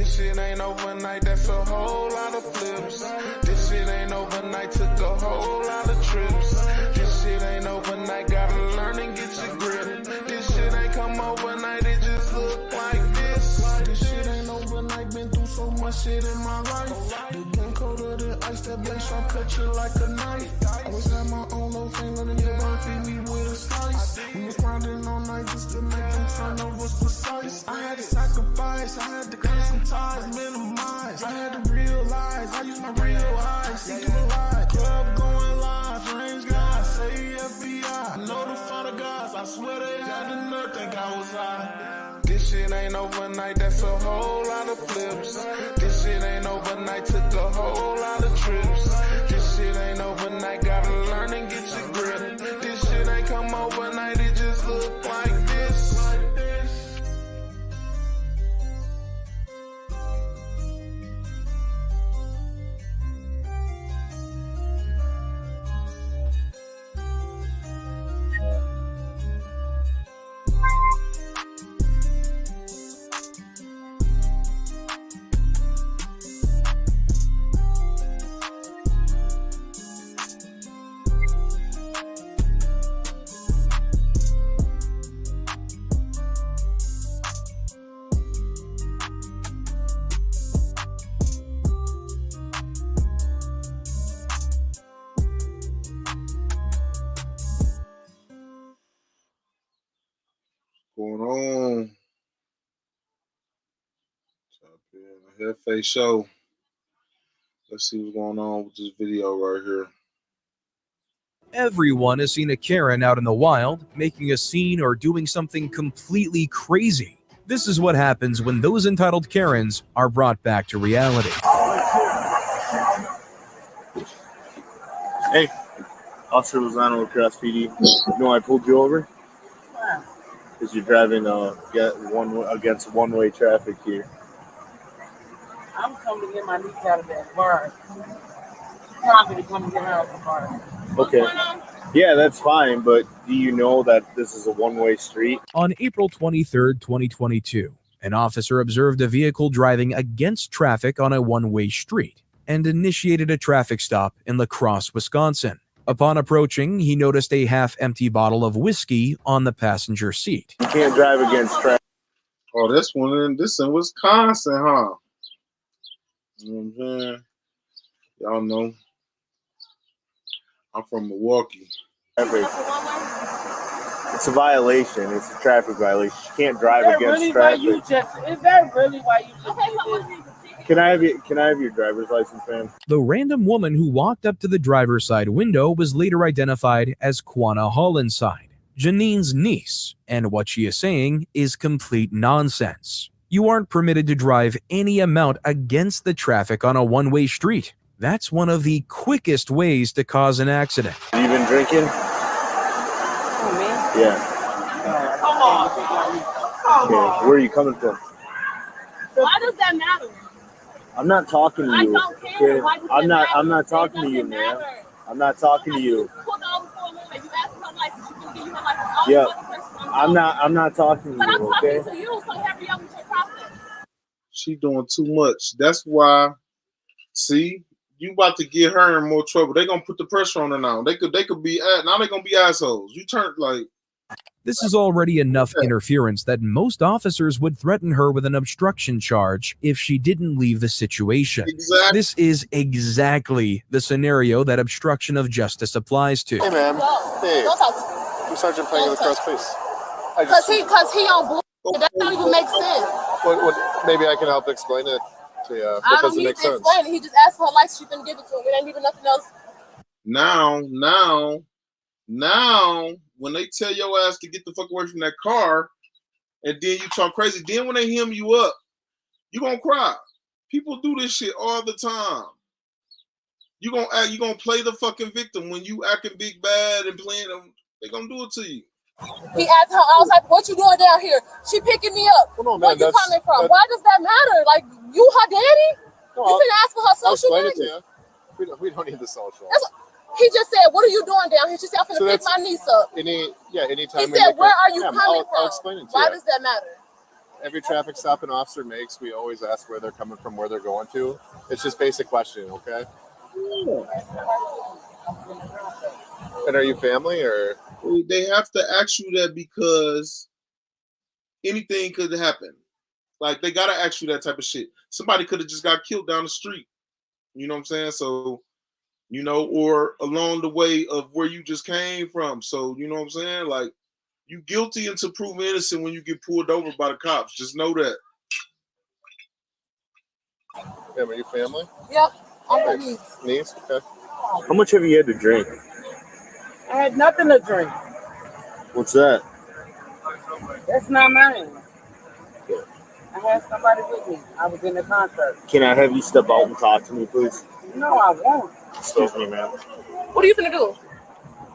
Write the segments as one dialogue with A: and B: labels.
A: This shit ain't overnight, that's a whole lot of flips. This shit ain't overnight, took a whole lot of trips. This shit ain't overnight, gotta learn and get your grip. This shit ain't come overnight, it just look like this. This shit ain't overnight, been through so much shit in my life. The game colder than ice, that blade sharp cut you like a knife. Always had my own little thing, letting the burn feed me with a slice. We was grinding all night just to make them turnovers precise. I had to sacrifice, I had to cut some ties, minimize. I had to realize, I use my real eyes, see through the lie. Club going live, strange guys, say FBI. Know the father guys, I swear they had the nerve, think I was high. This shit ain't overnight, that's a whole lot of flips. This shit ain't overnight, took a whole lot of trips. This shit ain't overnight, gotta learn and get your grip. This shit ain't come overnight, it just look like this.
B: Going on? Top in the Headface Show. Let's see what's going on with this video right here.
C: Everyone has seen a Karen out in the wild, making a scene or doing something completely crazy. This is what happens when those entitled Karens are brought back to reality.
D: Hey, Officer Lozano with Cross PD. You know I pulled you over? Because you're driving against one-way traffic here.
E: I'm coming to get my niece out of that bar. Probably to come get her out of the bar.
D: Okay. Yeah, that's fine, but do you know that this is a one-way street?
C: On April 23, 2022, an officer observed a vehicle driving against traffic on a one-way street and initiated a traffic stop in La Crosse, Wisconsin. Upon approaching, he noticed a half-empty bottle of whiskey on the passenger seat.
D: You can't drive against traffic.
B: Oh, this in Wisconsin, huh? You know what I'm saying? Y'all know. I'm from Milwaukee.
D: It's a violation. It's a traffic violation. You can't drive against traffic.
E: Is that really why you just did this?
D: Can I have your driver's license, man?
C: The random woman who walked up to the driver's side window was later identified as Quanah Hollenside, Janine's niece, and what she is saying is complete nonsense. You aren't permitted to drive any amount against the traffic on a one-way street. That's one of the quickest ways to cause an accident.
D: Have you been drinking?
E: Oh, me?
D: Yeah.
E: Come on.
D: Okay. Where are you coming from?
E: Why does that matter?
D: I'm not talking to you.
E: I don't care.
D: Okay?
E: Why does
D: I'm
E: it
D: not.
E: matter?
D: I'm not talking to
E: It
D: you,
E: doesn't
D: man.
E: matter.
D: I'm not talking to you.
E: Pulled over for a moment. You asked for her license. She couldn't give you her license.
D: Yeah. I'm not talking to
E: But I'm
D: you.
E: talking
D: Okay.
E: to you, so hurry up with your process.
B: She doing too much. That's why. See, you about to get her in more trouble. They gonna put the pressure on her now. They could be now. They gonna be assholes. You turn like.
C: This is already enough interference that most officers would threaten her with an obstruction charge if she didn't leave the situation.
B: Exactly.
C: This is exactly the scenario that obstruction of justice applies to.
F: Hey, ma'am. Hey.
E: Don't talk to me.
F: I'm Sergeant Playing with the Cross Police.
E: Because he on board. That don't even make sense.
F: What, maybe I can help explain it to you.
E: I don't need to explain it. He just asked for her license. She couldn't give it to him. It ain't even nothing else.
B: Now, when they tell your ass to get the fuck away from that car, and then you talk crazy, then when they hem you up, you gonna cry. People do this shit all the time. You gonna play the fucking victim when you acting big bad and playing them. They gonna do it to you.
E: He asked her, I was like, what you doing down here? She picking me up.
F: Well, no,
E: Where
F: man,
E: you coming from? Why does that matter? Like, you her daddy?
F: No,
E: You finna ask for her
F: I'll
E: social
F: explain it to
E: media?
F: you. We don't need the social.
E: He just said, what are you doing down here? She said, I'm finna pick my niece up.
F: Anytime.
E: He said, where are you coming from?
F: I'll explain it to
E: Why
F: you.
E: does that matter?
F: every traffic stop an officer makes, we always ask where they're coming from, where they're going to. It's just basic question, okay? And are you family or?
B: They have to ask you that because anything could happen. Like, they gotta ask you that type of shit. Somebody could have just got killed down the street. You know what I'm saying? So, you know, or along the way of where you just came from. So, you know what I'm saying? Like, you guilty until proven innocent when you get pulled over by the cops. Just know that.
F: Yeah, are you family?
E: Yep. I'm a
F: Nice. Niece? Okay.
D: How much have you had to drink?
E: I had nothing to drink.
D: What's that?
E: That's not mine. I had somebody with me. I was in the concert.
D: Can I have you step out and talk to me, please?
E: No, I won't.
D: Excuse me, ma'am.
E: What are you finna do?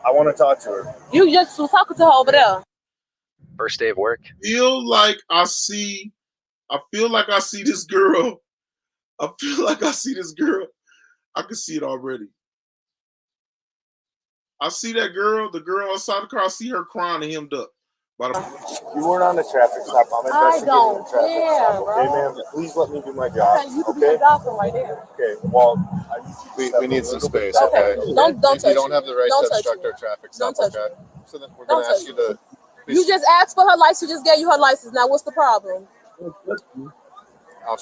D: I want to talk to her.
E: You just was talking to her over there.
G: First day of work.
B: I feel like I see this girl. I feel like I see this girl. I can see it already. I see that girl, the girl outside the car. I see her crying and hemmed up.
D: You weren't on the traffic stop. I'm
E: I
D: investigating
E: don't
D: the traffic
E: care,
D: stop. Okay,
E: bro.
D: ma'am? Please let me do my job.
E: Okay, you can be a doctor right there.
D: Okay, well,
F: We need some space,
E: Okay,
F: okay?
E: don't touch
F: You don't
E: me.
F: have the right
E: Don't
F: to
E: touch
F: obstruct
E: me.
F: our traffic stop,
E: Don't touch
F: okay?
E: me.
F: So then we're
E: Don't
F: gonna ask
E: touch
F: you to.
E: You just asked for her license. She just gave you her license. Now, what's the problem?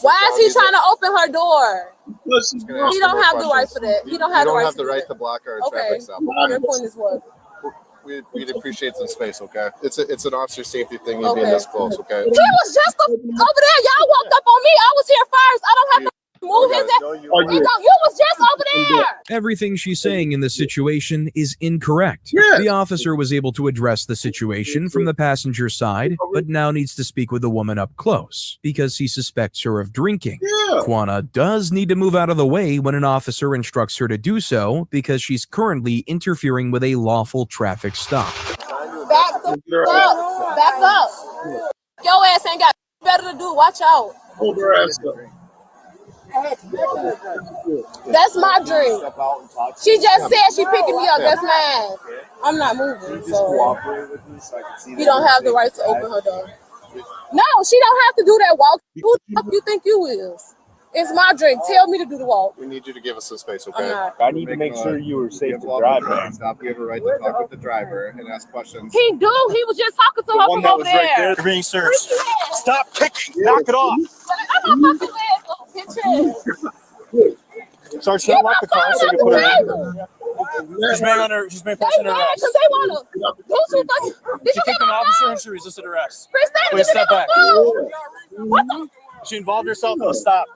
E: Why is he trying to open her door? He don't have the right for that. He don't have the
F: You don't
E: right
F: have
E: to
F: the
E: do
F: right
E: that.
F: to block our
E: Okay.
F: traffic stop.
E: Your point is what?
F: We'd appreciate some space, okay? It's an officer safety thing. You being
E: Okay.
F: this close, okay?
E: He was just over there. Y'all walked up on me. I was here first. I don't have to move his ass. You was just over there.
C: Everything she's saying in this situation is incorrect.
B: Yes.
C: The officer was able to address the situation from the passenger side, but now needs to speak with the woman up close because he suspects her of drinking.
B: Yeah.
C: Quanah does need to move out of the way when an officer instructs her to do so because she's currently interfering with a lawful traffic stop.
E: Back the up. Back up. Your ass ain't got better to do. Watch out.
B: Hold her ass up.
E: That's my dream. She just said she picking me up. That's mine. I'm not moving. So you don't have the right to open her door. No, she don't have to do that walk. Who the fuck you think you is? It's my drink. Tell me to do the walk.
F: We need you to give us some space,
E: I'm
F: okay?
E: not.
D: I need to make sure you were safe to drive, man.
F: Stop. We have a right to talk with the driver and ask questions.
E: He do. He was just talking to her
D: One
E: from
D: that
E: over
D: was right there
E: there.
D: being searched.
E: Freaky ass.
D: Stop kicking. Knock it off.
E: I'm my fucking ass, little bitch ass.
D: Sergeant, unlock the car so you can put her in.
E: She's
D: She's been under. She's been
E: They
D: pressing her
E: mad
D: arrest.
E: because they want to do too much. Did
D: She
E: you
D: kicked
E: get
D: an
E: my
D: officer
E: phone?
D: and she resisted arrest.
E: Christine,
D: Please
E: did you
D: step
E: get my
D: back.
E: phone? What the?
D: She involved herself in a stop.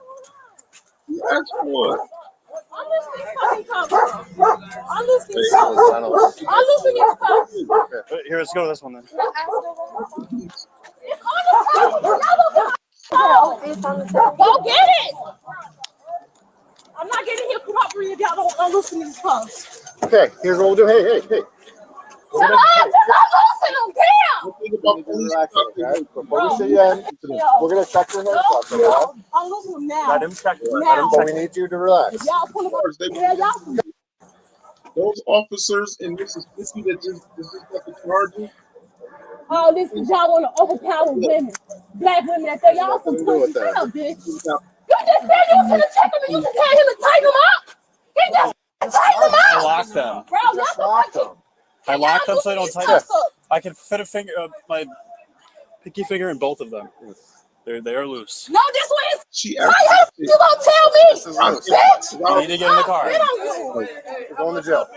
B: That's what.
E: I'm losing these fucking cups. I'm losing these cups. I'm losing these cups.
D: Here, let's go to this one then.
E: It's on the top. Go get it. I'm not getting here cooperating if y'all don't loosen these cups.
F: Okay, here's what we'll do. Hey.
E: Shut up, I'm losing them. Damn.
F: Relax, okay? Before we sit you in, we're gonna check your haircut, okay?
E: I'm losing them now.
D: Let him check it.
E: Now.
F: But we need you to relax.
E: Y'all pull them up. Yeah, y'all.
B: Those officers in Mississippi that just got the charges.
E: Oh, this is y'all want to overpower women, black women that say y'all some pussy. Shut up, bitch. You just said you was gonna check him and you just tell him to tighten them up. He just tighten them
D: I
E: up.
D: locked them.
E: Bro, y'all
D: I locked them so they don't tighten. I can fit a finger, my pinky finger in both of them. They are loose.
E: No, this one is.
B: She
E: Why you don't tell me, bitch?
D: You need to get in the car.
E: Get on you.
F: We're going to jail.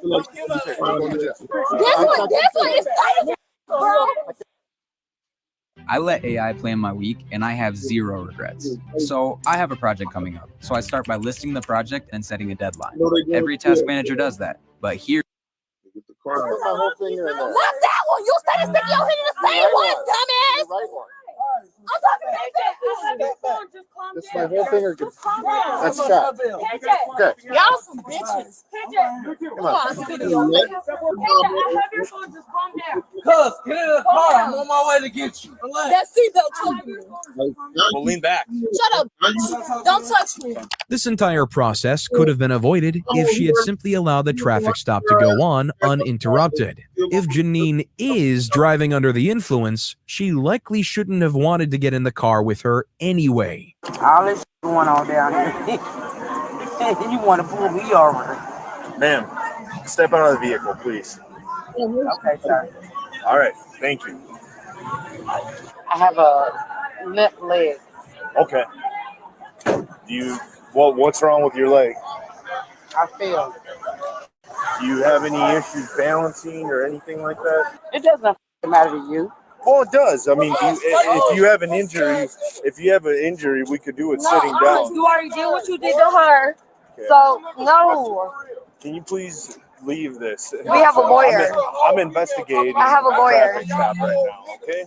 F: We're going to jail.
E: This one is tight, bro.
H: I let AI plan my week and I have zero regrets. So I have a project coming up. So I start by listing the project and setting a deadline. Every task manager does that. But here,
F: Put my whole finger in there.
E: Not that one. You said it's sticking your hand in the same one, dumbass.
F: The right one.
E: I'm talking about that.
F: This is my whole finger. That's a shot. Okay.
E: Y'all some bitches. Come on, it's a video.
I: Cuz, get in the car. I'm on my way to get you.
E: That seatbelt choking me.
D: Well, lean back.
E: Shut up. Don't touch me.
C: This entire process could have been avoided if she had simply allowed the traffic stop to go on uninterrupted. If Janine is driving under the influence, she likely shouldn't have wanted to get in the car with her anyway.
I: All this going on down here. You want to pull me over.
D: Ma'am, step out of the vehicle, please.
I: Okay, sorry.
D: All right, thank you.
I: I have a limp leg.
D: Okay. What's wrong with your leg?
I: I feel
D: Do you have any issues balancing or anything like that?
I: it doesn't matter to you.
D: Well, it does. I mean, if you have an injury, we could do it sitting down.
E: You already did what you did to her.
D: Okay.
E: So, no.
D: Can you please leave this?
E: We have a lawyer.
D: I'm investigating.
E: I have a lawyer.
D: Traffic stop right now. Okay.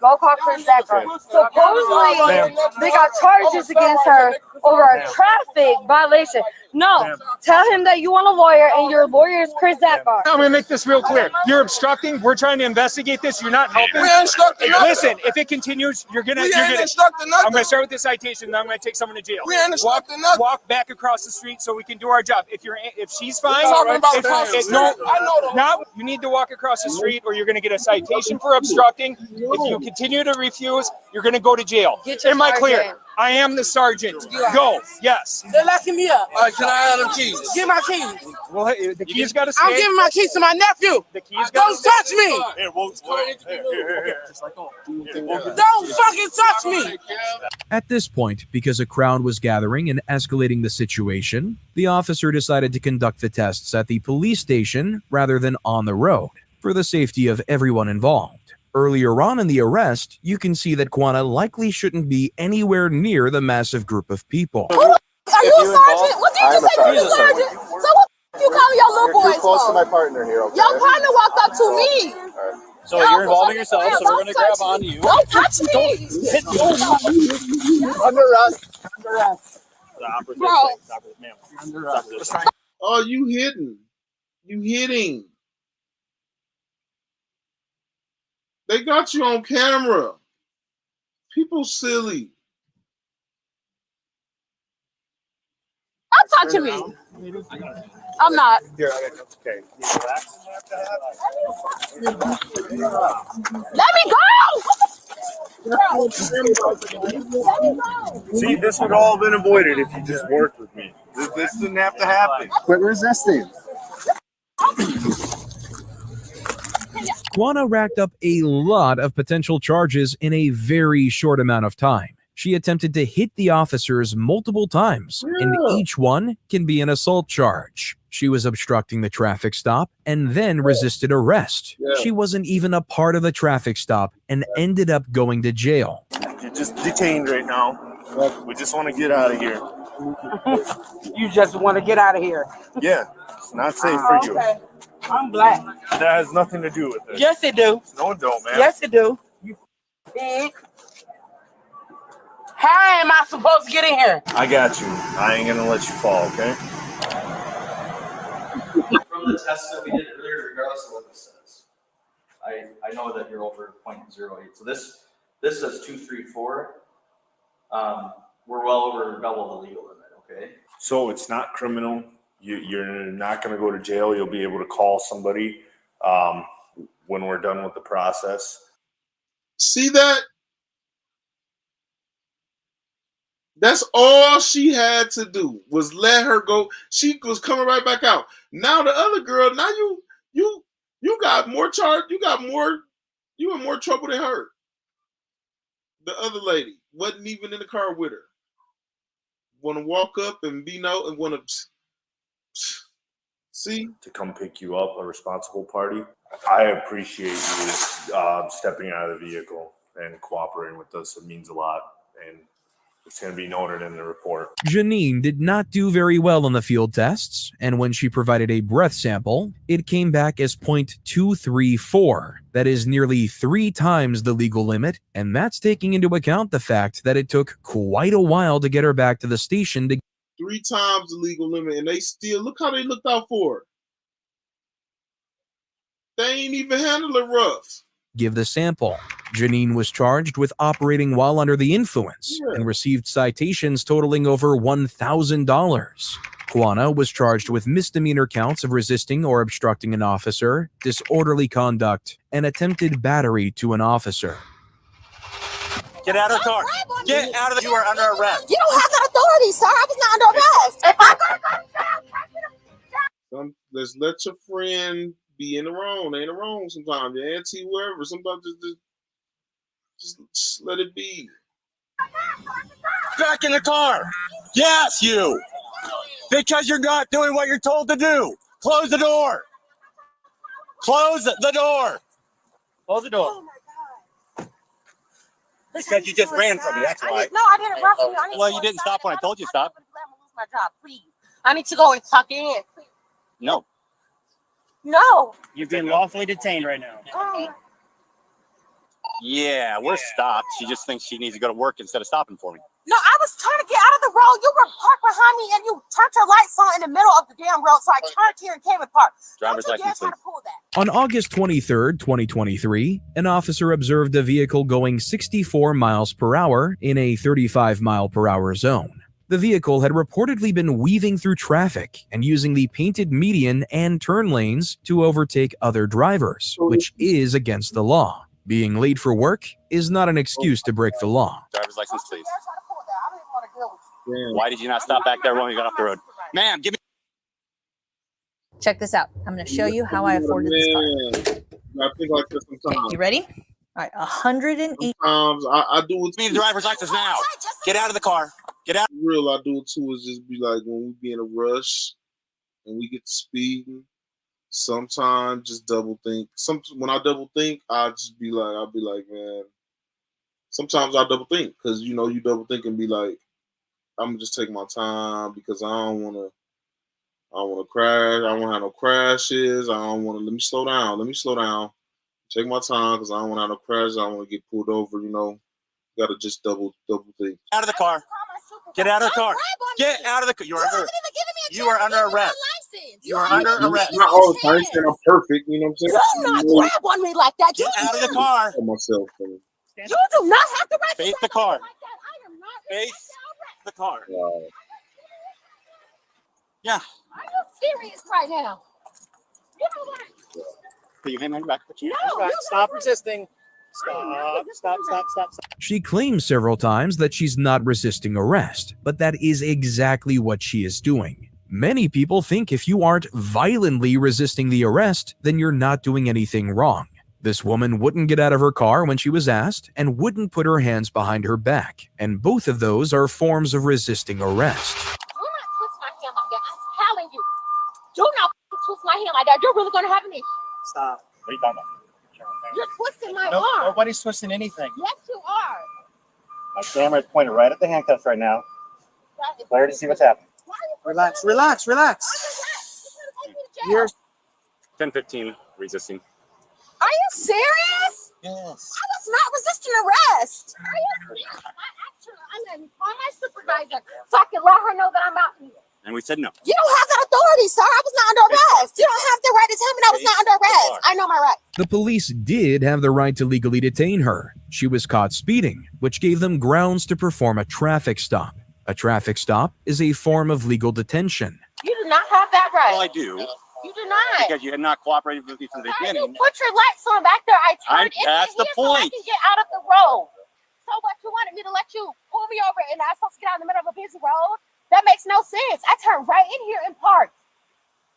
E: Go call Chris Decker. Supposedly,
D: Ma'am.
E: they got charges against her over a traffic violation. No,
D: Ma'am.
E: tell him that you want a lawyer and your lawyer is Chris Decker.
J: I'm going to make this real clear. You're obstructing. We're trying to investigate this. You're not helping.
A: We ain't instructing nothing.
J: Listen, if it continues, you're going to.
A: We ain't instructing
J: I'm
A: nothing.
J: going to start with this citation, and I'm going to take someone to jail.
A: We ain't instructing nothing.
J: Walk back across the street so we can do our job. If she's fine,
A: Talking about across the street. I know the-
J: now you need to walk across the street, or you're going to get a citation for obstructing. If you continue to refuse, you're going to go to jail.
E: Get your
J: Am I clear?
E: sergeant.
J: I am the sergeant. Go. Yes.
I: They're locking me up.
A: All right, can I have them keys?
I: Give my keys.
J: Well, the keys got to stay.
I: I'm giving my keys to my nephew.
J: The keys got
I: Don't
J: to
I: touch me.
D: Here.
I: Don't fucking touch me.
C: At this point, because a crowd was gathering and escalating the situation, the officer decided to conduct the tests at the police station rather than on the road, for the safety of everyone involved. Earlier on in the arrest, you can see that Kwana likely shouldn't be anywhere near the massive group of people.
E: Are you a sergeant? What did you just say? You a sergeant? So what you calling your little boys
D: Too close to
E: for?
D: my partner here. Okay.
E: Your partner walked up to me.
K: So you're involving yourself, so we're going to grab onto you.
E: Don't touch me.
D: Under arrest.
E: Bro.
B: Oh, you hitting. You hitting. They got you on camera. People silly.
E: Stop touching me. I'm not.
D: Here, okay.
E: Let me go.
D: See, this would all have been avoided if you just worked with me. This didn't have to happen.
F: Quit resisting.
C: Kwana racked up a lot of potential charges in a very short amount of time. She attempted to hit the officers multiple times, and each one can be an assault charge. She was obstructing the traffic stop and then resisted arrest. She wasn't even a part of the traffic stop and ended up going to jail.
D: You're just detained right now. We just want to get out of here.
I: You just want to get out of here.
D: Yeah, it's not safe for you.
I: Okay. I'm black.
D: That has nothing to do with it.
I: Yes, it do.
D: No, it don't, man.
I: Yes, it do. You pig. How am I supposed to get in here?
D: I got you. I ain't gonna let you fall, okay?
K: From the tests that we did earlier, regardless of what this says, I know that you're over 0.08. So this says 234. We're well over double the legal limit, okay?
D: So it's not criminal. You're not gonna go to jail. You'll be able to call somebody when we're done with the process.
B: See that? That's all she had to do was let her go. She was coming right back out. Now the other girl, now you got more charge. You in more trouble than her. The other lady wasn't even in the car with her. Want to walk up and want to see
D: to come pick you up, a responsible party. I appreciate you stepping out of the vehicle and cooperating with us. It means a lot, and it's going to be noted in the report.
C: Janine did not do very well on the field tests, and when she provided a breath sample, it came back as .234. That is nearly 3 times the legal limit, and that's taking into account the fact that it took quite a while to get her back to the station to
B: 3 times the legal limit, and they still look how they looked out for her. They ain't even handle it rough.
C: give the sample. Janine was charged with operating while under the influence and received citations totaling over $1,000. Kwana was charged with misdemeanor counts of resisting or obstructing an officer, disorderly conduct, and attempted battery to an officer.
L: Get out of the car. Get out of the. You are under arrest.
E: You don't have that authority, sir. I was not under arrest. If I'm gonna go down,
B: Let's let your friend be in the wrong. They in the wrong sometimes. Your auntie, wherever. Sometimes just let it be.
L: Back in the car. Yes, you. Because you're not doing what you're told to do. Close the door. Close the door. Close the door. Because you just ran from me, that's why.
E: No, I didn't run from you.
L: Well, you didn't stop when I told you to stop.
E: I'm gonna lose my job, please. I need to go and tuck in. Please.
L: No.
E: No.
J: You've been lawfully detained right now.
L: Yeah, we're stopped. She just thinks she needs to go to work instead of stopping for me.
E: No, I was trying to get out of the road. You were parked behind me and you turned your lights on in the middle of the damn road. So I turned here and came and parked.
L: Driver's license, please.
C: On August 23, 2023, an officer observed a vehicle going 64 miles per hour in a 35 mile per hour zone. The vehicle had reportedly been weaving through traffic and using the painted median and turn lanes to overtake other drivers, which is against the law. Being late for work is not an excuse to break the law.
L: Driver's license, please. Why did you not stop back there when we got off the road? Ma'am, give me.
M: Check this out. I'm going to show you how I afforded this car.
B: I think like this sometimes.
M: You ready? All right, 108.
B: Sometimes I do it.
L: Need the driver's license now. Get out of the car. Get out.
B: Real, I do it too. Is just be like when we be in a rush and we get to speeding. Sometimes just double think. When I double think, I'll be like, man. Sometimes I double think because you double think and be like, I'm gonna just take my time because I don't want to crash. I don't want to have no crashes. I don't want to. Let me slow down. Take my time because I don't want to have no crashes. I don't want to get pulled over. Got to just double think.
L: Out of the car. Get out of the car. Get out of the car. You are under arrest. You are under arrest.
B: Not all the time saying I'm perfect. You know what I'm saying?
E: Do not grab on me like that.
L: Get out of the car.
B: Myself.
E: You do not have the right
L: Face
E: to
L: the car.
E: like that. I am not
L: Face the car.
B: Wow.
L: Yeah.
E: Are you serious right now? You know what?
L: Put your hand on your back.
E: No,
J: Stop resisting. Stop.
C: She claims several times that she's not resisting arrest, but that is exactly what she is doing. Many people think if you aren't violently resisting the arrest, then you're not doing anything wrong. This woman wouldn't get out of her car when she was asked and wouldn't put her hands behind her back, and both of those are forms of resisting arrest.
E: Do not twist my hand like that. I'm telling you. Do not twist my hand like that. You're really going to have an issue.
J: Stop.
L: What are you talking about?
E: You're twisting my arm.
J: Nobody's twisting anything.
E: Yes, you are.
L: My camera's pointed right at the handcuffs right now. Clear to see what's happening.
J: Relax. You're
L: 10-15 resisting.
E: Are you serious?
J: yes.
E: I was not resisting arrest. Are you serious? I'm going to call my supervisor so I can let her know that I'm out here.
L: And we said no.
E: You don't have that authority, sir. I was not under arrest. You don't have the right to tell me I was not under arrest. I know my right.
C: The police did have the right to legally detain her. She was caught speeding, which gave them grounds to perform a traffic stop. A traffic stop is a form of legal detention.
E: You do not have that right.
L: Well, I do.
E: You do not.
L: Because you had not cooperated with me from the beginning.
E: You put your lights on back there. I turned into
L: That's the
E: here so I
L: point.
E: can get out of the road. So what, you wanted me to let you pull me over and I'm supposed to get out in the middle of a busy road? That makes no sense. I turned right in here and parked.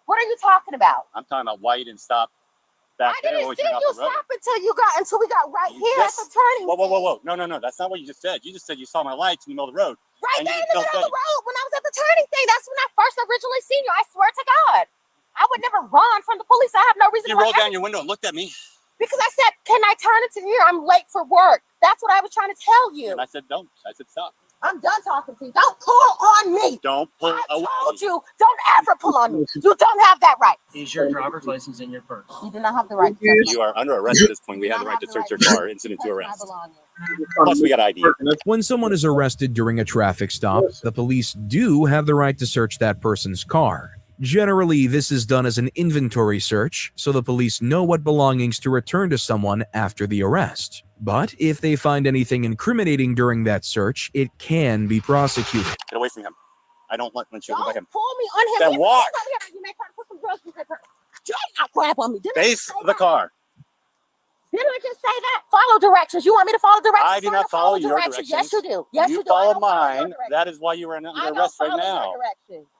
E: What are you talking about?
L: I'm talking about why you didn't stop back there.
E: I didn't see you stop until we got right here at the turning.
L: Whoa. No. That's not what you just said. You just said you saw my lights in the middle of the road.
E: Right there in the middle of the road when I was at the turning thing. That's when I first originally seen you. I swear to God. I would never run from the police. I have no reason
L: You
E: to
L: rolled down your window and looked at me.
E: Because I said, can I turn it to here? I'm late for work. That's what I was trying to tell you.
L: And I said, don't. I said, stop.
E: I'm done talking to you. Don't pull on me.
L: Don't pull away.
E: I told you, don't ever pull on me. You don't have that right.
N: Is your driver's license in your purse?
E: You do not have the right to search.
L: You are under arrest at this point. We have the right to search your car, incident to arrest. Plus, we got ID.
C: When someone is arrested during a traffic stop, the police do have the right to search that person's car. Generally, this is done as an inventory search, so the police know what belongings to return to someone after the arrest. But if they find anything incriminating during that search, it can be prosecuted.
L: Get away from him. I don't let you look at him.
E: Pull me on him.
L: Then walk.
E: You may try to put some drugs in her. Do not grab on me.
L: Face the car.
E: Didn't I just say that? Follow directions. You want me to follow directions?
L: I do not follow your directions.
E: Yes, you do. Yes, you do.
L: Follow mine. That is why you are under arrest right now.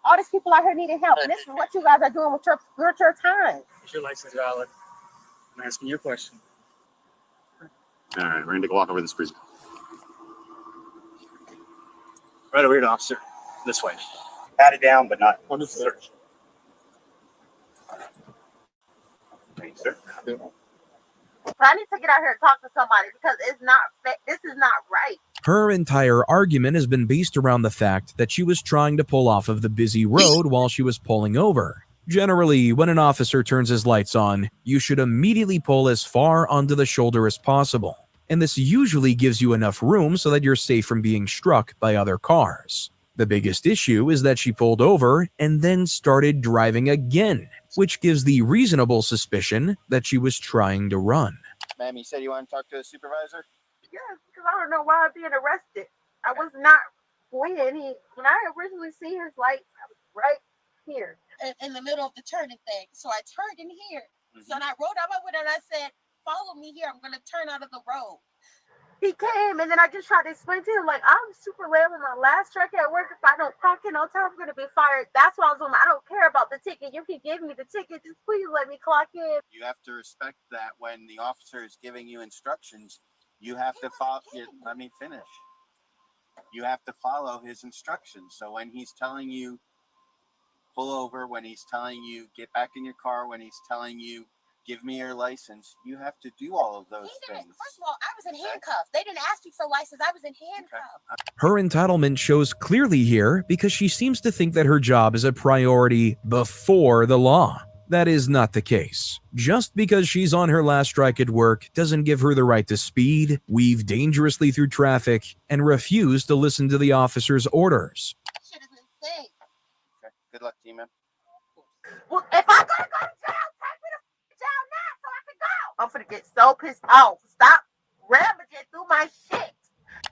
E: All these people out here needing help, and this is what you guys are doing with your time.
N: Is your license valid? I'm asking you a question.
L: All right, we're going to take a walk over this prison.
N: Right over here, officer. This way. Pat it down, but not on the search.
L: Thank you, sir.
E: But I need to get out here and talk to somebody because it's not. This is not right.
C: Her entire argument has been based around the fact that she was trying to pull off of the busy road while she was pulling over. Generally, when an officer turns his lights on, you should immediately pull as far onto the shoulder as possible. And this usually gives you enough room so that you're safe from being struck by other cars. The biggest issue is that she pulled over and then started driving again, which gives the reasonable suspicion that she was trying to run.
O: Ma'am, you said you want to talk to a supervisor?
E: Yes, because I don't know why I'm being arrested. I was not when I originally see his lights, I was right here in the middle of the turning thing. So I turned in here. So I rode out my window and I said, "Follow me here. I'm going to turn out of the road." He came, and then I just tried to explain to him, like, I'm super late on my last truck at work. If I don't park in on time, I'm going to be fired. That's why I was on. I don't care about the ticket. You can give me the ticket. Just please let me clock in.
O: You have to respect that when the officer is giving you instructions, you have to follow. Let me finish. You have to follow his instructions. So when he's telling you pull over, when he's telling you get back in your car, when he's telling you give me your license, you have to do all of those things.
E: First of all, I was in handcuffs. They didn't ask me for license. I was in handcuffs.
C: Her entitlement shows clearly here because she seems to think that her job is a priority before the law. That is not the case. Just because she's on her last strike at work doesn't give her the right to speed, weave dangerously through traffic, and refuse to listen to the officer's orders.
E: Shit is insane.
O: Okay. Good luck to you, man.
E: Well, if I gotta go to jail, take me to jail now so I can go. I'm gonna get so pissed off. Stop ravaging through my shit.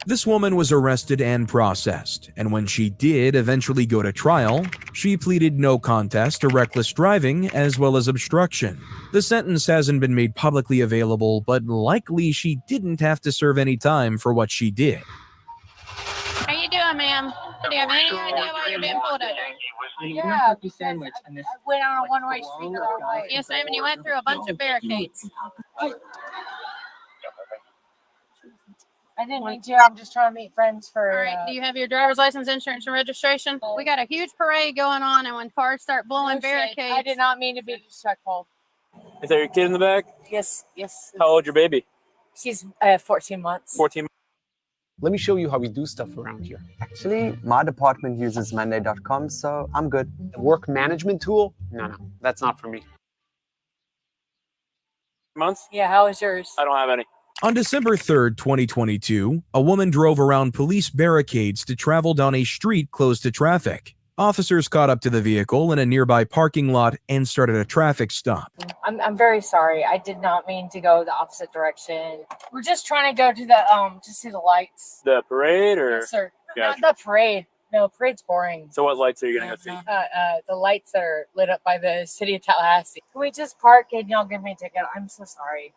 C: This woman was arrested and processed, and when she did eventually go to trial, she pleaded no contest to reckless driving as well as obstruction. The sentence hasn't been made publicly available, but likely she didn't have to serve any time for what she did.
P: How you doing, ma'am? Do you have any idea why you're being pulled over?
N: Yeah, sandwich and this.
P: I went on a one-way street the wrong way. Yes, ma'am, and you went through a bunch of barricades.
Q: I didn't mean to. I'm just trying to meet friends for.
P: All right. Do you have your driver's license, insurance, and registration? We got a huge parade going on, and when cars start blowing barricades.
Q: I did not mean to be disrespectful.
N: Is that your kid in the back?
Q: Yes, yes.
N: How old your baby?
Q: She's 14 months.
N: 14 months.
R: Let me show you how we do stuff around here. Actually, my department uses Monday.com, so I'm good. The work management tool? No, that's not for me.
N: Months?
Q: Yeah, how is yours?
N: I don't have any.
C: On December 3rd, 2022, a woman drove around police barricades to travel down a street closed to traffic. Officers caught up to the vehicle in a nearby parking lot and started a traffic stop.
Q: I'm very sorry. I did not mean to go the opposite direction. We're just trying to go to the to see the lights.
N: The parade, or?
Q: Yes, sir.
N: Gotcha.
Q: Not the parade. No, parade's boring.
N: So what lights are you gonna go see?
Q: The lights that are lit up by the city of Tallahassee. Can we just park and y'all give me a ticket? I'm so sorry.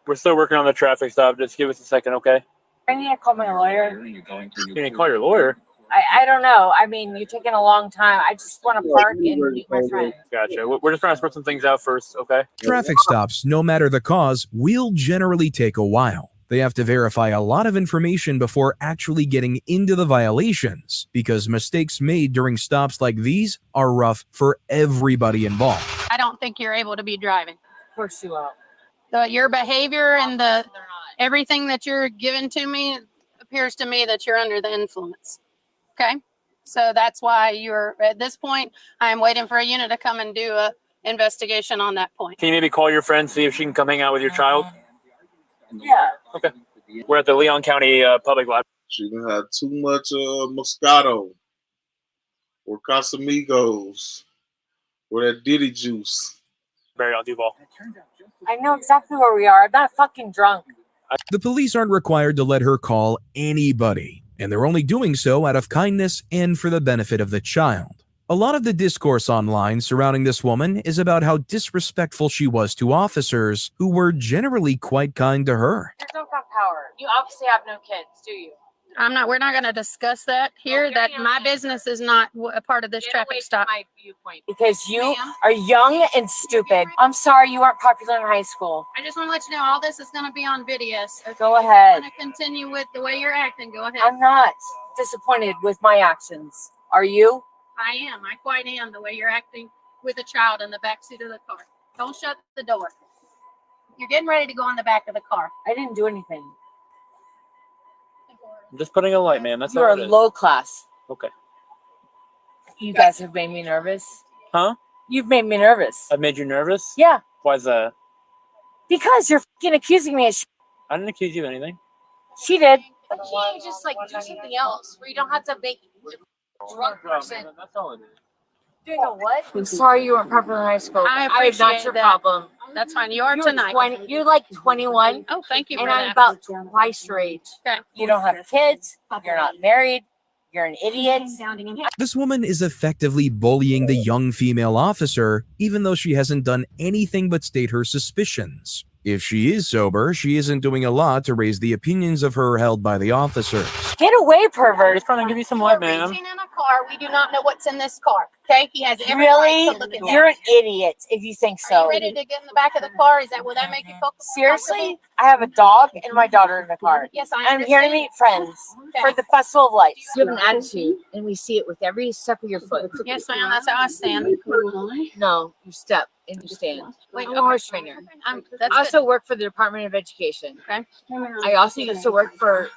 N: We're still working on the traffic stop. Just give us a second, okay?
Q: I need to call my lawyer.
N: You need to call your lawyer?
Q: I don't know. I mean, you're taking a long time. I just want to park and meet my friends.
N: Gotcha. We're just trying to sort some things out first, okay?
C: Traffic stops, no matter the cause, will generally take a while. They have to verify a lot of information before actually getting into the violations, because mistakes made during stops like these are rough for everybody involved.
P: I don't think you're able to be driving.
Q: Of course you are.
P: Your behavior and everything that you're giving to me appears to me that you're under the influence. Okay, so that's why you're at this point. I'm waiting for a unit to come and do a investigation on that point.
S: Can you maybe call your friend, see if she can come hang out with your child?
P: Yeah.
S: Okay. We're at the Leon County Public Library.
B: She done had too much Moscato or Casamigos or that Diddy juice.
S: Barry on Duval.
Q: I know exactly where we are. I'm not fucking drunk.
C: The police aren't required to let her call anybody, and they're only doing so out of kindness and for the benefit of the child. A lot of the discourse online surrounding this woman is about how disrespectful she was to officers who were generally quite kind to her.
Q: There's no gun power. You obviously have no kids, do you?
P: We're not going to discuss that here. That my business is not a part of this traffic stop.
Q: My viewpoint. Because you are young and stupid. I'm sorry you weren't popular in high school.
P: I just want to let you know all this is going to be on video. So if
Q: Go
P: you
Q: ahead.
P: want to continue with the way you're acting, go ahead.
Q: I'm not disappointed with my actions. Are you?
P: I am. I quite am the way you're acting with a child in the back seat of the car. Don't shut the door. You're getting ready to go in the back of the car.
Q: I didn't do anything.
S: I'm just putting a light, man. That's
Q: You're
S: all it is.
Q: low class.
S: Okay.
Q: You guys have made me nervous.
S: Huh?
Q: You've made me nervous.
S: I've made you nervous?
Q: Yeah.
S: Why is that?
Q: Because you're fucking accusing me of shit.
S: I didn't accuse you of anything.
Q: She did.
M: Why can't you just like do something else where you don't have to make a drunk person?
S: That's all it is.
M: Doing a what?
Q: I'm sorry you weren't popular in high school.
P: I
Q: am
P: appreciate
Q: not your
P: that.
Q: problem.
P: That's fine. You are
Q: You're
P: tonight.
Q: 20, you're like 21.
P: Oh, thank you
Q: And
P: for
Q: I'm
P: that.
Q: about twice your age.
P: Okay.
Q: You don't have kids. You're not married. You're an idiot.
C: This woman is effectively bullying the young female officer, even though she hasn't done anything but state her suspicions. If she is sober, she isn't doing a lot to raise the opinions of her held by the officers.
Q: Get away, pervert.
S: Just trying to give you some light,
P: We're
S: man.
P: reaching in a car. We do not know what's in this car. Okay? He has every
Q: Really?
P: right to look at
Q: You're
P: that.
Q: an idiot if you think
P: Are
Q: so.
P: you ready to get in the back of the car? Will that make you feel
Q: Seriously? I have a dog and my daughter in the car.
P: Yes, I
Q: I'm here to
P: understand.
Q: meet friends
P: Okay.
Q: for the Festival of Lights. You have an attitude, and we see it with every step of your foot.
P: Yes, ma'am. That's how I stand.
Q: No, you step and you stand.
P: Wait,
Q: I'm a horse trainer.
P: That's
Q: I also work for the Department of Education.
P: Okay.
Q: I also used to work for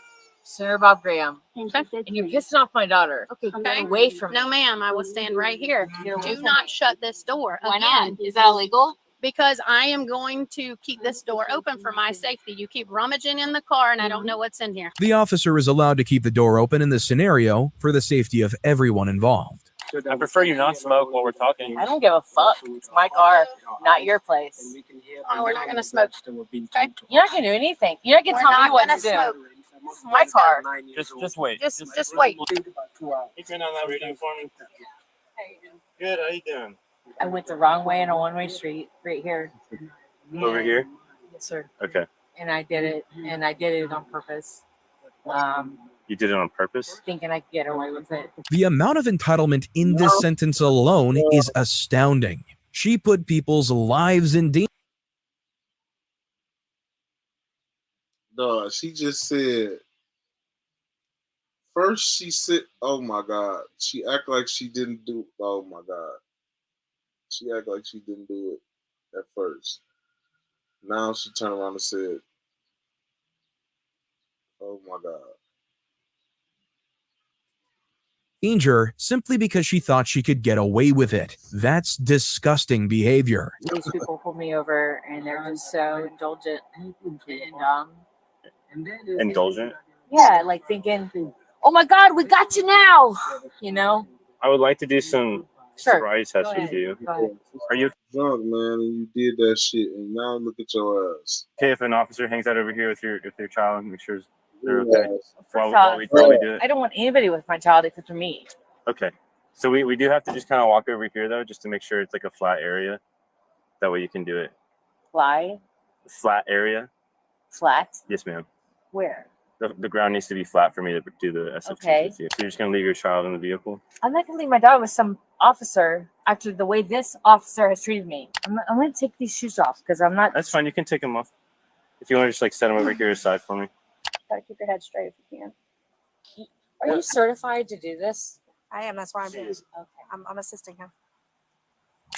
Q: Senator Bob Graham.
P: Okay.
Q: And you're pissing off my daughter. Okay, get away from me.
P: No, ma'am. I will stand right here. Do not shut this door.
Q: Why
P: Again,
Q: not? Is that illegal?
P: Because I am going to keep this door open for my safety. You keep rummaging in the car, and I don't know what's in here.
C: The officer is allowed to keep the door open in this scenario for the safety of everyone involved.
S: I prefer you not smoke while we're talking.
Q: I don't give a fuck. It's my car, not your place.
P: Oh, we're not going to smoke. Okay?
Q: You're not gonna do anything. You're not gonna tell me what to do.
P: Smoke.
Q: This is my car.
S: Just wait.
P: Just wait.
S: You turn on that reading for me. Good. How you doing?
Q: I went the wrong way in a one-way street right here.
S: Over here.
Q: Yes, sir.
S: Okay.
Q: And I did it on purpose.
S: You did it on purpose?
Q: Thinking I could get away with it.
C: The amount of entitlement in this sentence alone is astounding. She put people's lives in danger.
B: No, she just said. First, she said, "Oh my God." She act like she didn't do. Oh my God. She act like she didn't do it at first. Now she turned around and said, "Oh my God."
C: Danger simply because she thought she could get away with it. That's disgusting behavior.
Q: These people pulled me over and they're just so indulgent and
S: Indulgent?
Q: yeah, like thinking, "Oh my God, we got you now," you know.
S: I would like to do some sobriety tests
Q: Go
S: with you.
Q: ahead.
S: Are you
B: Drunk, man, and you did that shit, and now look at your ass.
S: okay if an officer hangs out over here with your child and make sure they're okay while
Q: Child.
S: we do it?
Q: I don't want anybody with my child except for me.
S: Okay. So we do have to just kind of walk over here though, just to make sure it's like a flat area. That way you can do it.
Q: Fly
S: Flat area?
Q: flat.
S: Yes, ma'am.
Q: Where?
S: The ground needs to be flat for me to do the SFT
Q: Okay.
S: with you. So you're just gonna leave your child in the vehicle?
Q: I'm not gonna leave my dog with some officer after the way this officer has treated me. I'm gonna take these shoes off because I'm not.
S: That's fine. You can take them off. If you want to just like set them over here aside for me.
Q: Gotta keep your head straight if you can. Are you certified to do this?
T: I am. That's why I'm here. I'm assisting him.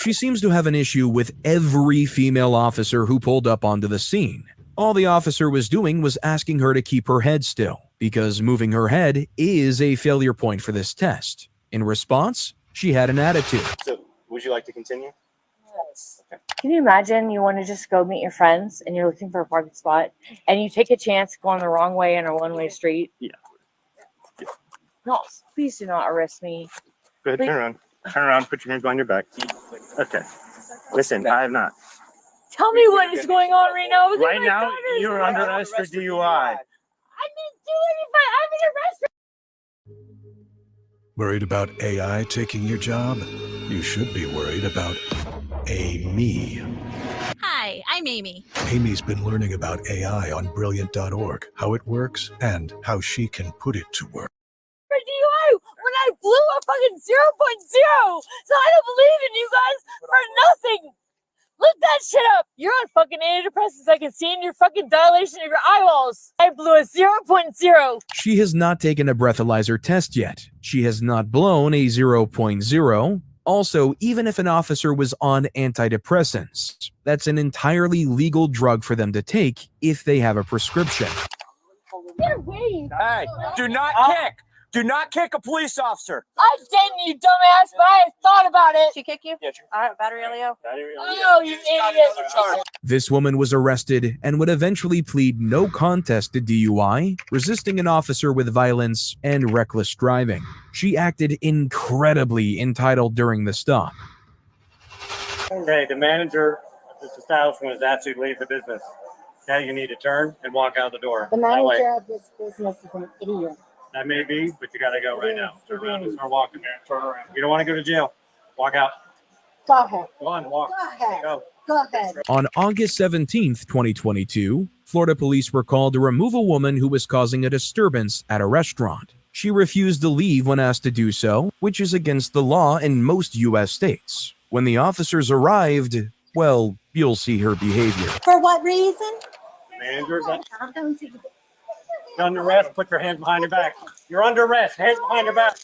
C: She seems to have an issue with every female officer who pulled up onto the scene. All the officer was doing was asking her to keep her head still, because moving her head is a failure point for this test. In response, she had an attitude.
S: So, would you like to continue?
Q: Yes. Can you imagine you want to just go meet your friends and you're looking for a parking spot and you take a chance going the wrong way in a one-way street?
S: Yeah.
Q: No, please do not arrest me.
S: Go ahead,
Q: Please.
S: turn around. Turn around, put your hands behind your back. Okay. Listen, I have not.
Q: Tell me what is going on right now. because
S: Right
Q: my
S: now,
Q: daughter is
S: you're under arrest for DUI.
Q: I didn't do anything. I'm in arrest.
T: Worried about AI taking your job? You should be worried about Amy.
U: Hi, I'm Amy.
T: Amy's been learning about AI on Brilliant.org, how it works, and how she can put it to work.
Q: For DUI when I blew a fucking 0.0. So I don't believe in you guys for nothing. Look that shit up. You're on fucking antidepressants. I can see in your fucking dilation of your eyeballs. I blew a 0.0.
C: She has not taken a breathalyzer test yet. She has not blown a 0.0. Also, even if an officer was on antidepressants, that's an entirely legal drug for them to take if they have a prescription.
Q: You're waiting.
L: Hey, do not kick. Do not kick a police officer.
Q: I didn't, you dumbass, but I thought about it.
U: She kick you?
L: Yeah,
U: All right, battery Leo.
Q: Oh, you idiot.
C: This woman was arrested and would eventually plead no contest to DUI, resisting an officer with violence, and reckless driving. She acted incredibly entitled during the stop.
N: Okay, the manager of this establishment has asked you to leave the business. Now you need to turn and walk out the door.
V: The
N: That way.
V: manager of this business is an idiot.
N: That may be, but you gotta go right now. Turn around and start walking there. Turn around. You don't want to go to jail. Walk out.
V: Go ahead.
N: Go on, walk.
V: Go ahead.
N: Go.
V: Go ahead.
C: On August 17th, 2022, Florida police were called to remove a woman who was causing a disturbance at a restaurant. She refused to leave when asked to do so, which is against the law in most U.S. states. When the officers arrived, well, you'll see her behavior.
V: For what reason?
N: Manager, you're under arrest. Put your hands behind your back. You're under arrest. Hands behind your back.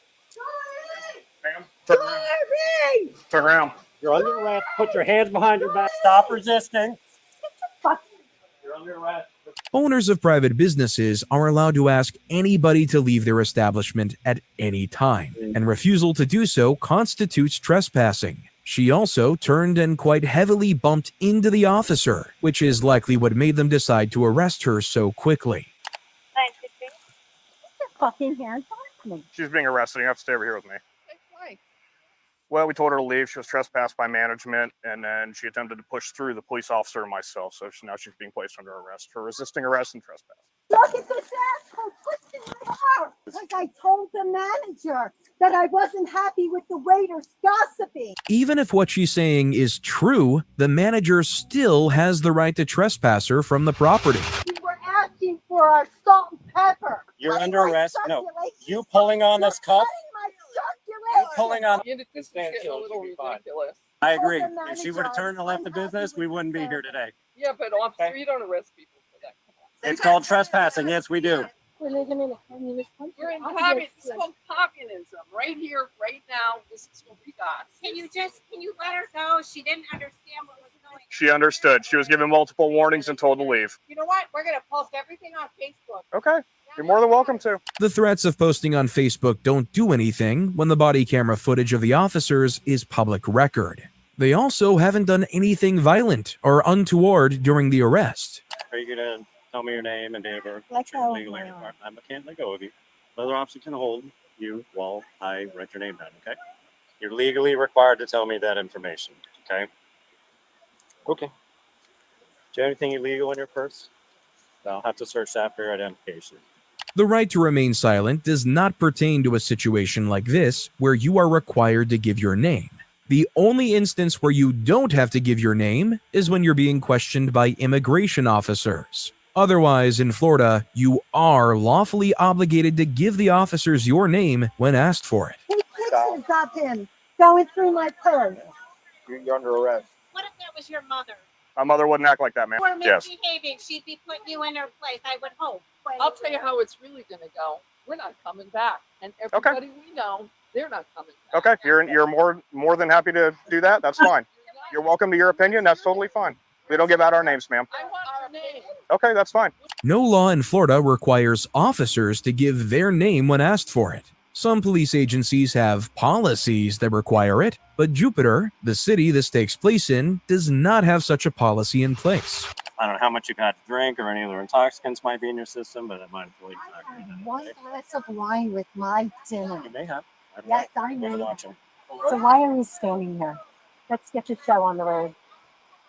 N: Ma'am, turn around. Turn around. You're under arrest. Put your hands behind your back. Stop resisting. You're under arrest.
C: Owners of private businesses are allowed to ask anybody to leave their establishment at any time, and refusal to do so constitutes trespassing. She also turned and quite heavily bumped into the officer, which is likely what made them decide to arrest her so quickly.
V: Fucking hands off me.
W: She's being arrested. You have to stay over here with me.
U: Why?
W: Well, we told her to leave. She was trespassed by management, and then she attempted to push through the police officer and myself. So now she's being placed under arrest for resisting arrest and trespass.
V: Look at this asshole pushing my car. Because I told the manager that I wasn't happy with the waiters gossiping.
C: Even if what she's saying is true, the manager still has the right to trespass her from the property.
V: You were asking for our salt and pepper.
N: You're under arrest. No. You pulling on this cuff? You pulling on.
U: This is getting a little ridiculous.
N: I agree. If she would have turned and left the business, we wouldn't be here today.
U: Yeah, but officer, you don't arrest people for that.
N: It's called trespassing. Yes, we do.
V: We're living in a communist country.
U: We're in this is called communism. Right here, right now, this is what we got.
X: Can you let her go? She didn't understand what was going on.
W: She understood. She was given multiple warnings and told to leave.
X: You know what? We're going to post everything on Facebook.
W: Okay. You're more than welcome to.
C: The threats of posting on Facebook don't do anything when the body camera footage of the officers is public record. They also haven't done anything violent or untoward during the arrest.
N: Are you going to tell me your name and date of birth?
V: Let go.
N: Legally required. I can't let go of you. Another officer can hold you while I write your name down, okay? You're legally required to tell me that information, okay? Okay. Do you have anything illegal in your purse? I'll have to search that for your identification.
C: The right to remain silent does not pertain to a situation like this where you are required to give your name. The only instance where you don't have to give your name is when you're being questioned by immigration officers. Otherwise, in Florida, you are lawfully obligated to give the officers your name when asked for it.
V: Take pictures of him going through my purse.
W: You're under arrest.
X: What if that was your mother?
W: My mother wouldn't act like that, man.
X: You were
W: Yes.
X: misbehaving. She'd be putting you in her place, I would hope.
U: I'll tell you how it's really going to go. We're not coming back. And everybody we know They're not coming.
W: Okay, you're more than happy to do that. That's fine. You're welcome to your opinion. That's totally fine. We don't give out our names, ma'am.
U: I want our name.
W: Okay, that's fine.
C: No law in Florida requires officers to give their name when asked for it. Some police agencies have policies that require it, but Jupiter, the city this takes place in, does not have such a policy in place.
N: I don't know how much you've had to drink or any other intoxicants might be in your system, but it might avoid
V: One glass of wine with my dinner.
N: You may have.
V: Yes, I know.
N: Watching.
V: So why are we standing here? Let's get the show on the road.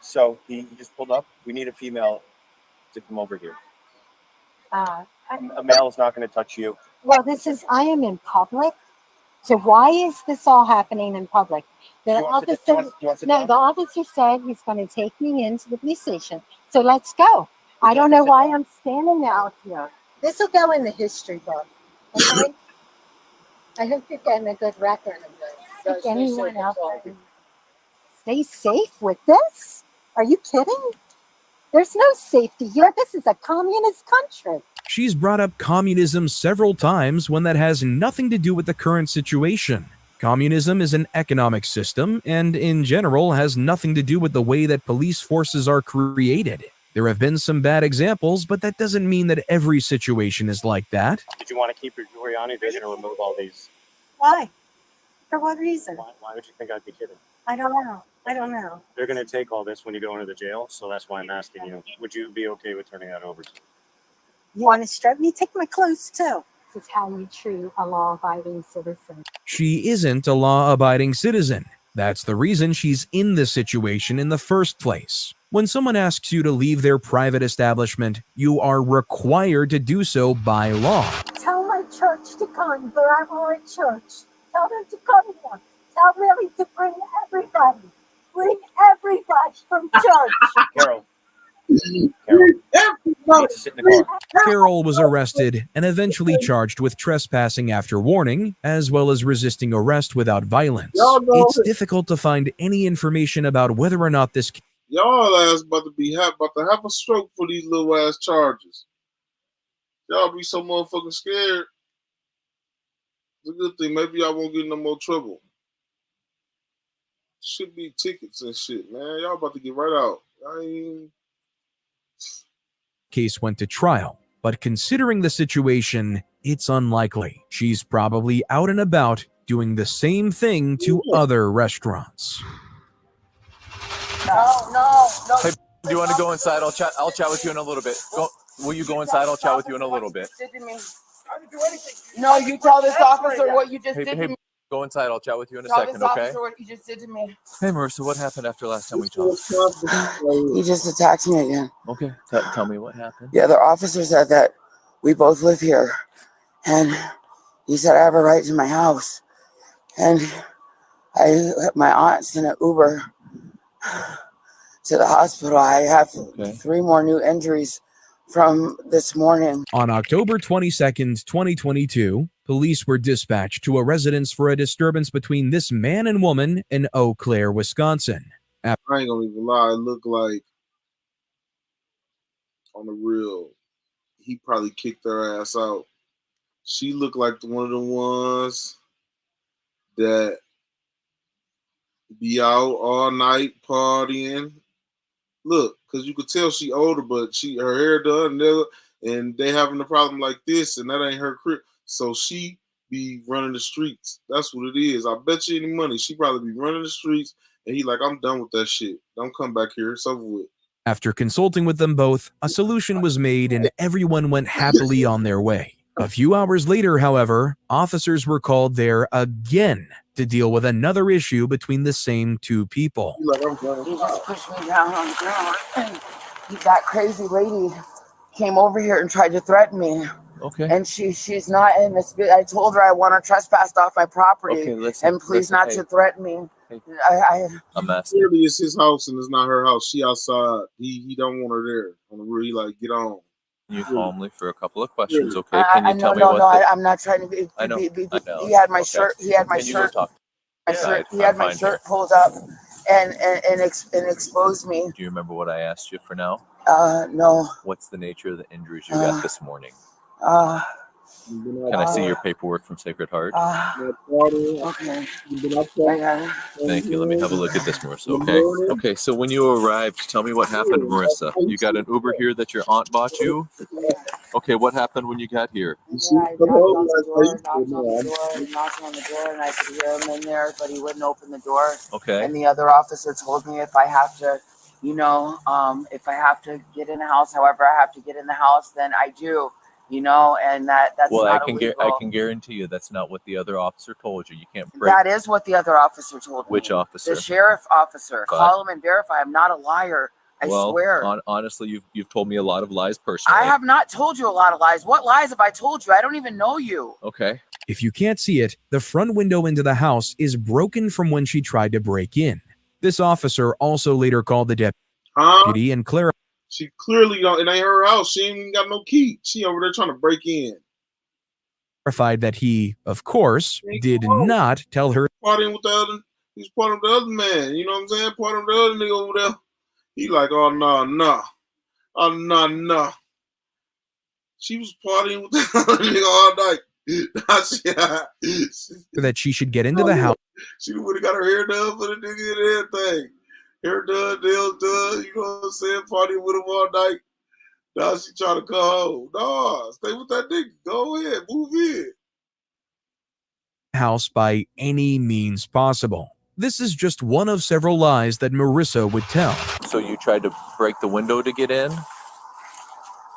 N: So he just pulled up. We need a female to come over here. A male is not going to touch you.
V: Well, I am in public. So why is this all happening in public? The officer said he's going to take me into the police station. So let's go. I don't know why I'm standing out here. This will go in the history book. Okay? I hope you're getting a good record of this. So anyone out there stay safe with this? Are you kidding? There's no safety here. This is a communist country.
C: She's brought up communism several times when that has nothing to do with the current situation. Communism is an economic system and, in general, has nothing to do with the way that police forces are created. There have been some bad examples, but that doesn't mean that every situation is like that.
N: Did you want to keep your jewelry on? Or did you remove all these?
V: Why? For what reason?
N: Why would you think I'd be kidding?
V: I don't know.
N: They're going to take all this when you go into the jail, so that's why I'm asking you. Would you be okay with turning that over to me?
V: You want to strip me? Take my clothes too. This is how you treat a law-abiding citizen.
C: She isn't a law-abiding citizen. That's the reason she's in this situation in the first place. When someone asks you to leave their private establishment, you are required to do so by law.
V: Tell my church to come, but I'm our church. Tell them to come here. Tell Lily to bring everybody. Bring everybody from church.
N: Carol. Sit in the car.
C: Carol was arrested and eventually charged with trespassing after warning, as well as resisting arrest without violence. It's difficult to find any information about whether or not this...
B: Y'all ass about to have a stroke for these little ass charges. Y'all be so motherfucking scared. It's a good thing. Maybe y'all won't get in no more trouble. Should be tickets and shit, man. Y'all about to get right out.
C: Case went to trial, but considering the situation, it's unlikely. She's probably out and about doing the same thing to other restaurants.
A: No.
F: Hey, do you want to go inside? I'll chat with you in a little bit. Will you go inside? I'll chat with you in a little bit.
A: No, you tell this officer what you just did to me.
F: Go inside. I'll chat with you in a
A: Tell
F: second,
A: this
F: okay?
A: officer what you just did to me.
F: Hey, Marissa, what happened after last time we talked?
A: He just attacked me again.
F: Okay, tell me what happened.
A: The other officer said that we both live here, and he said I have a right to my house, and my aunt's in an Uber to the hospital. I have 3 more new injuries from this morning.
C: On October 22nd, 2022, police were dispatched to a residence for a disturbance between this man and woman in Eau Claire, Wisconsin.
B: I ain't gonna even lie, it looked like, on the real, he probably kicked her ass out. She looked like one of the ones that be out all night partying. Look, because you could tell she older, but her hair done, and they having a problem like this, and that ain't her crib. So she be running the streets. That's what it is. I bet you any money, she probably be running the streets, and he like, I'm done with that shit. Don't come back here. It's over with.
C: After consulting with them both, a solution was made and everyone went happily on their way. A few hours later, however, officers were called there again to deal with another issue between the same 2 people.
A: He just pushed me down on the ground, and that crazy lady came over here and tried to threaten me.
F: Okay.
A: And she's not in this. I told her I want her trespassed off my property,
F: Okay, listen,
A: and please not
F: hey.
A: to threaten me.
F: Hey.
B: I'm asking. Clearly, it's his house and it's not her house. She outside. He don't want her there. On the real, he like, get on.
F: You calmly for a couple of questions, okay? Can you tell me what?
A: I'm not trying to be.
F: I know.
A: He had my shirt. He had my shirt. He had my shirt pulled up and exposed me.
F: Do you remember what I asked you for now?
A: No.
F: What's the nature of the injuries you got this morning? Can I see your paperwork from Sacred Heart?
A: Okay. I got it.
F: Thank you. Let me have a look at this, Marissa. Okay. Okay. So when you arrived, tell me what happened, Marissa. You got an Uber here that your aunt bought you. Okay. What happened when you got here?
A: Yeah, I knocked on the door, and I could hear him in there, but he wouldn't open the door.
F: Okay.
A: And the other officer told me if I have to, if I have to get in the house, however I have to get in the house, then I do. And that's
F: Well,
A: not
F: I
A: illegal.
F: can guarantee you that's not what the other officer told you. You can't break.
A: That is what the other officer told me.
F: Which officer?
A: The sheriff officer.
F: But-
A: Call him and verify. I'm not a liar. I swear.
F: Honestly, you've told me a lot of lies personally.
A: I have not told you a lot of lies. What lies have I told you? I don't even know you.
F: Okay.
C: If you can't see it, the front window into the house is broken from when she tried to break in. This officer also later called the deputy and clarified.
B: She clearly don't. It ain't her house. She ain't even got no key. She over there trying to break in.
C: That he, of course, did not tell her.
B: Partying with the other. He's part of the other man. You know what I'm saying? Part of the other nigga over there. He like, oh no. Oh no. She was partying with the other nigga all night.
C: That she should get into the house.
B: She would have got her hair done for the nigga and everything. Hair done, nails done, you know what I'm saying? Partying with him all night. Now she trying to come home. No, stay with that nigga. Go ahead, move in.
C: House by any means possible. This is just one of several lies that Marissa would tell.
F: So you tried to break the window to get in?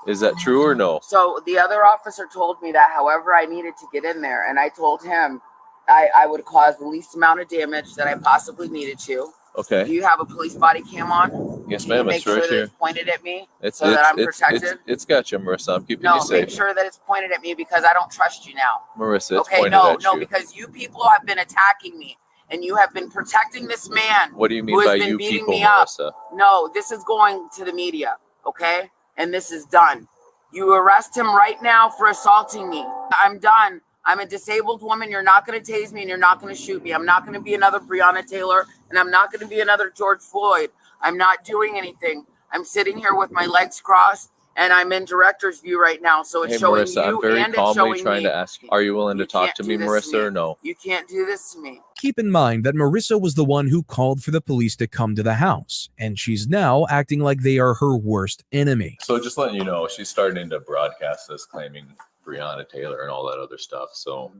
F: Is that true or no?
A: So the other officer told me that however I needed to get in there, and I told him I would cause the least amount of damage that I possibly needed to.
F: Okay.
A: Do you have a police body cam on?
F: Yes,
A: Can you
F: ma'am.
A: make
F: It's
A: sure
F: right
A: that
F: here.
A: it's pointed at me
F: It's
A: so that I'm protected?
F: It's got you, Marissa. I'm keeping
A: No,
F: you safe.
A: make sure that it's pointed at me because I don't trust you now.
F: Marissa, it's
A: Okay,
F: pointed
A: no,
F: at you.
A: because you people have been attacking me and you have been protecting this man.
F: What do you mean
A: who has
F: by
A: been
F: you
A: beating
F: people,
A: me up.
F: Marissa?
A: No, this is going to the media, okay? And this is done. You arrest him right now for assaulting me. I'm done. I'm a disabled woman. You're not going to tase me and you're not going to shoot me. I'm not going to be another Breonna Taylor and I'm not going to be another George Floyd. I'm not doing anything. I'm sitting here with my legs crossed and I'm in director's view right now. So it's
F: Hey,
A: showing
F: Marissa,
A: you
F: I'm very
A: and it's
F: calmly
A: showing
F: trying
A: me.
F: to ask you, are you willing to talk to me,
A: do this
F: Marissa,
A: to me.
F: or no?
A: You can't do this to me.
C: Keep in mind that Marissa was the one who called for the police to come to the house, and she's now acting like they are her worst enemy.
F: So just letting you know, she's starting to broadcast this, claiming Breonna Taylor and all that other stuff. So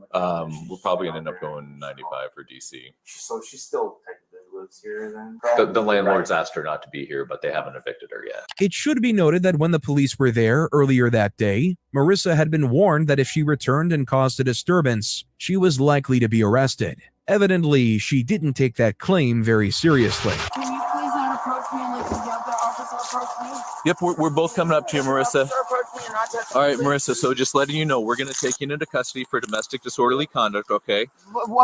F: we're probably going to end up going 95 for DC.
D: So she still technically lives here then?
F: The landlords asked her not to be here, but they haven't evicted her yet.
C: It should be noted that when the police were there earlier that day, Marissa had been warned that if she returned and caused a disturbance, she was likely to be arrested. Evidently, she didn't take that claim very seriously.
A: Can you please not approach me and let the other officer approach me?
F: Yep, we're both coming up to you, Marissa.
A: Officer approach me and not touch
F: All
A: me,
F: right,
A: please.
F: Marissa, so just letting you know, we're going to take you into custody for domestic disorderly conduct, okay? You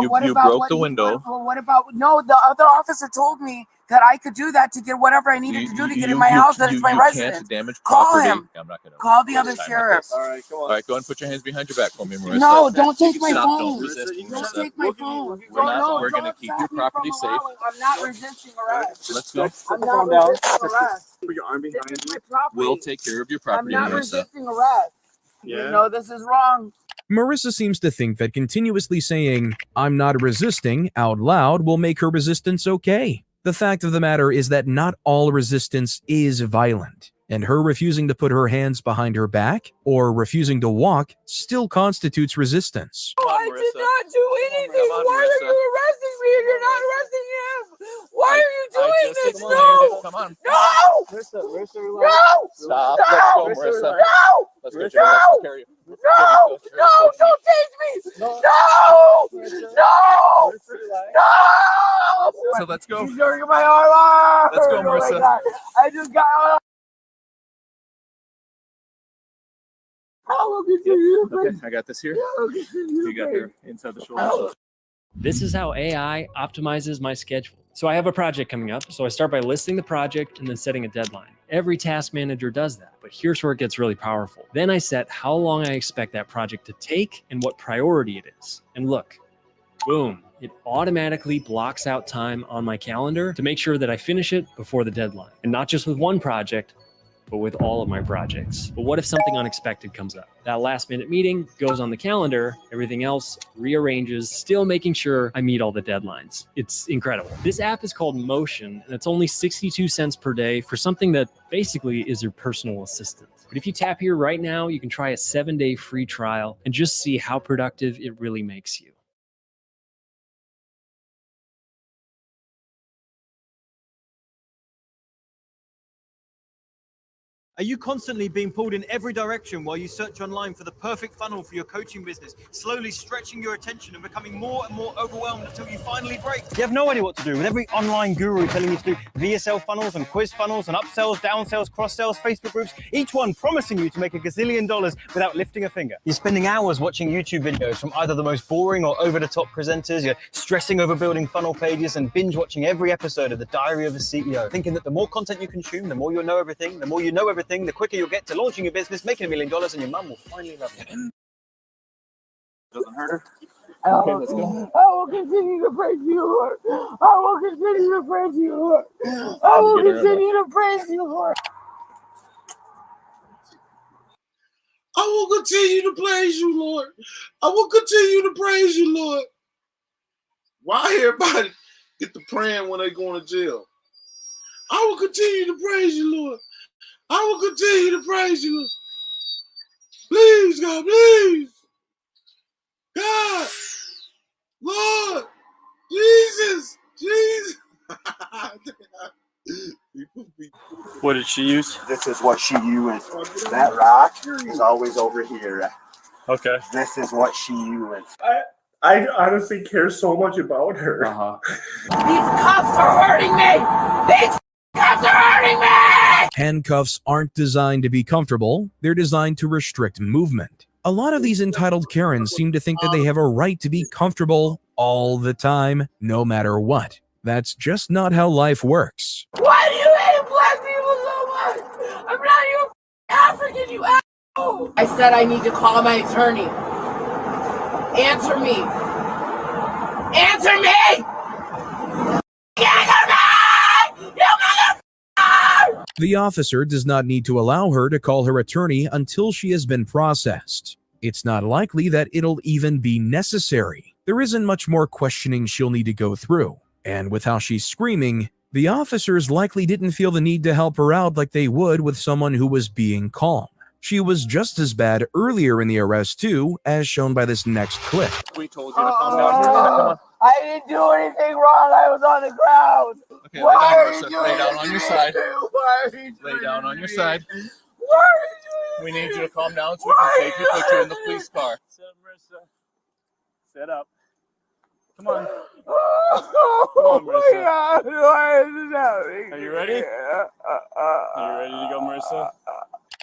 A: What about
F: broke
A: what
F: the
A: he-
F: window.
A: What about, no, the other officer told me that I could do that to get whatever I needed to do to get in my house, that it's my residence.
F: Can't damage
A: Call
F: property.
A: him.
F: I'm not gonna
A: Call the other
F: waste time
A: sheriff.
F: like this. All right, go ahead and put your hands behind your back for me, Marissa.
A: No, don't take my
F: Stop,
A: phone.
F: don't resist,
A: Don't
F: Marissa.
A: take my phone.
F: We're going to keep your property safe.
A: I'm not resisting arrest.
F: Let's go.
A: I'm not resisting arrest.
N: Put your arm behind
A: This is
N: you.
A: my property.
F: We'll take care of your
A: I'm
F: property,
A: not
F: Marissa.
A: resisting arrest.
N: Yeah.
A: You know this is wrong.
C: Marissa seems to think that continuously saying, "I'm not resisting," out loud will make her resistance okay. The fact of the matter is that not all resistance is violent, and her refusing to put her hands behind her back or refusing to walk still constitutes resistance.
A: I did not do anything.
F: Come on,
A: Why
F: Marissa.
A: are you arresting me and you're not arresting him? Why are you
F: I
A: doing
F: just
A: this?
F: explained
A: No!
F: it. Come on.
A: No!
N: Marissa,
A: No!
F: Stop.
A: No!
F: Let's go, Marissa.
A: No!
F: Let's go.
A: No!
F: Let's take care of you.
A: No! No! Don't chase me! No! No! No!
F: So let's go.
A: You're jerking my arm off!
F: Let's go,
A: Oh my
F: Marissa.
A: God. I just got. I'll get you.
F: Okay, I got this here. You got her inside the shoulder.
G: This is how AI optimizes my schedule. So I have a project coming up. So I start by listing the project and then setting a deadline. Every task manager does that, but here's where it gets really powerful. Then I set how long I expect that project to take and what priority it is. And look, boom, it automatically blocks out time on my calendar to make sure that I finish it before the deadline. And not just with one project, but with all of my projects. But what if something unexpected comes up? That last minute meeting goes on the calendar, everything else rearranges, still making sure I meet all the deadlines. It's incredible. This app is called Motion, and it's only 62 cents per day for something that basically is your personal assistant. But if you tap here right now, you can try a 7-day free trial and just see how productive it really makes you.
H: Are you constantly being pulled in every direction while you search online for the perfect funnel for your coaching business, slowly stretching your attention and becoming more and more overwhelmed until you finally break?
N: You have no idea what to do with every online guru telling you to do VSL funnels and quiz funnels and upsells, downsells, cross-sells, Facebook groups, each one promising you to make $1 gazillion without lifting a finger. You're spending hours watching YouTube videos from either the most boring or over-the-top presenters. You're stressing over building funnel pages and binge watching every episode of The Diary of a CEO, thinking that the more content you consume, the more you'll know everything, the more you know everything, the quicker you'll get to launching your business, making $1 million, and your mum will finally love you.
I: Doesn't hurt her.
A: Okay, let's go. I will continue to praise you, Lord. I will continue to praise you, Lord. I will continue to praise you, Lord.
B: I will continue to praise you, Lord. I will continue to praise you, Lord. Why everybody get to praying when they going to jail? I will continue to praise you, Lord. I will continue to praise you, Lord. Please, God, please. God, Lord, Jesus, Jesus.
S: What did she use?
L: This is what she used. That rock is always over here.
S: Okay.
L: This is what she used.
D: I honestly care so much about her.
A: These cuffs are hurting me. These cuffs are hurting me.
C: Handcuffs aren't designed to be comfortable, they're designed to restrict movement. A lot of these entitled Karens seem to think that they have a right to be comfortable all the time, no matter what. That's just not how life works.
A: Why do you hate black people so much? I'm not even African, you asshole. I said I need to call my attorney. Answer me. Answer me! Answer me! You motherfucker!
C: The officer does not need to allow her to call her attorney until she has been processed. It's not likely that it'll even be necessary. There isn't much more questioning she'll need to go through. And with how she's screaming, the officers likely didn't feel the need to help her out like they would with someone who was being calm. She was just as bad earlier in the arrest too, as shown by this next clip.
I: We told you to calm down. Come on.
A: I didn't do anything wrong. I was on the ground.
I: Okay,
A: Why
I: lay
A: are
I: down,
A: you
I: Marissa.
A: doing
I: Lay down
A: this
I: on
A: to
I: your
A: me?
I: side.
A: Why are you
I: Lay
A: doing
I: down
A: this
I: on your
A: to
I: side.
A: me? Why are you doing
I: We
A: this
I: need
A: to
I: you
A: me?
I: to calm down so we can take you, put you in the police car.
S: Sit up, Marissa. Sit up. Come on.
A: Oh my God, why is this happening?
S: Are you ready? Are you ready to go, Marissa?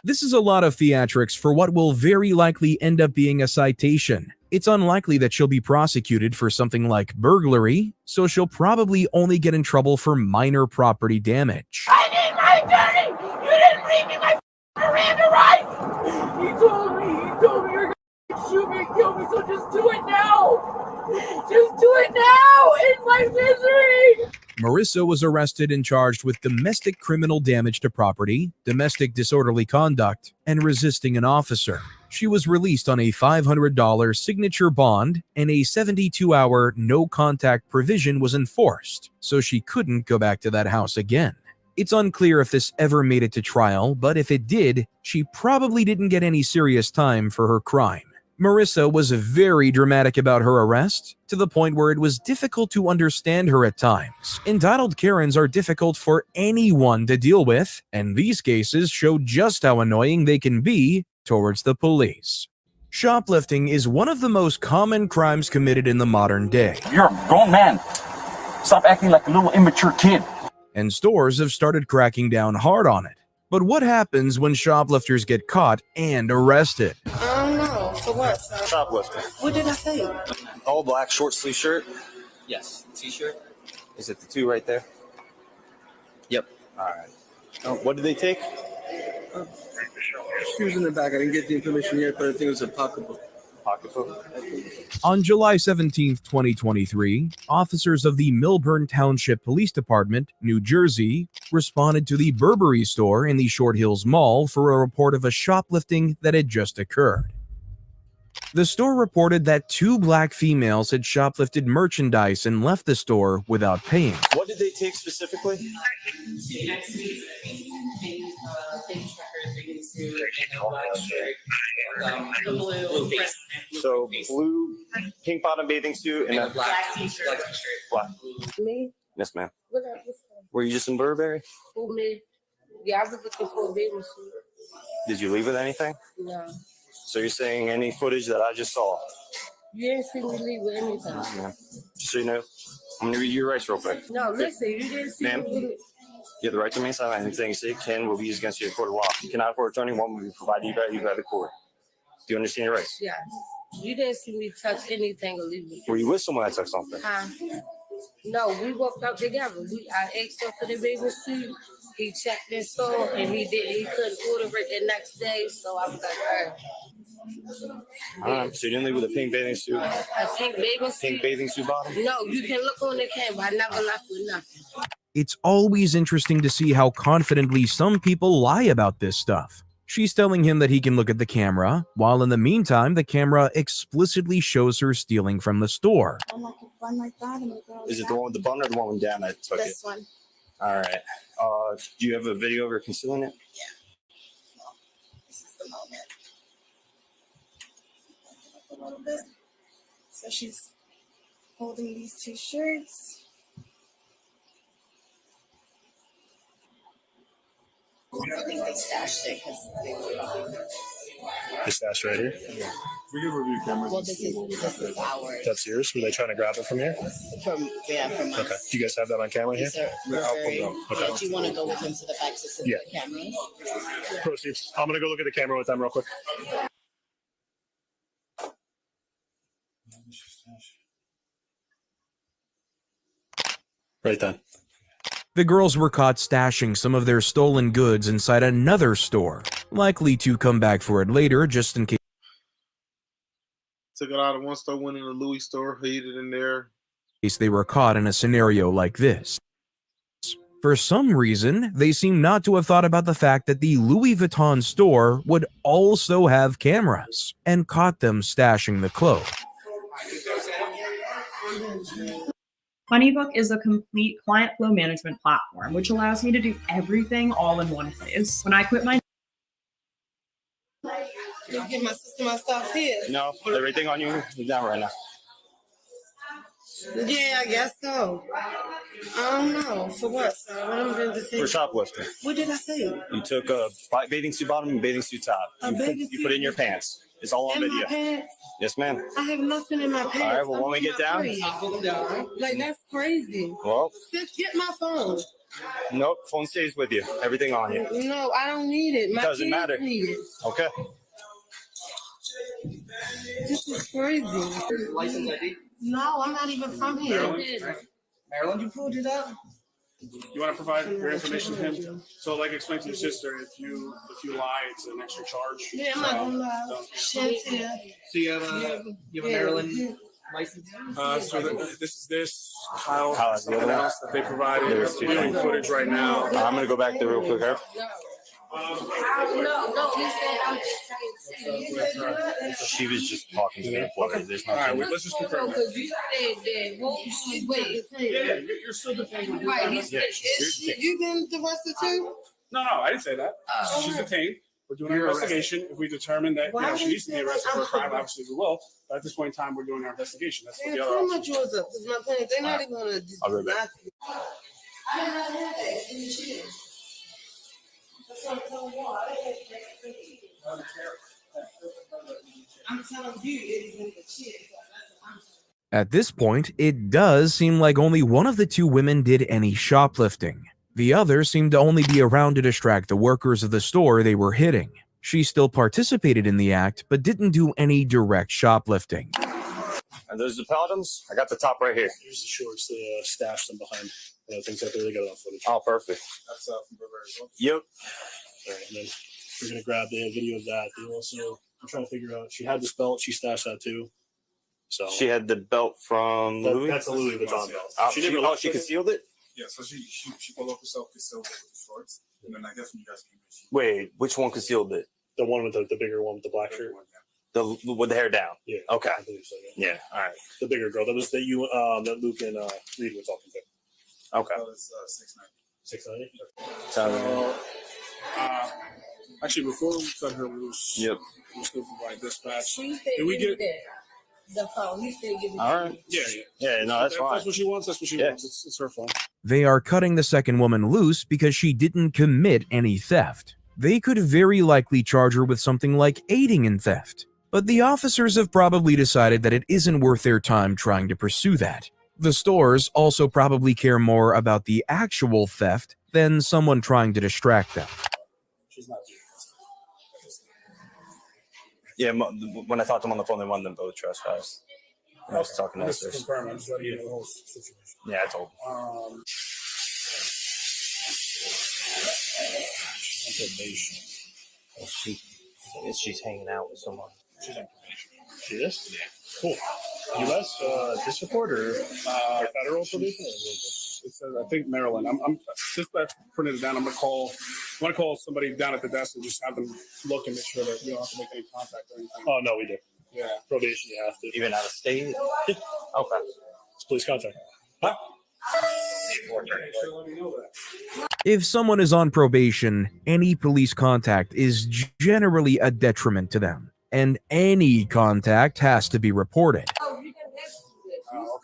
C: This is a lot of theatrics for what will very likely end up being a citation. It's unlikely that she'll be prosecuted for something like burglary, so she'll probably only get in trouble for minor property damage.
A: I need my attorney! You didn't read me my Miranda rights! He told me you're gonna shoot me and kill me, so just do it now! Just do it now in my misery!
C: Marissa was arrested and charged with domestic criminal damage to property, domestic disorderly conduct, and resisting an officer. She was released on a $500 signature bond, and a 72-hour no-contact provision was enforced, so she couldn't go back to that house again. It's unclear if this ever made it to trial, but if it did, she probably didn't get any serious time for her crime. Marissa was very dramatic about her arrest, to the point where it was difficult to understand her at times. Entitled Karens are difficult for anyone to deal with, and these cases show just how annoying they can be towards the police. Shoplifting is one of the most common crimes committed in the modern day.
I: You're a grown man. Stop acting like a little immature kid.
C: And stores have started cracking down hard on it. But what happens when shoplifters get caught and arrested?
E: I don't know. For what?
L: Shoplifting.
E: What did I say?
L: All black short sleeve shirt? Yes. T-shirt? Is it the 2 right there? Yep. All right. Oh, what did they take?
J: Shoes in the back. I didn't get the information yet, but I think it was a pocketbook.
S: Pocketbook.
C: On July 17, 2023, officers of the Millburn Township Police Department, New Jersey, responded to the Burberry store in the Short Hills Mall for a report of a shoplifting that had just occurred. The store reported that 2 black females had shoplifted merchandise and left the store without paying.
L: What did they take specifically? So blue, pink bottom bathing suit and a black t-shirt. Black.
J: Me?
L: Yes, ma'am.
J: What up? What's up?
L: Were you just in Burberry?
J: Who, me? Yeah, I was looking for a bathing suit.
L: Did you leave with anything?
J: No.
L: So you're saying any footage that I just saw?
J: You didn't see me leave with anything.
L: Yeah. Just so you know, I'm gonna read your rights real quick.
J: No, listen, you didn't see
L: Ma'am,
J: me with
L: you have the right to remain silent. Anything you say can will be used against you in court of law. You cannot afford attorney. One will be provided you by the court. Do you understand your rights?
J: Yes. You didn't see me touch anything or leave with.
L: Were you with someone that took something?
J: Huh? No, we walked out together. I asked him for the bathing suit. He checked and saw, and he couldn't order it the next day, so I was like, all right.
L: All right. So you didn't leave with a pink bathing suit?
J: A pink bathing suit?
L: Pink bathing suit bottom?
J: No, you can look on the camera. I never left with nothing.
C: It's always interesting to see how confidently some people lie about this stuff. She's telling him that he can look at the camera, while in the meantime, the camera explicitly shows her stealing from the store.
L: Is it the one with the bun or the one down that took it?
J: This one.
L: All right. Do you have a video of her concealing it?
J: Yeah. This is the moment. A little bit. So she's holding these 2 shirts. I think they stashed it because
D: They stashed right here?
J: Yeah.
D: We can review cameras.
J: Well, this is ours.
D: That's yours? Were they trying to grab it from here?
J: From
D: Okay.
J: us.
D: Do you guys have that on camera here?
J: Yes, sir.
D: Okay.
J: Do you want to go with them to the back to see the cameras?
D: Proceed. I'm going to go look at the camera with them real quick. Right then.
C: The girls were caught stashing some of their stolen goods inside another store, likely to come back for it later just in case.
B: Took it out of one store, went in the Louis store, hid it in there.
C: They were caught in a scenario like this. For some reason, they seem not to have thought about the fact that the Louis Vuitton store would also have cameras, and caught them stashing the clothes.
K: HoneyBook is a complete client flow management platform, which allows me to do everything all in one place. When I quit my
J: You get my sister my stuff here.
L: No, everything on you is down right now.
J: Yeah, I guess so. I don't know. For what, sir? What am I going to say?
L: For shoplifting.
J: What did I say?
L: You took a bathing suit bottom and bathing suit top. You put it in your pants. It's all on
J: In
L: video.
J: my pants?
L: Yes, ma'am.
J: I have nothing in my pants.
L: All right, well, when we get down.
J: Like, that's crazy.
L: Well.
J: Just get my phone.
L: Nope, phone stays with you. Everything on you.
J: No, I don't need it. My
L: Doesn't
J: kids
L: matter.
J: need it.
L: Okay.
J: This is crazy.
N: License ID?
J: No, I'm not even from here.
N: Maryland?
J: You pulled it up?
N: You want to provide your information to him? So, like, explain to your sister, if you lie, it's an extra charge.
J: Yeah, I'm not gonna lie. Shit's here.
N: So you have a Maryland license? This is Kyle. Something else that they provided.
L: There's two
N: Viewing
L: things.
N: footage right now.
L: I'm gonna go back there real quick.
J: No, he said I'm just trying to
L: She was just talking to the employer. There's
N: All right,
L: nothing.
N: let's just confirm.
J: because you said that. Well, wait.
N: Yeah, you're still detained.
J: Right, he said, you been arrested too?
N: No, I didn't say that. She's detained. We're doing our investigation. If we determine that she needs to be arrested for a crime, obviously we will. But at this point in time, we're doing our investigation. That's what
J: Yeah,
N: the
J: how
N: other
J: much was up? Because my parents, they're not even gonna
L: I'll be right back.
J: I did not have that in the shit. I'm telling you, it is in the shit.
C: At this point, it does seem like only one of the 2 women did any shoplifting. The other seemed to only be around to distract the workers of the store they were hitting. She still participated in the act, but didn't do any direct shoplifting.
L: And those the bottoms. I got the top right here.
D: Here's the shorts. They stashed them behind. Things like that. They got it on footage.
L: Oh, perfect.
D: That's from Burberry as well.
L: Yep.
D: All right, and then we're gonna grab the video of that. They also
M: I'm trying to figure out. She had this belt. She stashed that too. So
S: She had the belt from Louis.
M: that's a Louis Vuitton belt.
S: She concealed it.
O: Yeah, so she pulled off herself, concealed it with the shorts, and then I guess when you guys came in,
S: Wait, which one concealed it?
M: The one with the bigger one with the black shirt.
S: The with the hair down.
M: Yeah.
S: Okay.
M: I believe so. Yeah.
S: All right.
M: The bigger girl. That was that Luke and Reed were talking to.
S: Okay.
O: That was 690.
M: 690.
O: Actually, before we cut her loose,
S: yep,
O: we still provide dispatch.
J: She said,
O: Did we
J: give
O: get?
J: me the phone. He said, give me
S: All right. Yeah. No, that's fine.
O: That's what she wants. That's what she wants. It's her phone.
C: They are cutting the second woman loose because she didn't commit any theft. They could very likely charge her with something like aiding in theft. But the officers have probably decided that it isn't worth their time trying to pursue that. The stores also probably care more about the actual theft than someone trying to distract them.
O: She's not doing this.
S: Yeah, when I talked to them on the phone, they wanted them both trespass. I was talking to
O: Just to
S: us.
O: confirm, I'm just letting you know the whole situation.
S: Yeah, I told them.
O: She's on probation.
S: She's hanging out with someone.
O: She's on probation.
M: She is? Yeah. Cool. U.S. district court or federal probation?
O: It's I think Maryland. I'm just I printed it down. I'm gonna call somebody down at the desk and just have them look and make sure that you don't have to make any contact or anything.
M: Oh no, we do.
O: Yeah.
M: Probation, you have to.
S: Even out of state?
M: Yeah.
S: Okay.
M: It's police contact. Huh?
C: If someone is on probation, any police contact is generally a detriment to them, and any contact has to be reported.
O: Oh,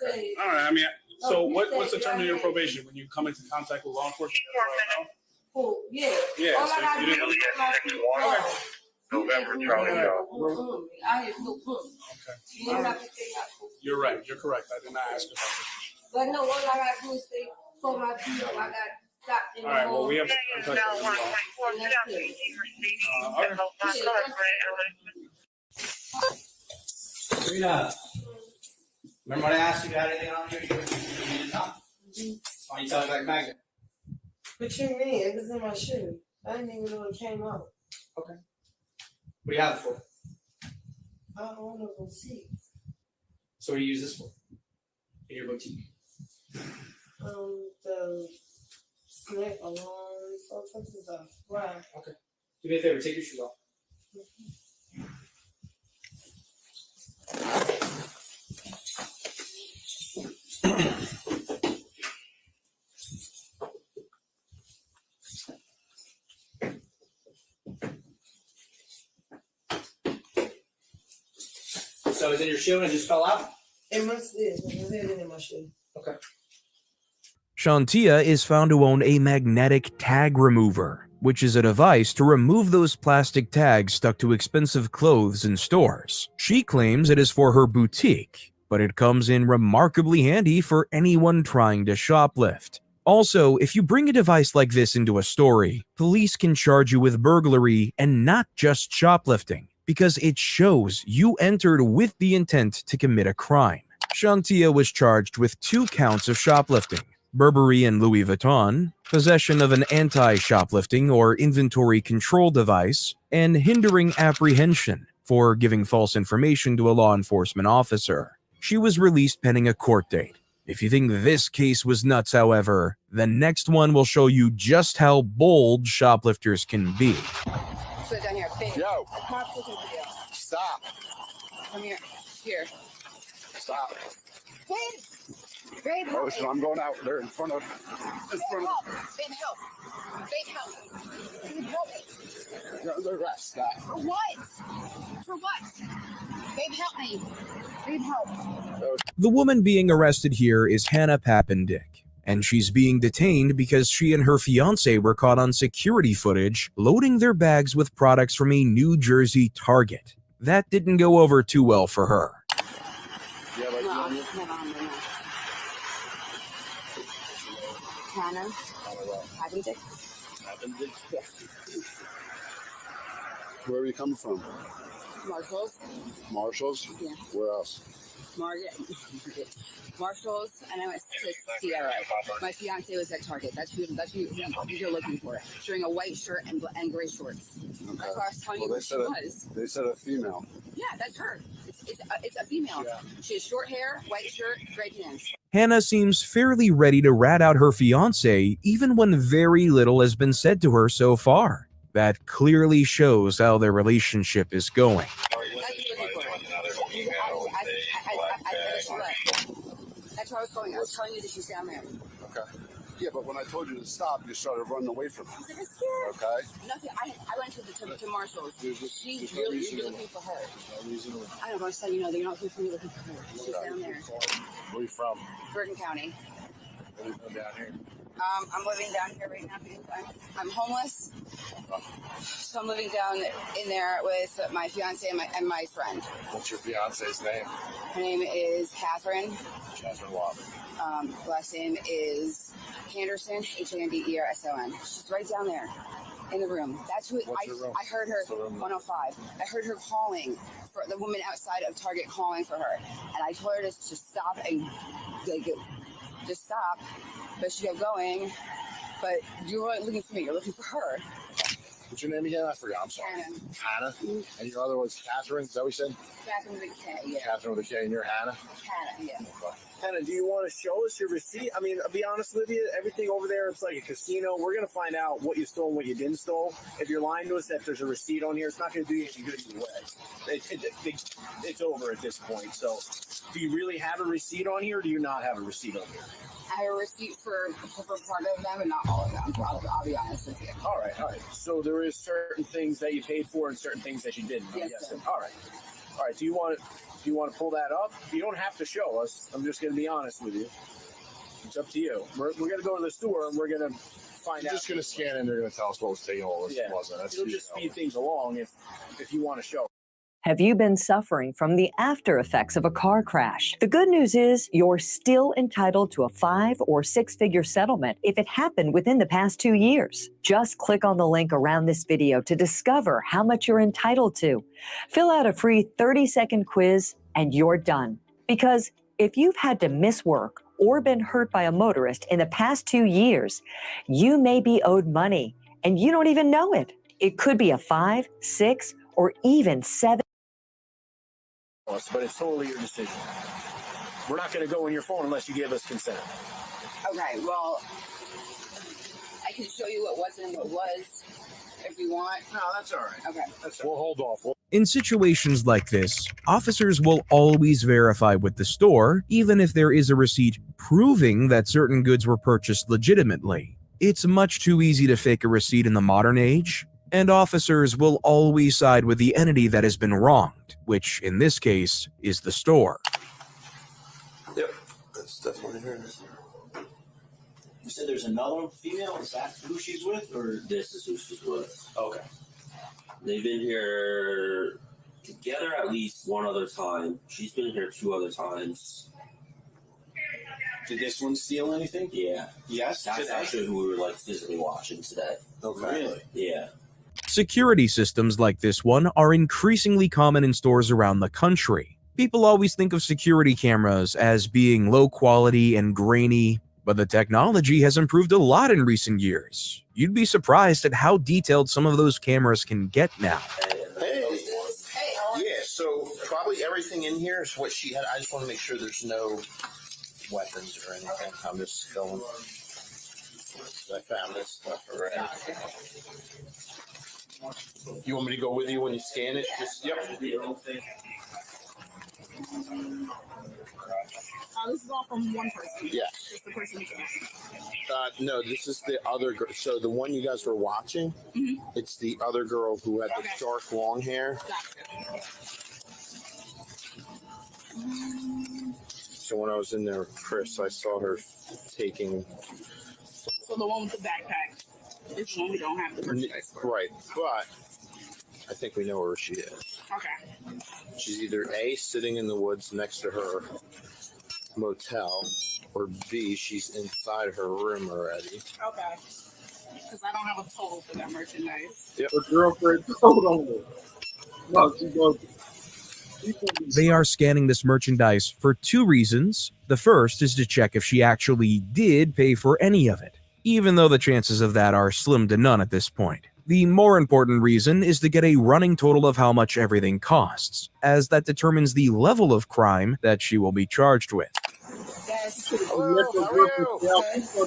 O: okay. All right. I mean, so what's the term of your probation when you come into contact with law enforcement?
J: Oh, yeah.
O: Yeah.
J: All
O: So
J: I gotta
O: you
J: do
O: didn't
J: is
L: November, Charlie Joe.
J: I had no book.
O: Okay.
J: You ain't have to say that.
O: You're right. You're correct. I did not ask about
J: But no, all I gotta do is say, for my deal, I got stopped in
O: All right. Well, we have to contact
J: all
N: Rita, remember when I asked you got anything on you? You did not. Why you talking like magnet?
J: What you mean? It was in my shoe. I didn't even know it came out.
N: Okay. What do you have it for?
J: I don't want to go see.
N: So what do you use this for? In your boutique?
J: The snack alarms, all sorts of stuff. Why?
N: Okay. Do me a favor, take your shoes off. So it's in your shoe and it just fell out?
J: It must be. It was in my shoe.
N: Okay.
C: Shantia is found to own a magnetic tag remover, which is a device to remove those plastic tags stuck to expensive clothes in stores. She claims it is for her boutique, but it comes in remarkably handy for anyone trying to shoplift. Also, if you bring a device like this into a story, police can charge you with burglary and not just shoplifting, because it shows you entered with the intent to commit a crime. Shantia was charged with 2 counts of shoplifting, Burberry and Louis Vuitton, possession of an anti-shoplifting or inventory control device, and hindering apprehension for giving false information to a law enforcement officer. She was released pending a court date. If you think this case was nuts, however, the next one will show you just how bold shoplifters can be.
A: Sit down here. Babe.
L: Yo.
A: Mark, listen to you.
L: Stop.
A: Come here. Here.
L: Stop.
A: Babe. Babe, help
L: Listen,
A: me.
L: I'm going out there in front of.
A: Babe, help. Babe, help. Babe, help. Babe, help me.
L: You're under arrest. Stop.
A: For what? For what? Babe, help me. Babe, help.
C: The woman being arrested here is Hannah Pappendick, and she's being detained because she and her fiance were caught on security footage loading their bags with products from a New Jersey Target. That didn't go over too well for her.
A: Hannah. Pappendick.
L: Where are you coming from?
A: Marshalls.
L: Marshalls?
A: Yeah.
L: Where else?
P: Marshalls, and I went to Sierra. My fiance was at Target. That's who you're looking for. She's wearing a white shirt and gray shorts.
Q: Okay.
P: That's why I was telling you who she was.
Q: They said a female.
P: Yeah, that's her. It's a female. Yeah. She has short hair, white shirt, gray pants.
C: Hannah seems fairly ready to rat out her fiancé even when very little has been said to her so far. That clearly shows how their relationship is going.
P: That's where I was going. I was telling you that she's down there.
Q: Okay. Yeah, but when I told you to stop, you started running away from her.
P: I was scared.
Q: Okay.
P: Nothing. I went to Marshall's. She's
Q: no
P: really
Q: reason
P: you're
Q: to-
P: looking for her.
Q: There's no reason to-
P: I don't know. So you know that you're not looking for me. Looking for her. She's down there.
Q: Where are you from?
P: Bergen County.
Q: Where are you from down here?
P: I'm living down here right now because I'm homeless. So I'm living down in there with my fiance and my friend.
Q: What's your fiance's name?
P: Her name is Catherine.
Q: Catherine Watt.
P: Last name is Henderson, Handerson. She's right down there in the room. That's who
Q: What's her room?
P: I heard her.
Q: What's the room?
P: 105. I heard her calling for the woman outside of Target calling for her, and I told her to stop and just stop. But she kept going. But you weren't looking for me. You're looking for her.
Q: What's your name again? I forgot. I'm sorry.
P: Hannah.
Q: Hannah? And your other was Catherine? Is that what you said?
P: Catherine with a K. Yeah.
Q: Catherine with a K, and you're Hannah?
P: Hannah. Yeah.
N: Hannah, do you want to show us your receipt? I mean, I'll be honest with you, everything over there, it's like a casino. We're going to find out what you stole and what you didn't stole. If you're lying to us that there's a receipt on here, it's not going to do you any good either way. It's over at this point. So do you really have a receipt on here, or do you not have a receipt on here?
P: I have a receipt for part of them and not all of them. I'll be honest with you.
N: All right. So there is certain things that you paid for and certain things that you didn't.
P: Yes, sir.
N: All right. Do you want to pull that up? You don't have to show us. I'm just going to be honest with you. It's up to you. We're going to go to the store and we're going to find
Q: You're
N: out.
Q: just going to scan in. They're going to tell us what was taken, what wasn't. That's
N: It'll just speed things along if you want to show.
R: Have you been suffering from the after effects of a car crash? The good news is you're still entitled to a 5 or 6-figure settlement if it happened within the past 2 years. Just click on the link around this video to discover how much you're entitled to. Fill out a free 30-second quiz and you're done. Because if you've had to miss work or been hurt by a motorist in the past 2 years, you may be owed money and you don't even know it. It could be a 5, 6, or even 7.
N: But it's totally your decision. We're not going to go in your phone unless you give us consent.
P: Okay, well, I can show you what was and what was if you want.
N: No, that's all right.
P: Okay.
Q: We'll hold off.
C: In situations like this, officers will always verify with the store, even if there is a receipt proving that certain goods were purchased legitimately. It's much too easy to fake a receipt in the modern age, and officers will always side with the entity that has been wronged, which in this case is the store.
T: Yep, that's definitely her. You said there's another female? Is that who she's with, or this is who she's with? Okay. They've been here together at least one other time. She's been here 2 other times. Did this one steal anything? Yeah. Yes? That's actually who we were physically watching today. Okay. Really? Yeah.
C: Security systems like this one are increasingly common in stores around the country. People always think of security cameras as being low quality and grainy, but the technology has improved a lot in recent years. You'd be surprised at how detailed some of those cameras can get now.
T: Hey, yeah, so probably everything in here is what she had. I just want to make sure there's no weapons or anything. I'm just going. I found this stuff already. You want me to go with you when you scan it? Just, yep.
P: This is all from one person.
T: Yeah.
P: Just the person who
T: No, this is the other girl. So the one you guys were watching, it's the other girl who had the dark long hair. So when I was in there with Chris, I saw her taking.
P: So the one with the backpack is the one we don't have the merchandise for.
T: Right, but I think we know where she is.
P: Okay.
T: She's either A, sitting in the woods next to her motel, or B, she's inside her room already.
P: Okay. Because I don't have a total for that merchandise.
T: Yep.
B: Her girlfriend told on her. No, she goes.
C: They are scanning this merchandise for two reasons. The first is to check if she actually did pay for any of it, even though the chances of that are slim to none at this point. The more important reason is to get a running total of how much everything costs, as that determines the level of crime that she will be charged with.
L: Hello, how are you?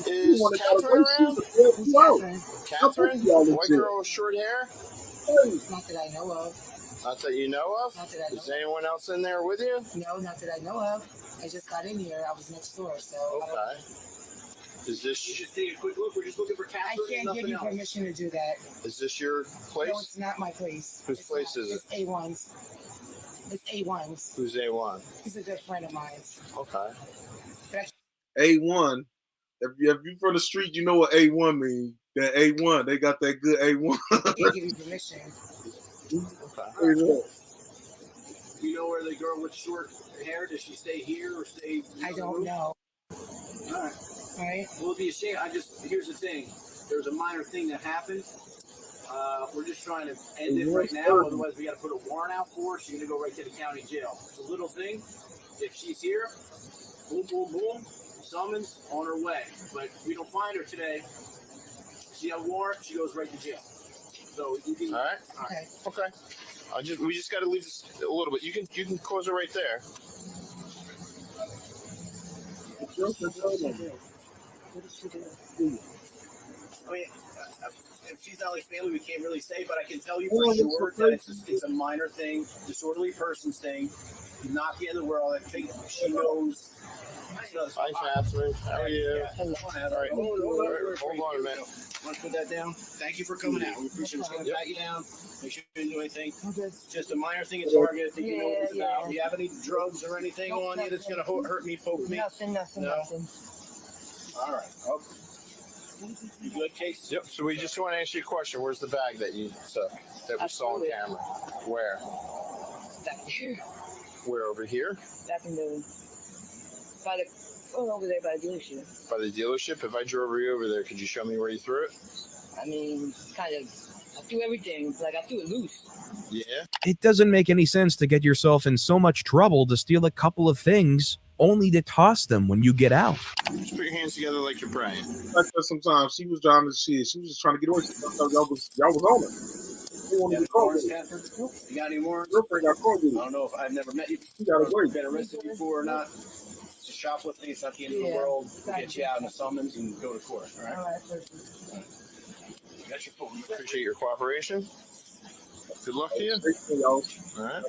L: Is Catherine around?
J: Who's Catherine?
L: Catherine? White girl with short hair?
J: Not that I know of.
L: Not that you know of?
J: Not that I know
L: Is anyone else in there with you?
J: No, not that I know of. I just got in here. I was next door, so.
L: Okay. Is this?
J: You just take a quick look. We're just looking for Catherine. I can't give you permission to do that.
L: Is this your place?
J: No, it's not my place.
L: Whose place is it?
J: It's A1's. It's A1's.
L: Who's A1?
J: He's a good friend of mine.
L: Okay.
B: A1. If you're from the street, you know what A1 means. That A1, they got that good A1.
J: I can't give you permission.
L: Okay.
N: You know where the girl with short hair? Does she stay here or stay?
J: I don't know.
N: All right.
J: All right.
N: Well, it'd be a shame. Here's the thing. There's a minor thing that happened. We're just trying to end it right now. Otherwise, we got to put a warrant out for her. She's going to go right to the county jail. It's a little thing. If she's here, boom, boom, boom, summons on her way. But we don't find her today. She got a warrant. She goes right to jail. So you can.
L: All right. Okay. We just got to leave this a little bit. You can close it right there.
J: What did she do?
N: I mean, if she's not like family, we can't really say, but I can tell you for sure that it's a minor thing, disorderly persons thing, not the end of the world. I think she knows.
L: Hi, Catherine. How are you?
N: Hello.
L: All right. Hold on a minute.
N: Want to put that down? Thank you for coming out. We appreciate it. Just going to pat you down. Make sure you didn't do anything. It's just a minor thing at Target. I think you know what it's about. Do you have any drugs or anything on you that's going to hurt me, poke me?
J: Nothing.
N: All right. Okay. You good, Case?
L: Yep. So we just want to ask you a question. Where's the bag that you took that we saw on camera? Where?
J: Back here.
L: Where, over here?
J: Back in the over there by the dealership.
L: By the dealership? If I drove you over there, could you show me where you threw it?
J: I mean, kind of. I threw everything. Like, I threw it loose.
L: Yeah.
C: It doesn't make any sense to get yourself in so much trouble to steal a couple of things, only to toss them when you get out.
L: Just put your hands together like you're praying.
B: Sometimes she was driving the shit. She was just trying to get away. Y'all was on it.
N: You got any warrants?
B: I
N: don't know if I've never met you. You've been arrested before or not. It's just shoplifting. It's not the end of the world. We'll get you out in a summons and go to court. All right. That's your phone.
L: Appreciate your cooperation. Good luck to you. All right.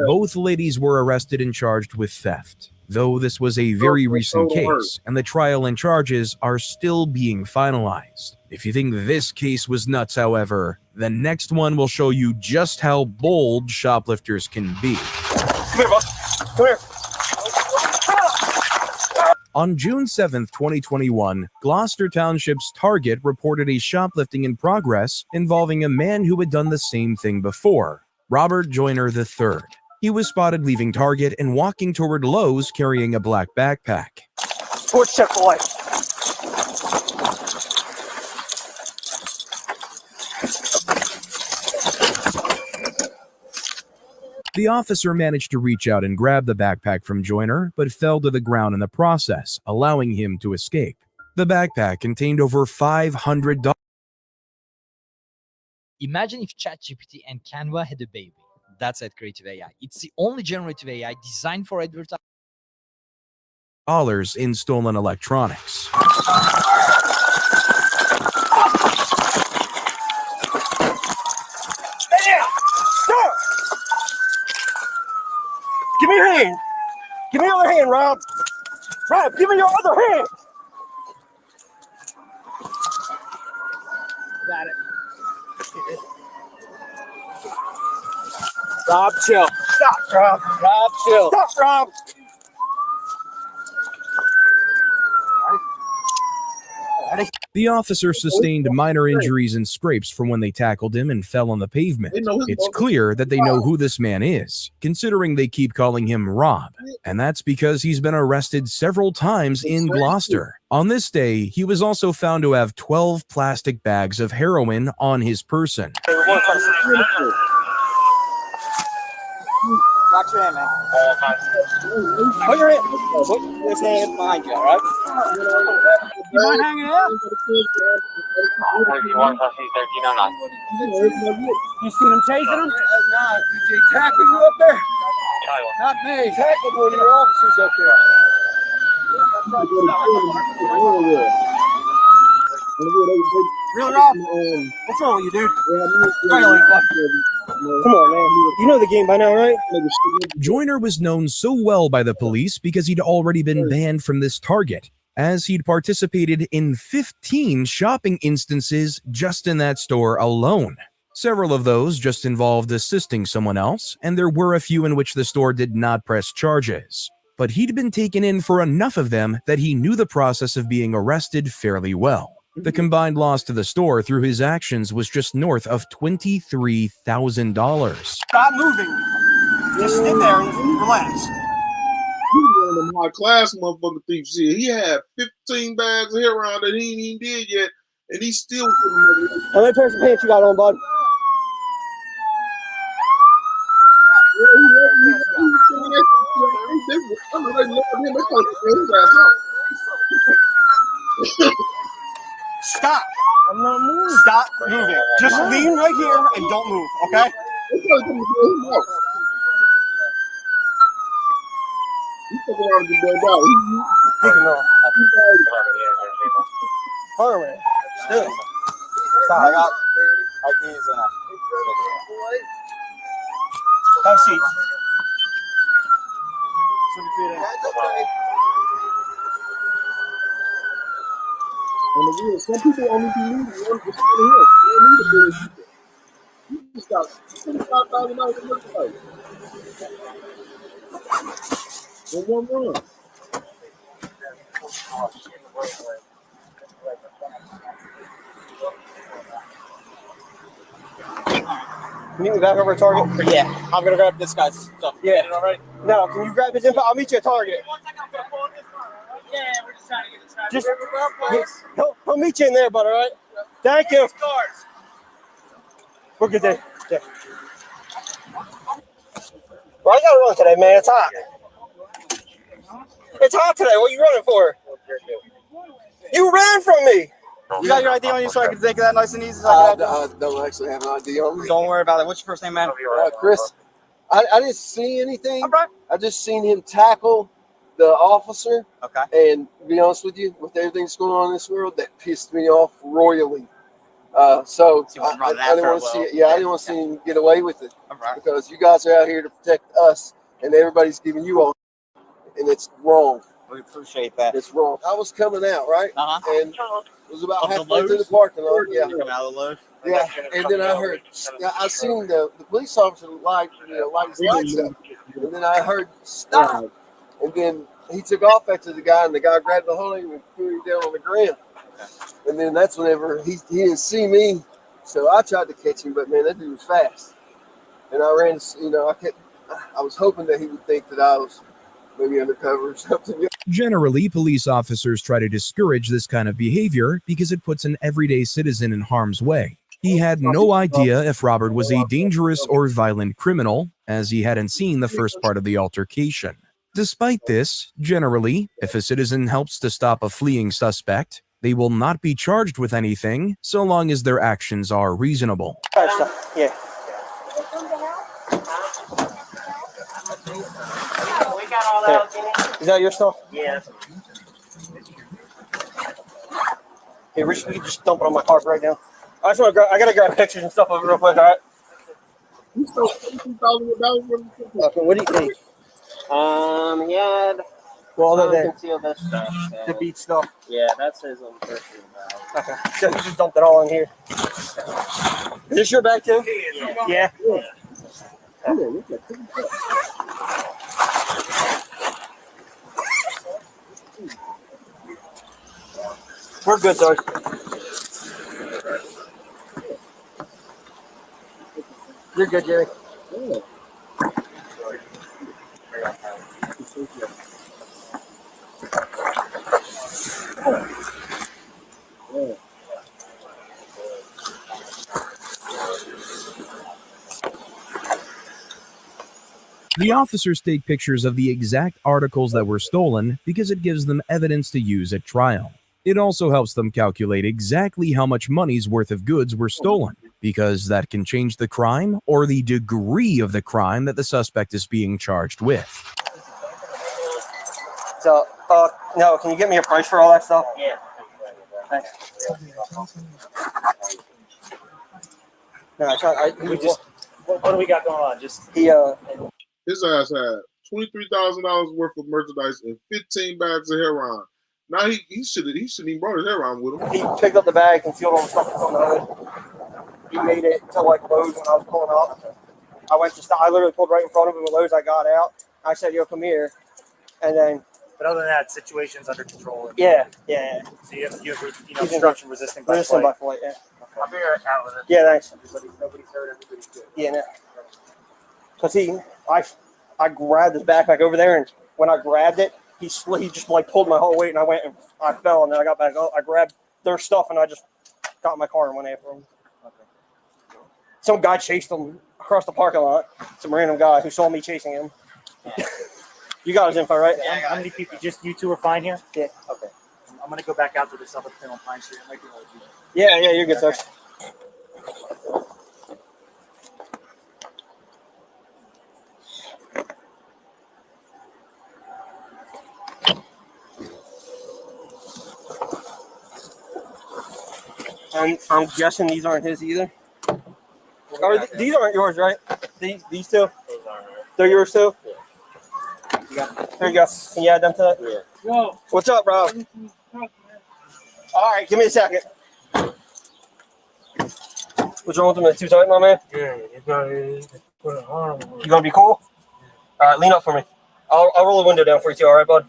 C: Both ladies were arrested and charged with theft, though this was a very recent case, and the trial and charges are still being finalized. If you think this case was nuts, however, the next one will show you just how bold shoplifters can be.
I: Come here, boss. Come here.
C: On June 7th, 2021, Gloucester Township's Target reported a shoplifting in progress involving a man who had done the same thing before, Robert Joyner III. He was spotted leaving Target and walking toward Lowe's carrying a black backpack.
I: Torch check, boy.
C: The officer managed to reach out and grab the backpack from Joyner, but fell to the ground in the process, allowing him to escape. The backpack contained over $500.
U: Imagine if ChatGPT and Canva had a baby. That's at Creative AI. It's the only generative AI designed for advertising.
C: In stolen electronics.
I: Give me your hand. Give me your other hand, Rob. Rob, give me your other hand. Got it. Rob, chill. Stop, Rob. Rob, chill. Stop, Rob.
C: The officer sustained minor injuries and scrapes from when they tackled him and fell on the pavement. It's clear that they know who this man is, considering they keep calling him Rob. And that's because he's been arrested several times in Gloucester. On this day, he was also found to have 12 plastic bags of heroin on his person.
N: Rock your hand, man. Put your hand. Put this hand behind you, all right? You mind hanging out? You seen him chasing him? Nah, did they tackle you up there? Not me. Tackled one of your officers up there. Really, Rob? What's wrong with you, dude? Come on, man. You know the game by now, right?
C: Joyner was known so well by the police because he'd already been banned from this target, as he'd participated in 15 shopping instances just in that store alone. Several of those just involved assisting someone else, and there were a few in which the store did not press charges. But he'd been taken in for enough of them that he knew the process of being arrested fairly well. The combined loss to the store through his actions was just north of $23,000.
N: Stop moving. Just sit there and relax.
B: He was one of them high class motherfucking thieves. Shit, he had 15 bags of heroin that he ain't even did yet, and he still.
N: How many pairs of pants you got on, bud? Stop. I'm not moving. Stop moving. Just lean right here and don't move, okay? Far away. Still. Stop. I got IDs and have a seat.
B: And again, some people only believe one percent of him. They don't need a billion people. You just got $25,000 in merchandise. In one run.
N: Meet me back over at Target? Yeah. I'm gonna grab this guy's stuff. Yeah. Get it already? No, can you grab his info? I'll meet you at Target. Yeah, we're just trying to get the traffic. He'll meet you in there, bud, all right? Thank you. We're good there. Yeah. Well, I gotta run today, man. It's hot. It's hot today. What are you running for? You ran from me. You got your ID on you so I can take that nice and easy? So I
F: don't actually have an ID on me.
N: Don't worry about it. What's your first name, man?
F: Chris. I didn't see anything. I just seen him tackle the officer.
N: Okay.
F: And to be honest with you, with everything that's going on in this world, that pissed me off royally. So I didn't want to see it. Yeah, I didn't want to see him get away with it. Because you guys are out here to protect us, and everybody's giving you all, and it's wrong.
N: We appreciate that.
F: It's wrong. I was coming out, right? And it was about halfway through the parking lot. Yeah.
N: Coming out of the load.
F: Yeah, and then I heard, I seen the police officer light his lights up, and then I heard stop, and then he took off after the guy, and the guy grabbed the hold of him and threw him down on the ground, and then that's whenever he didn't see me, so I tried to catch him, but man, that dude was fast, and I ran, I was hoping that he would think that I was maybe undercover or something.
C: Generally, police officers try to discourage this kind of behavior because it puts an everyday citizen in harm's way. He had no idea if Robert was a dangerous or violent criminal, as he hadn't seen the first part of the altercation. Despite this, generally, if a citizen helps to stop a fleeing suspect, they will not be charged with anything so long as their actions are reasonable.
N: Yeah. Is that your stuff?
V: Yeah.
N: Hey, Rich, we can just dump it on my car right now. I gotta grab pictures and stuff of it real quick, all right? What do you think?
V: He had conceal this stuff. So.
N: The beat stuff.
V: Yeah, that's his own personal bag.
N: Okay, so he just dumped it all in here. Is this your bag too? Yeah. We're good, Sarge. You're good, Jerry.
C: The officers take pictures of the exact articles that were stolen because it gives them evidence to use at trial. It also helps them calculate exactly how much money's worth of goods were stolen, because that can change the crime or the degree of the crime that the suspect is being charged with.
I: So, no, can you get me a price for all that stuff? Yeah. Thanks. No, what do we got going on? Just
B: His ass had $23,000 worth of merchandise and 15 bags of heroin. Now he should even brought his heroin with him.
I: he picked up the bag and sealed all the stuff that's on the hood. He made it to like Lowe's when I was pulling up. I went to stop. I literally pulled right in front of him at Lowe's. I got out. I said, "Yo, come here," and then.
N: But other than that, situation's under control.
I: Yeah.
N: So you have obstruction resisting by flight.
I: Yeah.
N: Okay. I'll be right out with it.
I: Yeah, thanks.
N: Nobody's hurt. Everybody's good.
I: Yeah, no. Cause I grabbed his backpack over there, and when I grabbed it, he just like pulled my whole weight, and I went and I fell, and then I got back up. I grabbed their stuff, and I just got in my car and went after him. Okay. Some guy chased him across the parking lot. Some random guy who saw me chasing him. You got his info, right?
N: Yeah, how many people? Just you two are fine here?
I: Yeah.
N: Okay. I'm gonna go back out to this other thing on Pine Street. It might be able to do that.
I: Yeah, you're good, sir. I'm guessing these aren't his either. These aren't yours, right? These two? They're yours too? Yeah. There you go. Can you add them to that? Yeah. Yo. What's up, bro? All right, give me a second. What's wrong with them? They're too tight, my man? Yeah, you gonna be cool? All right, lean up for me. I'll roll the window down for you too, all right, bud?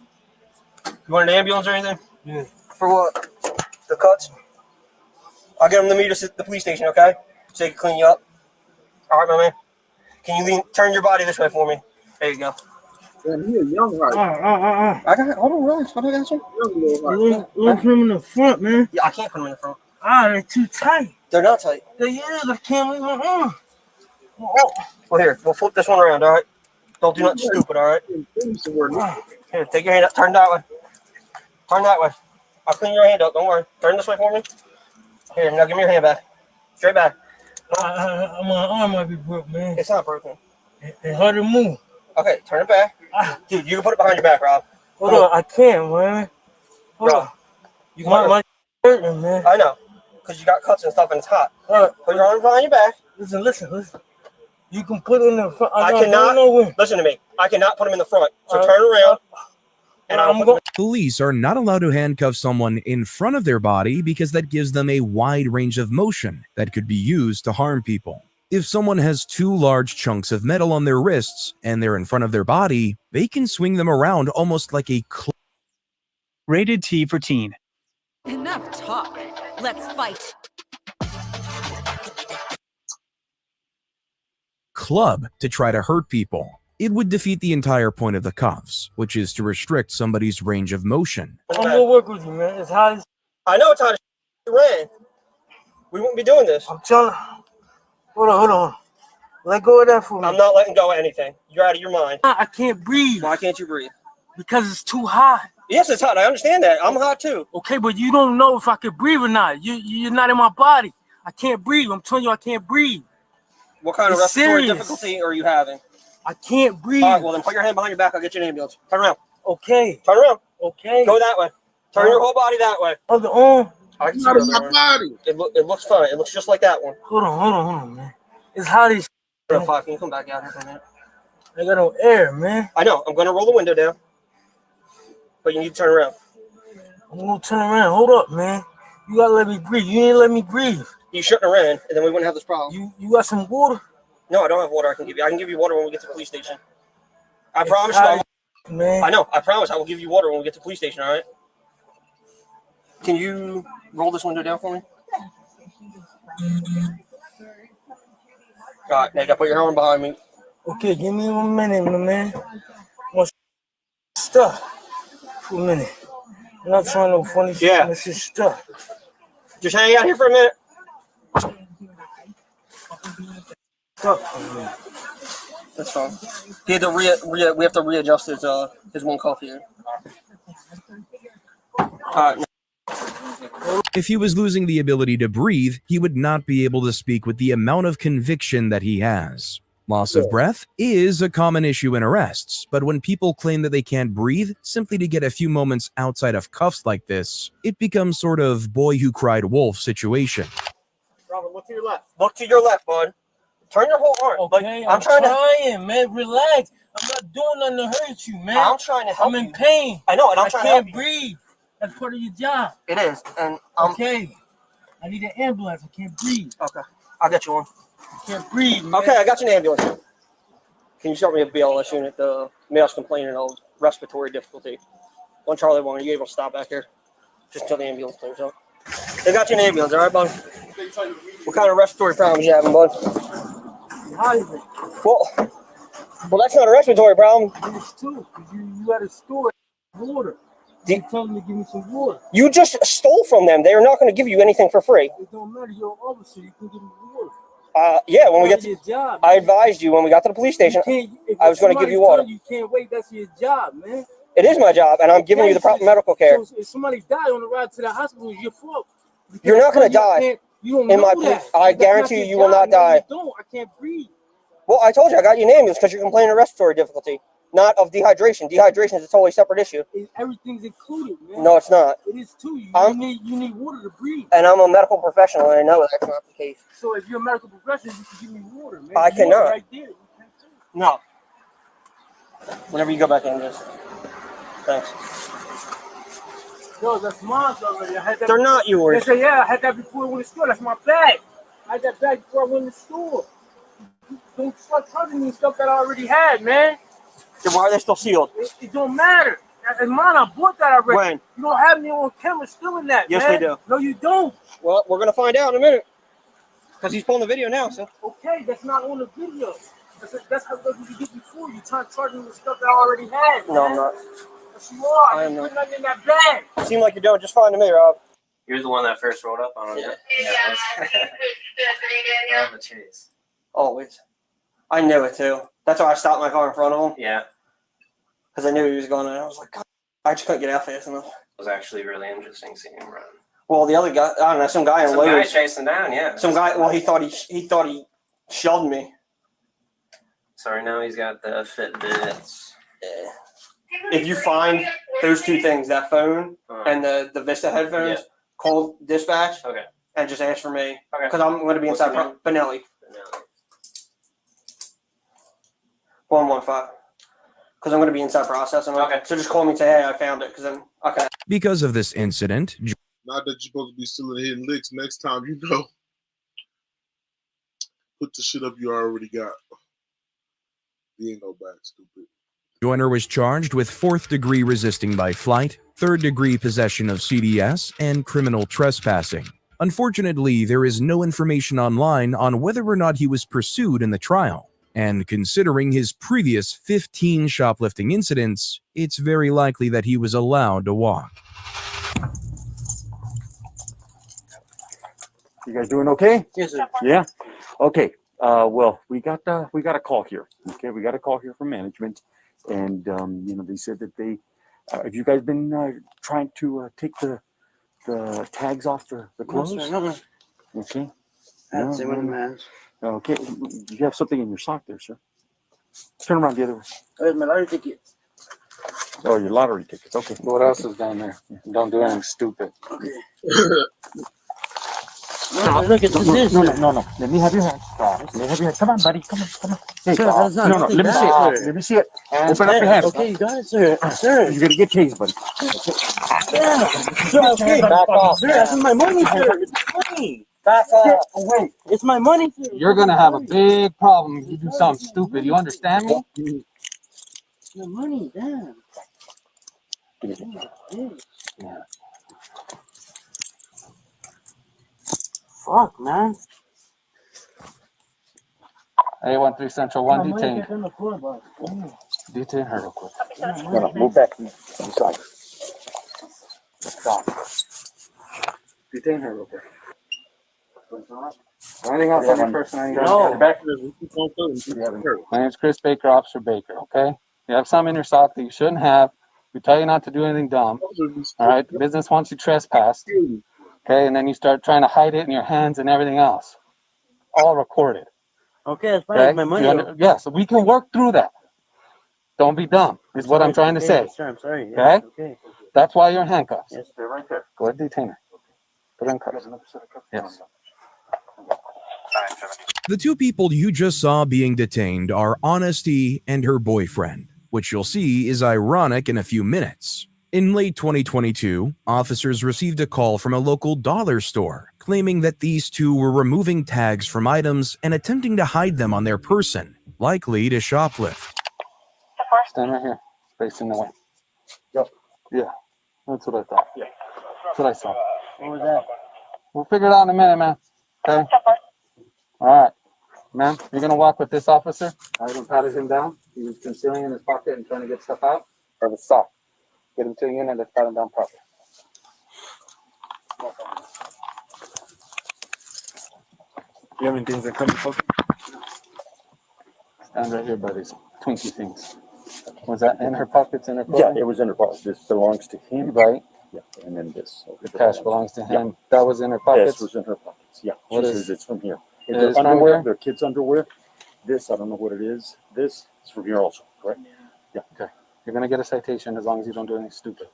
I: You want an ambulance or anything? Yeah. For what? The cuts? I'll get them to meet us at the police station, okay? So they can clean you up. All right, my man. Can you turn your body this way for me? There you go.
B: Damn, he a young heart.
I: I got. Hold on, relax. What I got you?
G: Let's put them in the front, man.
I: Yeah, I can't put them in the front.
G: They're too tight.
I: They're not tight.
G: They is. I can't leave them on.
I: Well, here, we'll flip this one around, all right? Don't do nothing stupid, all right? Here, take your hand up. Turn that way. Turn that way. I'll clean your hand up. Don't worry. Turn this way for me. Here, now give me your hand back. Straight back.
G: My arm might be broke, man.
I: It's not broken.
G: It's hard to move.
I: Okay, turn it back. Dude, you can put it behind your back, Rob.
G: Hold on, I can't, man. Hold on.
I: You can
G: my hurting, man.
I: I know, because you got cuts and stuff and it's hot. Put your arm behind your back.
G: Listen. You can put it in the front.
I: I cannot. Listen to me. I cannot put them in the front. So turn around. And
C: Police are not allowed to handcuff someone in front of their body because that gives them a wide range of motion that could be used to harm people. If someone has two large chunks of metal on their wrists and they're in front of their body, they can swing them around almost like a
H: Rated T for teen.
W: Enough talk. Let's fight.
C: club to try to hurt people. It would defeat the entire point of the cuffs, which is to restrict somebody's range of motion.
G: I'm gonna work with you, man. It's hot as
I: I know it's hot as ran. We wouldn't be doing this.
G: I'm telling. Hold on. Let go of that for me.
I: I'm not letting go of anything. You're out of your mind.
G: I can't breathe.
I: Why can't you breathe?
G: Because it's too hot.
I: Yes, it's hot. I understand that. I'm hot too.
G: Okay, but you don't know if I can breathe or not. You're not in my body. I can't breathe. I'm telling you, I can't breathe.
I: What kind of respiratory difficulty are you having?
G: I can't breathe.
I: All right, well then put your hand behind your back. I'll get you an ambulance. Turn around.
G: Okay.
I: Turn around.
G: Okay.
I: Go that way. Turn your whole body that way.
G: Other arm.
I: I can see it my body. It looks fine. It looks just like that one.
G: Hold on, man. It's hot as
I: Can you come back out here for a minute?
G: I got no air, man.
I: I know. I'm going to roll the window down. But you need to turn around.
G: I'm going to turn around. Hold up, man. You got to let me breathe. You didn't let me breathe.
I: You shouldn't have ran, and then we wouldn't have this problem.
G: You got some water?
I: No, I don't have water I can give you. I can give you water when we get to the police station. I promise you.
G: Man.
I: I know. I promise I will give you water when we get to the police station, all right? Can you roll this window down for me? All right, now you got to put your arm behind me.
G: Okay, give me 1 minute, my man. I'm stuck for a minute. I'm not trying no funny shit.
I: Yeah.
G: This is stuck.
I: Just hang out here for a minute.
G: Stuck for a minute.
I: That's fine. He had to we have to readjust his one cough here.
C: If he was losing the ability to breathe, he would not be able to speak with the amount of conviction that he has. Loss of breath is a common issue in arrests, but when people claim that they can't breathe simply to get a few moments outside of cuffs like this, it becomes sort of boy who cried wolf situation.
I: Robert, look to your left. Look to your left, bud. Turn your whole arm.
G: Okay, I'm trying, man. Relax. I'm not doing nothing to hurt you, man.
I: I'm trying to help you.
G: I'm in pain.
I: I know, and I'm trying to help you.
G: I can't breathe. That's part of your job.
I: It is, and
G: okay. I need an ambulance. I can't breathe.
I: Okay, I'll get you one.
G: I can't breathe, man.
I: Okay, I got you an ambulance. Can you start me a BLS unit? The male's complaining of respiratory difficulty. 1 Charlie 1, are you able to stop back here? Just until the ambulance clears up. They got you an ambulance, all right, bud? What kind of respiratory problems you having, bud? Well, that's not a respiratory problem.
G: It's too, because you at a store water. You told them to give me some water.
I: You just stole from them. They are not going to give you anything for free.
G: It don't matter. You're an officer. You can give me water.
I: Yeah, when we get to,
G: job,
I: I advised you when we got to the police station, I was going to give you water.
G: You can't wait. That's your job, man.
I: It is my job, and I'm giving you the proper medical care.
G: So if somebody died on the ride to the hospital, it's your fault.
I: You're not going to die.
G: You don't
I: in
G: know
I: my
G: that.
I: I guarantee you, you will not die.
G: I can't breathe.
I: Well, I told you I got you an ambulance because you're complaining of respiratory difficulty, not of dehydration. Dehydration is a totally separate issue.
G: Everything's included, man.
I: No, it's not.
G: It is too. You need water to breathe.
I: And I'm a medical professional, and I know that's not the case.
G: So if you're a medical professional, you can give me water, man.
I: I cannot.
G: Right there.
I: No. Whenever you go back in, just thanks.
G: No, that's mine already. I had that.
I: They're not yours.
G: They say, yeah, I had that before I went to store. That's my bag. I had that bag before I went to the store. Don't start charging me stuff that I already had, man.
I: Then why are they still sealed?
G: It don't matter. That's mine. I bought that already.
I: When?
G: You don't have me on camera stealing that,
I: Yes,
G: man.
I: they do.
G: No, you don't.
I: Well, we're going to find out in a minute. Because he's pulling the video now, so.
G: Okay, that's not on the video. That's how you did before. You trying to charge me with stuff that I already had, man.
I: No, I'm not.
G: Yes, you are.
I: I am not.
G: Put nothing in that bag.
I: Seem like you're doing just fine to me, Rob.
V: You're the one that first rolled up on it. Yeah. The chase.
I: Always. I knew it, too. That's why I stopped my car in front of him.
V: Yeah.
I: Because I knew he was going, and I was like, God, I just couldn't get out fast enough.
V: It was actually really interesting seeing him run.
I: Well, the other guy, I don't know, some guy in Lowe's.
V: Chasing down, yeah.
I: Some guy, well, he thought he shoved me.
V: Sorry, now he's got the Fitbits.
I: Yeah. If you find those two things, that phone and the Vista headphones, call dispatch and just ask for me. Because I'm going to be inside Benelli. 115. Because I'm going to be inside processing. So just call me and say, hey, I found it. Because then,
C: Because of this incident,
B: Not that you're supposed to be stealing hidden licks. Next time, you know, put the shit up you already got. You ain't no back, stupid.
C: Joyner was charged with 4th-degree resisting by flight, 3rd-degree possession of CDS, and criminal trespassing. Unfortunately, there is no information online on whether or not he was pursued in the trial. And considering his previous 15 shoplifting incidents, it's very likely that he was allowed to walk.
D: You guys doing okay?
I: Yes, sir.
D: Yeah. Okay. Well, we got a call here. Okay, we got a call here from management, and they said that they have you guys been trying to take the tags off the clothes?
I: No.
D: Okay.
I: That's it, man.
D: Okay. You have something in your sock there, sir. Turn around the other way.
I: Where's my lottery ticket?
D: Oh, your lottery tickets. Okay.
E: What else is down there? Don't do anything stupid.
I: Okay.
D: No, look at this. No. Let me have your hand. Let me have your hand. Come on, buddy. Come on. Hey,
I: sir, that's not
D: no. Let me see it. Let me see it. Open up your hands.
I: Okay, you got it, sir. Sir.
D: You're gonna get tased, buddy.
I: Yeah. Sir, okay. Back off. Sir, that's my money, sir. It's my money. Back off. Wait. It's my money, sir.
E: You're gonna have a big problem if you do something stupid. You understand me?
I: My money, damn.
E: Yeah.
I: Fuck, man.
E: 813 Central 1 detained. Detain her real quick.
D: No, move back. Inside. Stop. Detain her real quick.
E: Anything else on your person?
N: No.
E: My name's Chris Baker, Officer Baker, okay? You have some in your sock that you shouldn't have. We tell you not to do anything dumb. All right? The business wants you trespassed. Okay? And then you start trying to hide it in your hands and everything else. All recorded.
N: Okay, that's fine.
E: Okay?
N: It's my money.
E: Yeah, so we can work through that. Don't be dumb, is what I'm trying to say.
N: Sir, I'm sorry.
E: Okay?
N: Okay.
E: That's why you're in handcuffs.
N: Yes, they're right there.
E: Go ahead, detain her. Put her in cuffs. Yes.
C: The two people you just saw being detained are Honesty and her boyfriend, which you'll see is ironic in a few minutes. In late 2022, officers received a call from a local dollar store claiming that these two were removing tags from items and attempting to hide them on their person, likely to shoplift.
E: Stand right here. Space in the way. Yep. Yeah. That's what I thought. Yeah. That's what I saw.
N: What was that?
E: We'll figure it out in a minute, man. Okay? All right. Ma'am, you're going to walk with this officer. I haven't patted him down. He was concealing in his pocket and trying to get stuff out. Or the sock. Get him to the unit and pat him down properly.
D: You have any things that come in pocket?
E: Stand right here, buddies. Twinkie things. Was that in her pockets, in her
D: Yeah,
E: pocket?
D: it was in her pocket. This belongs to him.
E: Right.
D: Yeah, and then this.
E: The cash belongs to him.
D: Yeah.
E: That was in her pockets?
D: This was in her pockets. Yeah. She
E: What
D: says
E: is-
D: it's from here.
E: It
D: Their
E: is from
D: underwear,
E: here?
D: their kids' underwear. This, I don't know what it is. This is from here also, correct? Yeah.
E: Okay. You're going to get a citation as long as you don't do anything stupid.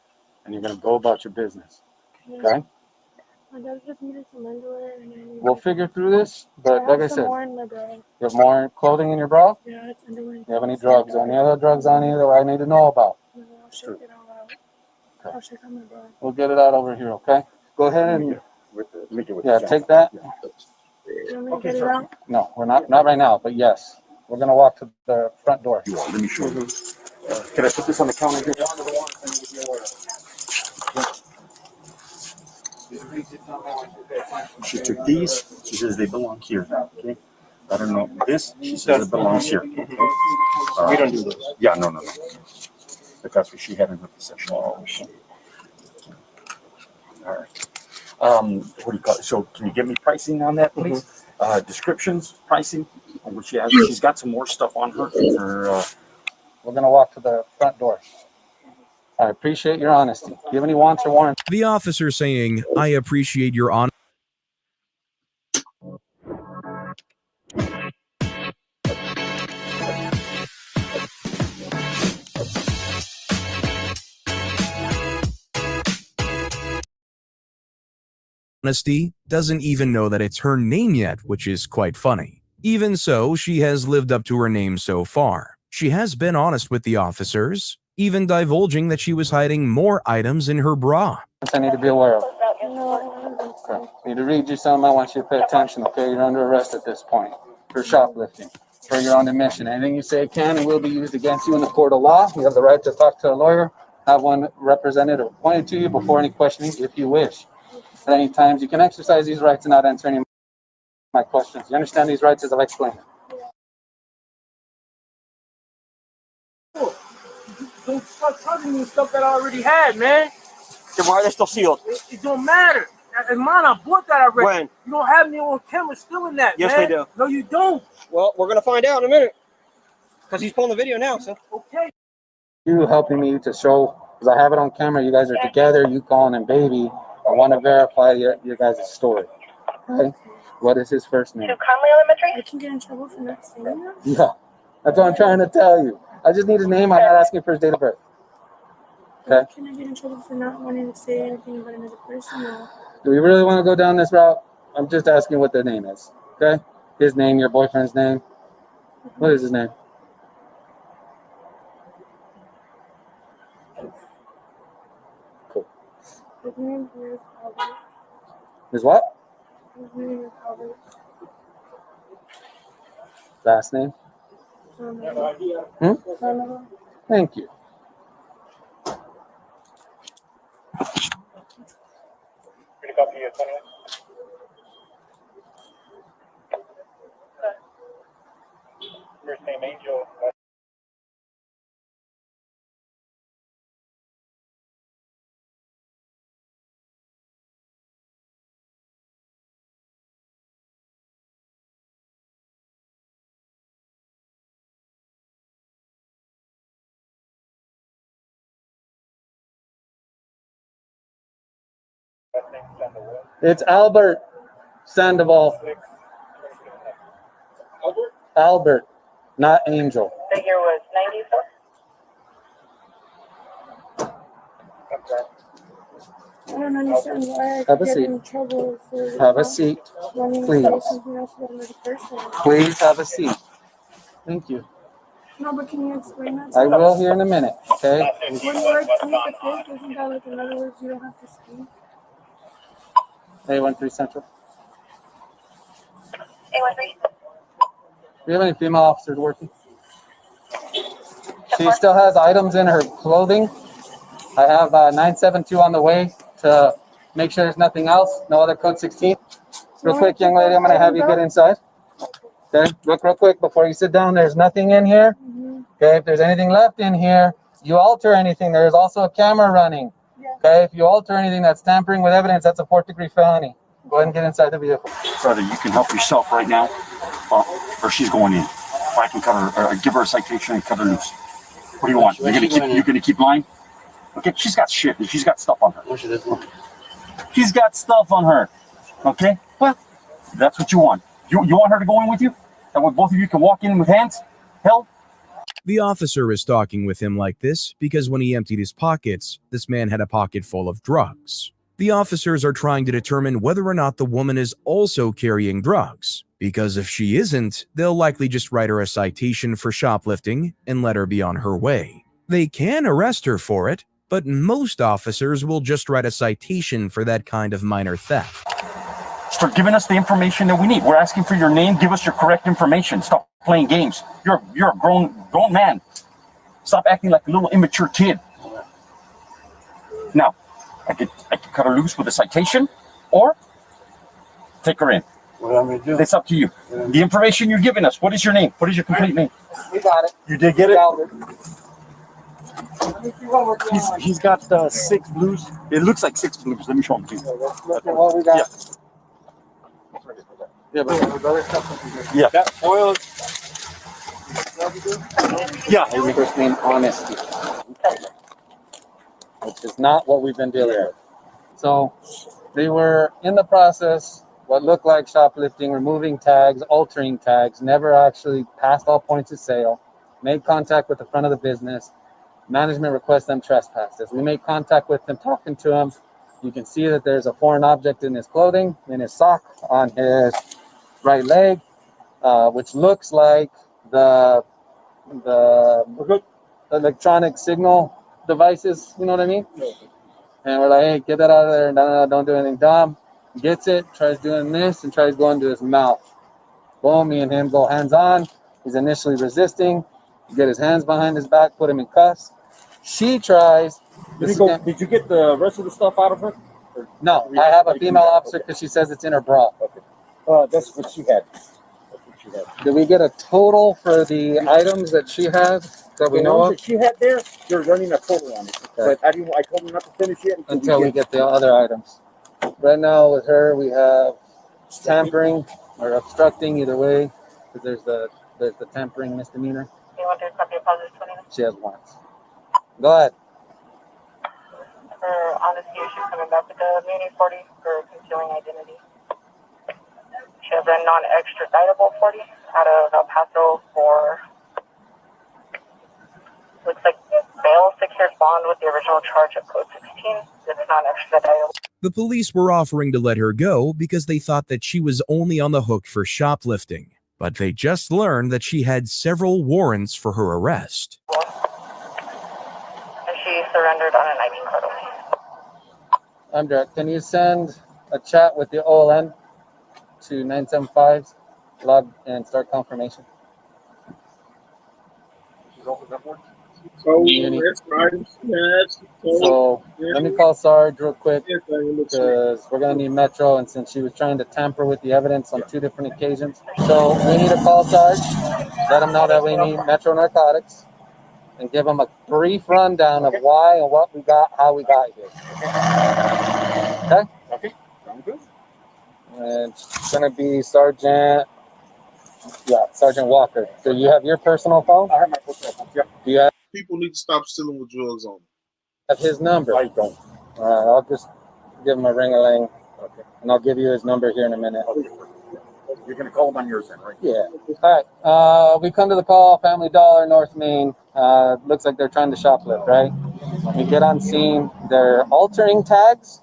E: And you're going to go about your business. Okay?
K: My dad just needed some underwear and I needed
E: We'll figure through this, but like I
K: some
E: said,
K: more in my bra.
E: you have more clothing in your bra?
K: Yeah, it's underwear.
E: You have any drugs? Any other drugs on you that I need to know about?
K: No, I'll check it all out.
E: Okay.
K: I'll check on my bra.
E: We'll get it out over here, okay? Go ahead and
D: yeah,
E: take that.
K: You want me to get it out?
E: No, we're not right now, but yes. We're gonna walk to the front door.
D: You are. Let me show you. Can I put this on the counter here? She took these. She says they belong here. Okay. I don't know this. She says it belongs here. Okay.
I: We don't do those.
D: Yeah, no. But that's what she had in her possession. Oh, shit. All right. What do you call it? So, can you give me pricing on that, please? Descriptions, pricing. On what she has. She's got some more stuff on her.
E: We're gonna walk to the front door. I appreciate your honesty. Do you have any wants or warrants?
C: The officer saying, "I appreciate your honesty." Honesty doesn't even know that it's her name yet, which is quite funny. Even so, she has lived up to her name so far. She has been honest with the officers, even divulging that she was hiding more items in her bra.
E: I need to be aware of. Okay. I need to read you some. I want you to pay attention, okay? You're under arrest at this point for shoplifting. For you're on a mission. Anything you say can and will be used against you in the court of law. You have the right to talk to a lawyer, have one represented or appointed to you before any questioning if you wish. At any times, you can exercise these rights and not answer any of my questions. You understand these rights as I've explained them?
G: Don't start touching me stuff that I already had, man.
I: Then why are they still sealed?
G: It don't matter. And mine, I bought that already.
I: When?
G: You don't have me on camera stealing that,
I: Yes,
G: man.
I: they do.
G: No, you don't.
I: Well, we're gonna find out in a minute. Because he's pulling the video now, so.
G: Okay.
E: You helping me to show, because I have it on camera, you guys are together, you calling him baby. I want to verify your guys' story. Okay? What is his first name?
K: I can get in trouble for not saying that.
E: Yeah, that's what I'm trying to tell you. I just need his name. I'm not asking for his date of birth. Okay?
K: Can I get in trouble for not wanting to say anything about another person? Or?
E: Do we really want to go down this route? I'm just asking what their name is. Okay? His name, your boyfriend's name. What is his name? Cool.
K: His name is Albert.
E: His what?
K: His name is Albert.
E: Last name? Thank you.
N: First name Angel.
E: It's Albert Sandoval. Albert, not Angel.
M: Figure was 94.
K: I don't understand why I
E: Have a
K: get
E: seat.
K: in trouble for
E: Have a seat,
K: wanting to
E: please.
K: say something else about another person.
E: Please have a seat. Thank you.
K: No, but can you explain that to
E: I
K: us?
E: will here in a minute, okay?
K: When you like plead the fifth, isn't that like in other words you don't have to speak?
E: A13 Central.
M: A13.
E: Do you have any female officers working? She still has items in her clothing. I have 972 on the way to make sure there's nothing else. No other code 16. Real quick, young lady, I'm going to have you get inside. Okay, look real quick before you sit down. There's nothing in here. Okay, if there's anything left in here, you alter anything, there is also a camera running. Okay, if you alter anything that's tampering with evidence, that's a 4th-degree felony. Go ahead and get inside the vehicle.
D: Brother, you can help yourself right now, or she's going in. Or I can cut her, or give her a citation and cut her loose. What do you want? You're gonna keep lying? Okay, she's got shit. She's got stuff on her. She's got stuff on her. Okay? Well, that's what you want. You want her to go in with you? That way both of you can walk in with hands held?
C: The officer is talking with him like this because when he emptied his pockets, this man had a pocket full of drugs. The officers are trying to determine whether or not the woman is also carrying drugs, because if she isn't, they'll likely just write her a citation for shoplifting and let her be on her way. They can arrest her for it, but most officers will just write a citation for that kind of minor theft.
D: Start giving us the information that we need. We're asking for your name. Give us your correct information. Stop playing games. You're a grown man. Stop acting like a little immature kid. Now, I could cut her loose with a citation, or take her in.
F: What am I gonna do?
D: It's up to you. The information you're giving us. What is your name? What is your complete name?
E: We got it.
D: You did get it?
E: He's got 6 blues.
D: It looks like 6 blues. Let me show them to you.
E: Look at what we got. Yeah, but other stuff.
D: Yeah.
E: That oil.
D: Yeah.
E: First name Honesty, which is not what we've been dealing with. So they were in the process, what looked like shoplifting, removing tags, altering tags, never actually passed all points of sale, made contact with the front of the business. Management requests them trespass. As we make contact with them, talking to him, you can see that there's a foreign object in his clothing, in his sock, on his right leg, which looks like the electronic signal devices, you know what I mean? And we're like, hey, get that out of there. No, don't do anything dumb. Gets it, tries doing this, and tries going to his mouth. Boom, me and him go hands on. He's initially resisting. Get his hands behind his back, put him in cuffs. She tries.
N: Did you get the rest of the stuff out of her?
E: No, I have a female officer because she says it's in her bra.
N: Okay. That's what she had.
E: Did we get a total for the items that she had that we know of?
N: That she had there, you're running a total on it.
E: Okay.
N: But I told her not to finish it
E: Until we get the other items. Right now with her, we have tampering or obstructing, either way, because there's the tampering misdemeanor.
M: You want to copy a positive 20?
E: She has warrants. Go ahead.
M: For honesty, she's coming back with the muni 40 for concealing identity. She has a non-extraditable 40 out of El Paso for, looks like bail secured bond with the original charge of code 16. It's non-extraditable.
C: The police were offering to let her go because they thought that she was only on the hook for shoplifting, but they just learned that she had several warrants for her arrest.
M: And she surrendered on an ID card only.
E: Andrea, can you send a chat with the OLN to 975 log and start confirmation? So let me call Sarge real quick because we're going to need Metro, and since she was trying to tamper with the evidence on 2 different occasions. So we need to call Sarge, let him know that we need Metro Narcotics, and give him a brief rundown of why and what we got, how we got here. Okay?
N: Okay, sounds good.
E: And it's going to be Sergeant Walker. Do you have your personal phone?
N: I have my personal phone, yeah.
E: Do you have
B: People need to stop stealing with drugs on them.
E: his number?
N: I don't.
E: I'll just give him a ring-a-ling. Okay. And I'll give you his number here in a minute.
D: Okay. You're going to call him on yours then, right?
E: Yeah. All right. We come to the call, Family Dollar, North Main. Looks like they're trying to shoplift, right? We get on scene. They're altering tags.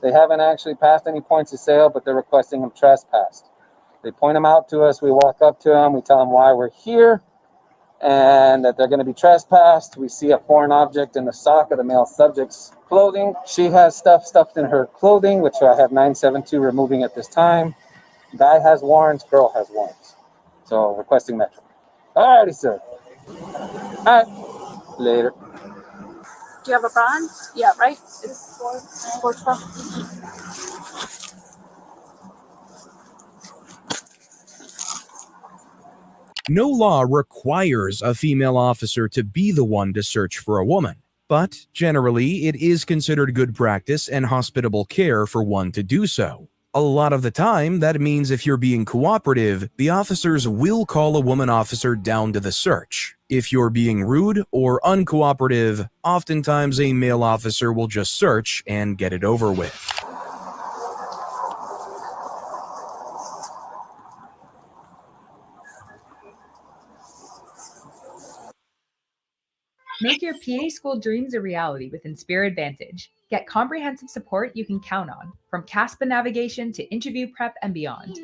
E: They haven't actually passed any points of sale, but they're requesting them trespassed. They point them out to us. We walk up to them. We tell them why we're here and that they're going to be trespassed. We see a foreign object in the sock of the male subject's clothing. She has stuff stuffed in her clothing, which I have 972 removing at this time. Guy has warrants, girl has warrants. So requesting Metro. All righty, sir. All right. Later.
K: Do you have a bond? Yeah, right? It's 412.
C: No law requires a female officer to be the one to search for a woman, but generally it is considered good practice and hospitable care for one to do so. A lot of the time, that means if you're being cooperative, the officers will call a woman officer down to the search. If you're being rude or uncooperative, oftentimes a male officer will just search and get it over with.
A: Make your PA school dreams a reality with Inspire Advantage. Get comprehensive support you can count on, from CASPA navigation to interview prep and beyond.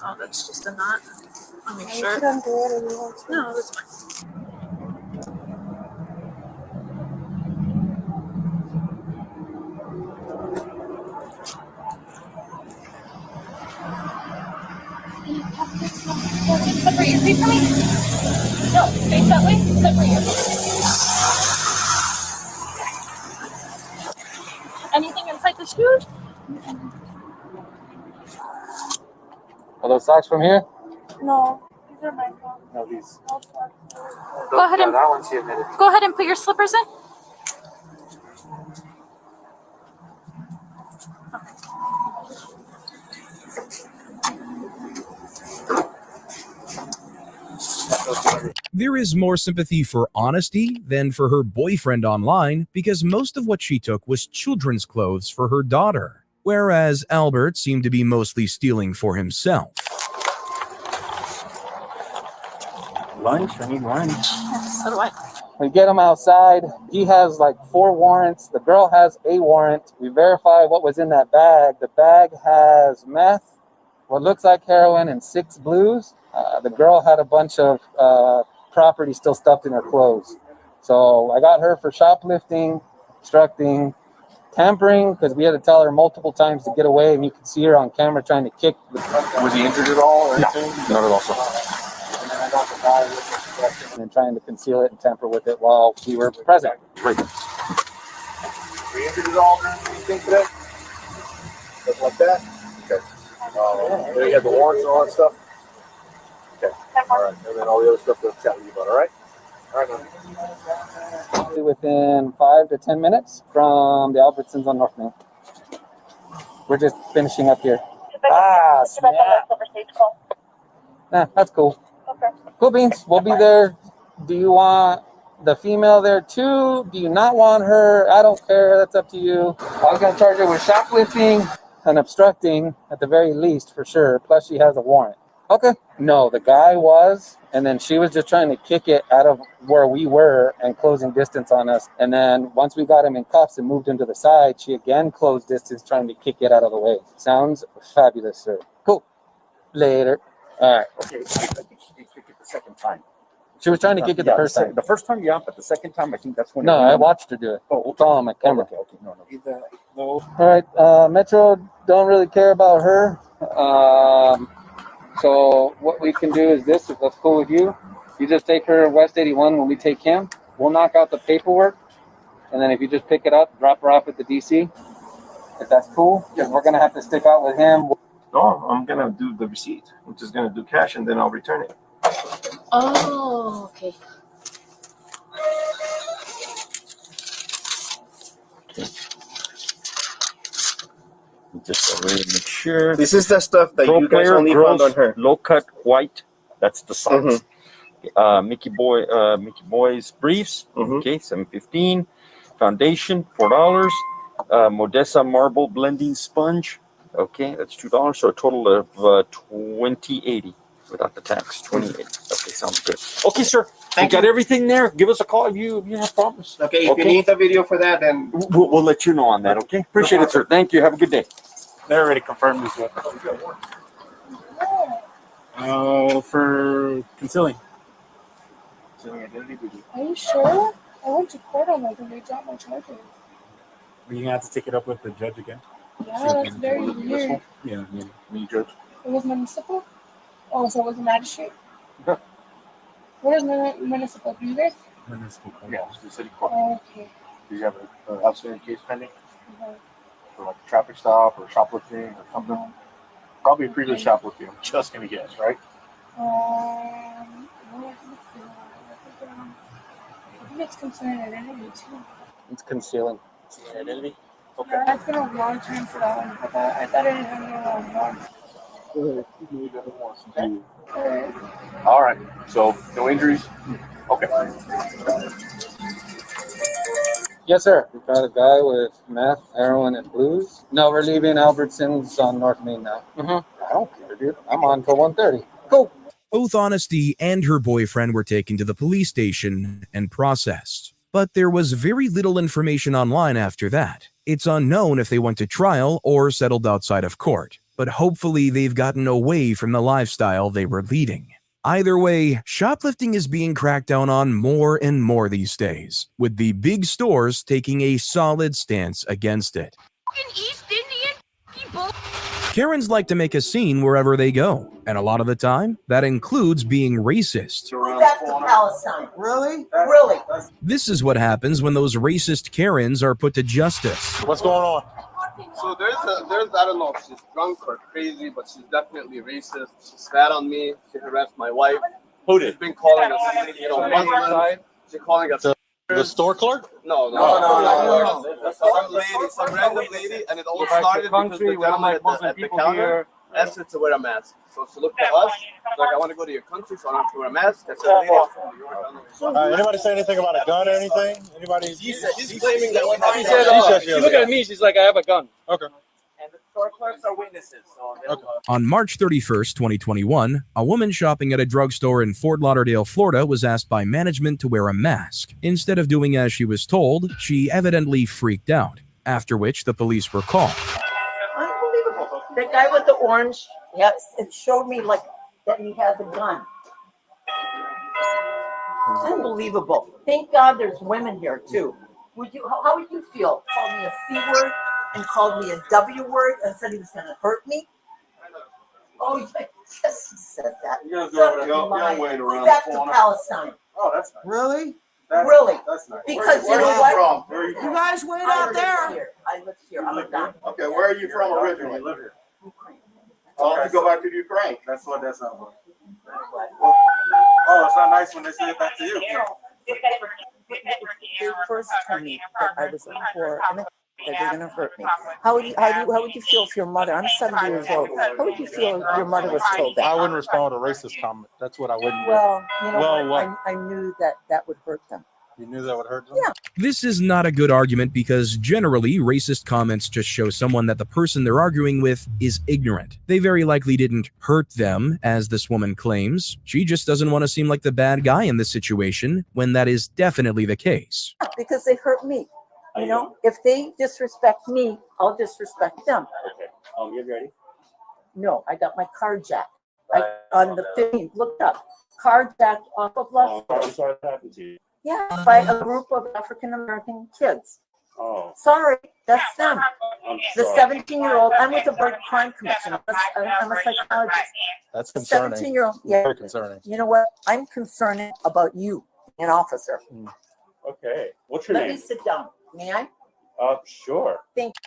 K: Oh, that's just a knot on your shirt. No, that's fine. Separate your feet from me. No, face that way. Separate your feet. Anything inside the shoes?
E: Are those socks from here?
K: No, these are my phone.
E: No, these.
K: Go ahead and
E: that one's here, minute.
K: go ahead and put your slippers in.
C: There is more sympathy for honesty than for her boyfriend online because most of what she took was children's clothes for her daughter, whereas Albert seemed to be mostly stealing for himself.
D: Lunch? I need lunch.
K: So do I.
E: We get him outside. He has like 4 warrants. The girl has a warrant. We verify what was in that bag. The bag has meth, what looks like heroin, and 6 blues. The girl had a bunch of property still stuffed in her clothes. So I got her for shoplifting, obstructing, tampering, because we had to tell her multiple times to get away, and you could see her on camera trying to kick.
D: Was he injured at all or anything? No, not at all, sir.
E: And then I got the guy with obstruction and trying to conceal it and tamper with it while we were present.
D: Great.
Q: Were you injured at all during anything today? Something like that? Okay. You had the warrants and all that stuff? Okay. All right. And then all the other stuff we'll chat with you about, all right? All right, man.
E: Within 5 to 10 minutes from the Albertsons on North Main. We're just finishing up here. Ah, snap. Nah, that's cool.
K: Okay.
E: Cool beans. We'll be there. Do you want the female there too? Do you not want her? I don't care. That's up to you. I was going to charge her with shoplifting and obstructing at the very least for sure. Plus she has a warrant. Okay. No, the guy was, and then she was just trying to kick it out of where we were and closing distance on us. And then once we got him in cuffs and moved him to the side, she again closed distance trying to kick it out of the way. Sounds fabulous, sir. Cool. Later. All right.
D: Okay, I think she did kick it the second time.
E: She was trying to kick it the first time.
D: The first time, yeah, but the second time, I think that's when.
E: No, I watched her do it.
D: Oh,
E: it's all on my camera.
D: Okay, no.
E: All right, Metro don't really care about her. So what we can do is this, if that's cool with you. You just take her West 81 when we take him. We'll knock out the paperwork. And then if you just pick it up, drop her off at the DC. If that's cool, because we're gonna have to stick out with him.
I: No, I'm gonna do the receipt. I'm just gonna do cash and then I'll return it.
K: Oh, okay.
D: Just really make sure.
I: This is the stuff that
D: Pro
I: you guys
D: player,
I: only found
D: girls,
I: on her.
D: low cut white. That's the socks. Mickey Boy's briefs. Okay, $7.15. Foundation, $4. Modessa marble blending sponge. Okay, that's $2. So a total of $20.80 without the tax. $28. Okay, sounds good. Okay, sir.
I: Thank
D: you got
I: you.
D: everything there. Give us a call if you have problems.
I: Okay, if you need the video for that, then
D: we'll let you know on that. Okay, appreciate it, sir. Thank you. Have a good day.
N: They already confirmed this one. For concealing.
K: Are you sure? I went to court on that and they dropped my charges.
N: Are you gonna have to take it up with the judge again?
K: Yeah, that's very weird.
N: Yeah,
Q: Me, judge.
K: It was municipal? Oh, so it was a magistrate? What is municipal? Do you guys?
N: municipal court.
Q: Yeah, it's the city court.
K: Oh, okay.
Q: Do you have an outstanding case pending
K: Mhm.
Q: for like a traffic stop or shoplifting or something? Probably a previous shoplifting. I'm just gonna guess, right?
K: I think it's concerning identity too.
E: It's concealing.
I: Identity?
K: Okay. Yeah, it's been a long time for that one. I thought I didn't have any warrants.
Q: All right. So no injuries. Okay.
E: Yes, sir. We got a guy with meth, heroin, and blues. No, we're leaving Albertsons on North Main now. I don't care, dude. I'm on till 1:30. Cool.
C: Both Honesty and her boyfriend were taken to the police station and processed. But there was very little information online after that. It's unknown if they went to trial or settled outside of court, but hopefully they've gotten away from the lifestyle they were leading. Either way, shoplifting is being cracked down on more and more these days, with the big stores taking a solid stance against it.
W: East Indian people.
C: Karens like to make a scene wherever they go, and a lot of the time, that includes being racist.
O: Back to Palestine. Really? Really?
C: This is what happens when those racist Karens are put to justice.
F: What's going on? So there's I don't know if she's drunk or crazy, but she's definitely racist. She spat on me. She harassed my wife.
I: Who did?
F: She's been calling us, Muslims. She's calling us.
I: The store clerk?
F: No. Some random lady, and it all started because the gentleman at the counter asked her to wear a mask. So she looked at us, like, I want to go to your country, so I don't have to wear a mask. I said, lady, I'm from New York.
I: Anybody say anything about a gun or anything? Anybody?
F: She's claiming that
I: she looked at me, she's like, I have a gun. Okay.
O: And the store clerks are witnesses. So
C: On March 31st, 2021, a woman shopping at a drugstore in Fort Lauderdale, Florida was asked by management to wear a mask. Instead of doing as she was told, she evidently freaked out, after which the police were called.
O: unbelievable. The guy with the orange, yes, it showed me like that he has a gun. Unbelievable. Thank God there's women here too. How would you feel? Called me a C word and called me a W word and said he was going to hurt me? Oh, yes, he said that.
Q: You guys are young waiting around.
O: Back to Palestine.
Q: Oh, that's nice.
O: Really?
Q: That's nice.
O: Because
Q: Where
O: you know
Q: are you
O: what?
Q: from? Where are you
O: You
Q: from?
O: guys wait out there. I live here. I'm a doctor.
Q: Okay, where are you from originally? You live here. I'll have to go back to Ukraine. That's not like. Oh, it's not nice when they say it back to you.
O: They first told me that I was poor and that they're going to hurt me. How would you feel if your mother? I'm 70 years old. How would you feel if your mother was told that?
I: I wouldn't respond to a racist comment. That's what I wouldn't do.
O: Well, you know
I: Well,
O: what? I knew that would hurt them.
I: You knew that would hurt them?
O: Yeah.
C: This is not a good argument because generally racist comments just show someone that the person they're arguing with is ignorant. They very likely didn't hurt them, as this woman claims. She just doesn't want to seem like the bad guy in this situation, when that is definitely the case.
O: Because they hurt me. You know, if they disrespect me, I'll disrespect them.
I: Okay. You ready?
O: No, I got my car jacked. On the 15th, looked up. Car jacked off of left.
I: I'm sorry that happened to you.
O: Yeah, by a group of African American kids.
I: Oh.
O: Sorry, that's them.
I: I'm
O: The
I: sorry.
O: 17-year-old, I'm with the Drug Crime Commission. I'm a psychologist.
I: That's concerning.
O: 17-year-old, yeah.
I: Very concerning.
O: You know what? I'm concerned about you, an officer.
I: Okay. What's your
O: Let
I: name?
O: me sit down. May I?
N: Sure.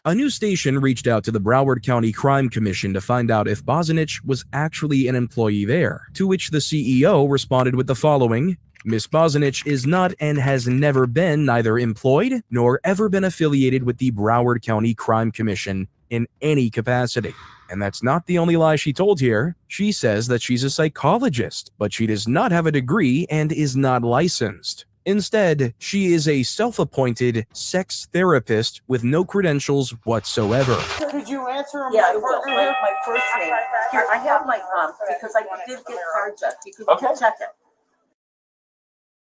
C: A new station reached out to the Broward County Crime Commission to find out if Bozanich was actually an employee there, to which the CEO responded with the following: Miss Bozanich is not and has never been neither employed nor ever been affiliated with the Broward County Crime Commission in any capacity. And that's not the only lie she told here. She says that she's a psychologist, but she does not have a degree and is not licensed. Instead, she is a self-appointed sex therapist with no credentials whatsoever.
O: Could you answer my first name? Here, I have my because I did get carjacked. You could check it.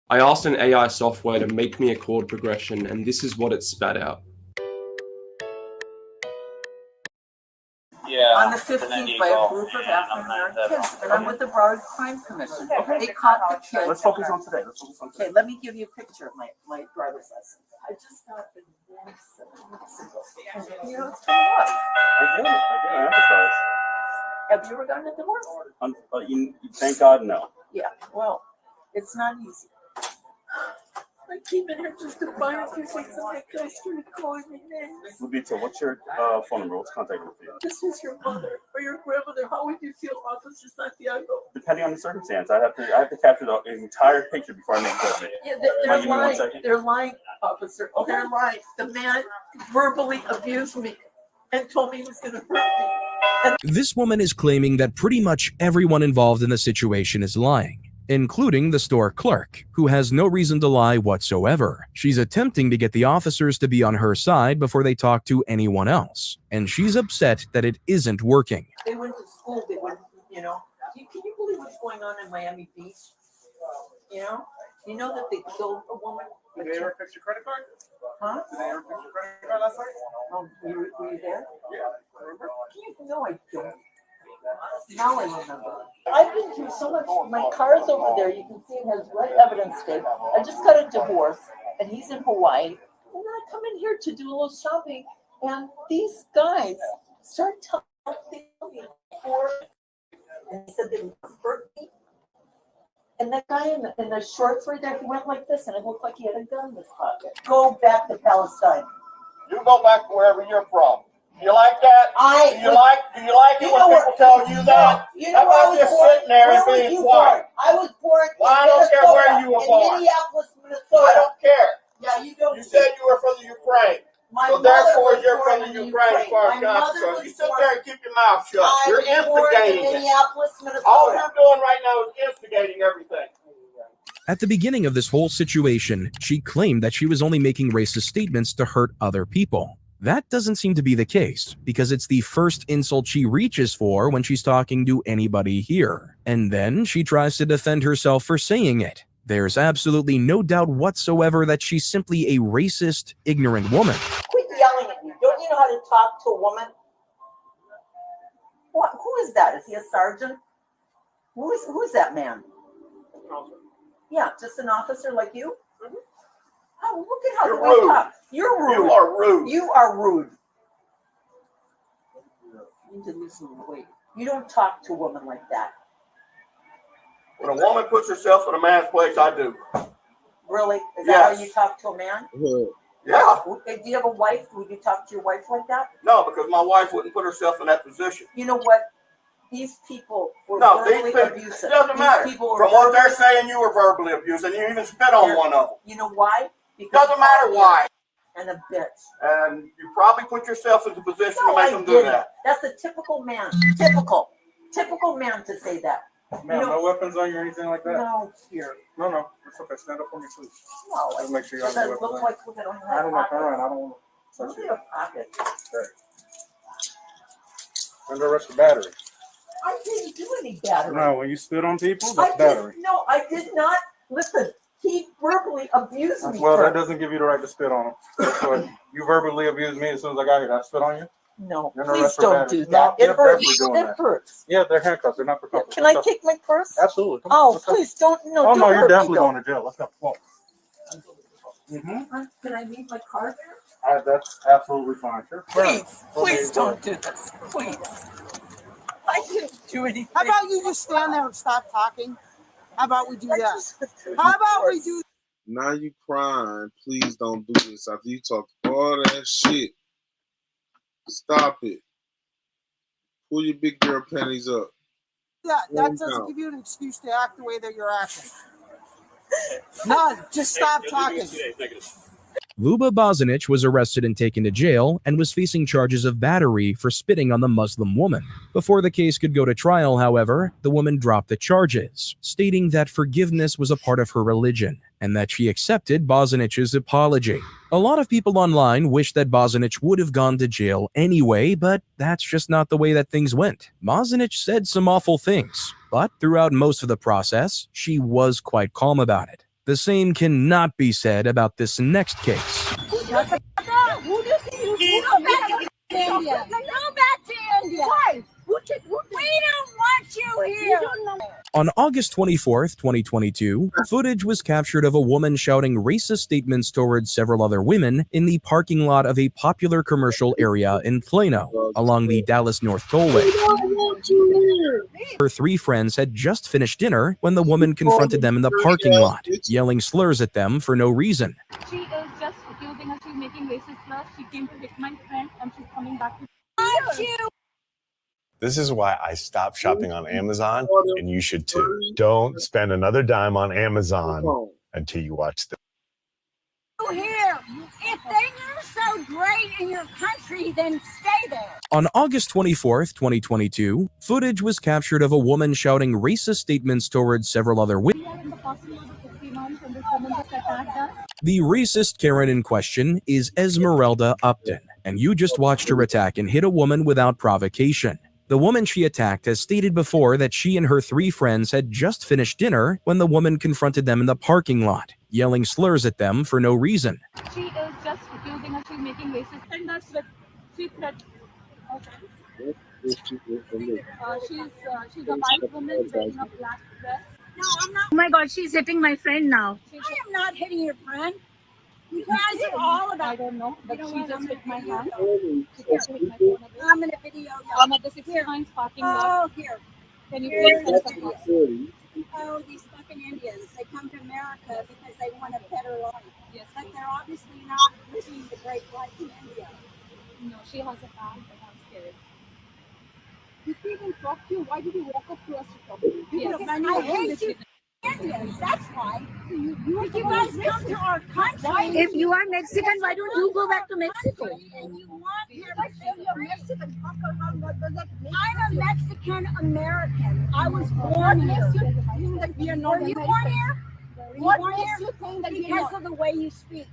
P: I asked an AI software to make me a chord progression, and this is what it spat out.
O: Yeah, on the 15th by a group of African-American kids, and I'm with the Broward Crime Commission. They caught the kids.
D: Let's focus on today.
O: Okay, let me give you a picture of my driver's license. I just got the exam 7 weeks ago. You know, it's kind of rough.
D: I emphasize.
O: Have you ever gotten a divorce?
D: Thank God, no.
O: Yeah, well, it's not easy. I came in here just to find a few things, and that guy started calling me names.
D: Lubita, what's your phone number? What's contact with you?
O: This was your mother or your grandmother. How would you feel, Officer Santiago?
D: Depending on the circumstance, I have to capture the entire picture before I make a judgment.
O: Yeah, they're lying. They're lying, officer. Oh, they're lying. The man verbally abused me and told me he was going to hurt me.
C: This woman is claiming that pretty much everyone involved in the situation is lying, including the store clerk, who has no reason to lie whatsoever. She's attempting to get the officers to be on her side before they talk to anyone else, and she's upset that it isn't working.
O: They went to school. They went, you know. Can you believe what's going on in Miami Beach? You know that they killed a woman.
Q: Did they ever fix your credit card?
O: Huh?
Q: Did they ever fix your credit card last night?
O: Oh, were you there?
Q: Yeah. Remember?
O: No, I don't. Now I remember. I've been through so much. My car's over there. You can see it has red evidence tape. I just got a divorce, and he's in Hawaii. And then I come in here to do a little shopping, and these guys start telling me before, and they said they would hurt me. And that guy in the shorts right there, he went like this, and it looked like he had a gun in his pocket. Go back to Palestine.
Q: You go back to wherever you're from. You like that? Do you like it when people tell you that? How about just sitting there and being quiet?
O: I was born in
Q: I don't care where you were born.
O: Minneapolis, Minnesota.
Q: I don't care.
O: Yeah, you don't.
Q: You said you were from the Ukraine. So therefore you're from the Ukraine as far as I'm concerned. You sit there and keep your mouth shut. You're instigating it. All you're doing right now is instigating everything.
C: At the beginning of this whole situation, she claimed that she was only making racist statements to hurt other people. That doesn't seem to be the case, because it's the first insult she reaches for when she's talking to anybody here. And then she tries to defend herself for saying it. There's absolutely no doubt whatsoever that she's simply a racist, ignorant woman.
O: Quit yelling at me. Don't you know how to talk to a woman? What? Who is that? Is he a sergeant? Who is that man? Yeah, just an officer like you? Oh, look at how we talk. You're rude.
Q: You are rude.
O: You are rude. You need to lose some weight. You don't talk to a woman like that.
Q: When a woman puts herself in a man's place, I do.
O: Really? Is that how you talk to a man?
Q: Yeah.
O: Do you have a wife? Would you talk to your wife like that?
Q: No, because my wife wouldn't put herself in that position.
O: You know what? These people were verbally abusive.
Q: It doesn't matter. From what they're saying, you were verbally abused, and you even spit on one of them.
O: You know why?
Q: It doesn't matter why.
O: And a bitch.
Q: And you probably put yourself in the position to make them do that.
O: That's a typical man. Typical man to say that.
Q: Ma'am, no weapons on you or anything like that?
O: No, here.
Q: No, it's okay. Stand up for me, please.
O: No,
Q: Just make sure you
O: does
Q: have no
O: it
Q: weapons
O: look
Q: on.
O: like we don't have
Q: I don't know.
O: pockets?
Q: Turn around. I don't want to touch
O: Look
Q: you.
O: at a pocket.
Q: Okay. Under arrest for battery.
O: I didn't do any battery.
Q: No, when you spit on people,
O: I
Q: that's battery.
O: No, I did not. Listen, he verbally abused me.
Q: Well, that
O: first.
Q: doesn't give you the right to spit on them. So you verbally abused me as soon as I got here. Did I spit on you?
O: No,
Q: You're under
O: please
Q: arrest for
O: don't
Q: battery.
O: do that.
Q: No,
O: It hurts.
Q: definitely doing
O: It
Q: that.
O: hurts.
Q: Yeah, they're handcuffs. They're not for comfort.
O: Can I take my purse?
Q: Absolutely. Come
O: Oh,
Q: on, let's go.
O: please don't. No,
Q: Oh,
O: don't
Q: no,
O: hurt
Q: you're
O: me,
Q: definitely
O: don't.
Q: going to jail. Let's go. Come on.
O: Can I leave my car there?
Q: That's absolutely fine. Sure.
O: Please don't do this. Please. I didn't do anything.
R: How about you just stand there and stop talking? How about we do that? How about we do?
B: Now you crying. Please don't do this after you talk to All that shit. Stop it. Pull your big girl panties up.
R: That doesn't give you an excuse to act the way that you're acting. None. Just stop talking.
C: Luba Bozanic was arrested and taken to jail and was facing charges of battery for spitting on the Muslim woman. Before the case could go to trial, however, the woman dropped the charges, stating that forgiveness was a part of her religion and that she accepted Bozanic's apology. A lot of people online wish that Bozanic would have gone to jail anyway, but that's just not the way that things went. Bozanic said some awful things, but throughout most of the process, she was quite calm about it. The same cannot be said about this next case.
W: Who do you think you go back to India? Go back to India. Why? We don't want you here.
C: On August 24th, 2022, footage was captured of a woman shouting racist statements towards several other women in the parking lot of a popular commercial area in Plano, along the Dallas North Tollway. Her three friends had just finished dinner when the woman confronted them in the parking lot, yelling slurs at them for no reason.
K: She is just accusing us. She's making racist slurs. She came to hit my friend and she's coming back to you.
J: This is why I stopped shopping on Amazon, and you should too. Don't spend another dime on Amazon until you watch this.
W: Here, if you're so great in your country, then stay there.
C: On August 24th, 2022, footage was captured of a woman shouting racist statements towards several other women. The racist Karen in question is Esmeralda Upton, and you just watched her attack and hit a woman without provocation. The woman she attacked has stated before that she and her three friends had just finished dinner when the woman confronted them in the parking lot, yelling slurs at them for no reason.
K: She is just accusing us. She's making racist and that's what she threatened. Okay. She's a white woman wearing a black dress.
W: No, I'm not. Oh my God, she's hitting my friend now. I am not hitting your friend. You guys are all about.
K: I don't know, but she just hit my hand.
W: I'm in a video.
K: I'm at the 69 parking lot.
W: Oh, here.
K: Can you please send something?
W: Oh, these fucking Indians. They come to America because they want a better life.
K: Yes,
W: but they're obviously not living the great life in India.
K: No, she has a bag, but I'm scared.
W: If we even talk to you, why did you walk up to us to talk to you? Yes. I hate you. Indians, that's why. You guys come to our country. If you are Mexican, why don't you go back to Mexico? And you want here to say you're Mexican. What does that mean? I'm a Mexican American. I was born here. Were you born here? What makes you think that because of the way you speak?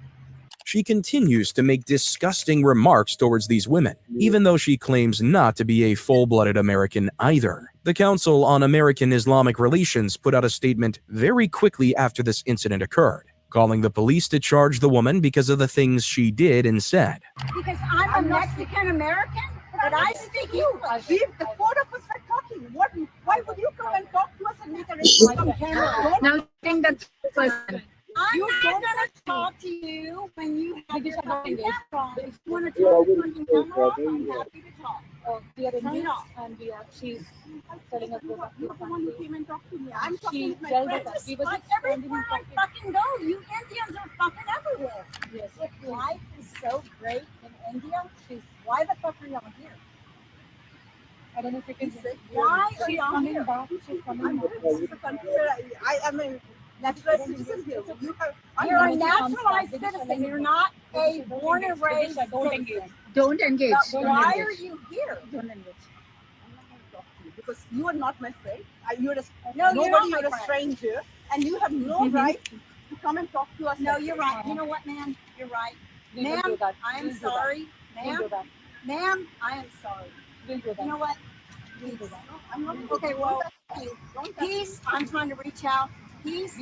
C: She continues to make disgusting remarks towards these women, even though she claims not to be a full-blooded American either. The Council on American Islamic Relations put out a statement very quickly after this incident occurred, calling the police to charge the woman because of the things she did and said.
W: Because I'm a Mexican American, but I speak English. If the four of us are talking, why would you come and talk to us and make a report on camera?
K: No, I think that's person.
W: I'm not going to talk to you when you have your fucking that wrong. If you want to talk to me, I'm happy to talk.
K: We are in this and she's telling us go back to
W: You're the one who came and talked to me. I'm talking to my
K: yelled
W: friends.
K: at us. We were just
W: Everywhere I fucking go, you Indians are fucking everywhere.
K: Yes.
W: If life is so great in India, why the fuck are y'all here?
K: I don't know if you can say.
W: Why are
K: She's
W: y'all
K: coming
W: here?
K: back. She's coming back.
W: This is the country. I mean, natural citizen here. You're a naturalized citizen. You're not a born and raised citizen.
K: Don't engage.
W: But why are you here?
K: Don't engage.
R: Because you are not my friend. You're a,
W: No,
R: nobody,
W: you're not my
R: you're a
W: friend.
R: stranger, and you have no right to come and talk to us.
W: No,
R: like
W: you're
R: this.
W: right. You know what, ma'am? You're right.
K: We will
W: Ma'am,
K: do that.
W: I am
K: We'll do that.
W: sorry.
K: We'll
W: Ma'am,
K: do that.
W: ma'am, I am sorry.
K: We'll do that.
W: You know what?
K: We'll do that.
R: I'm not.
W: Okay, well, peace. I'm trying to reach out. Peace.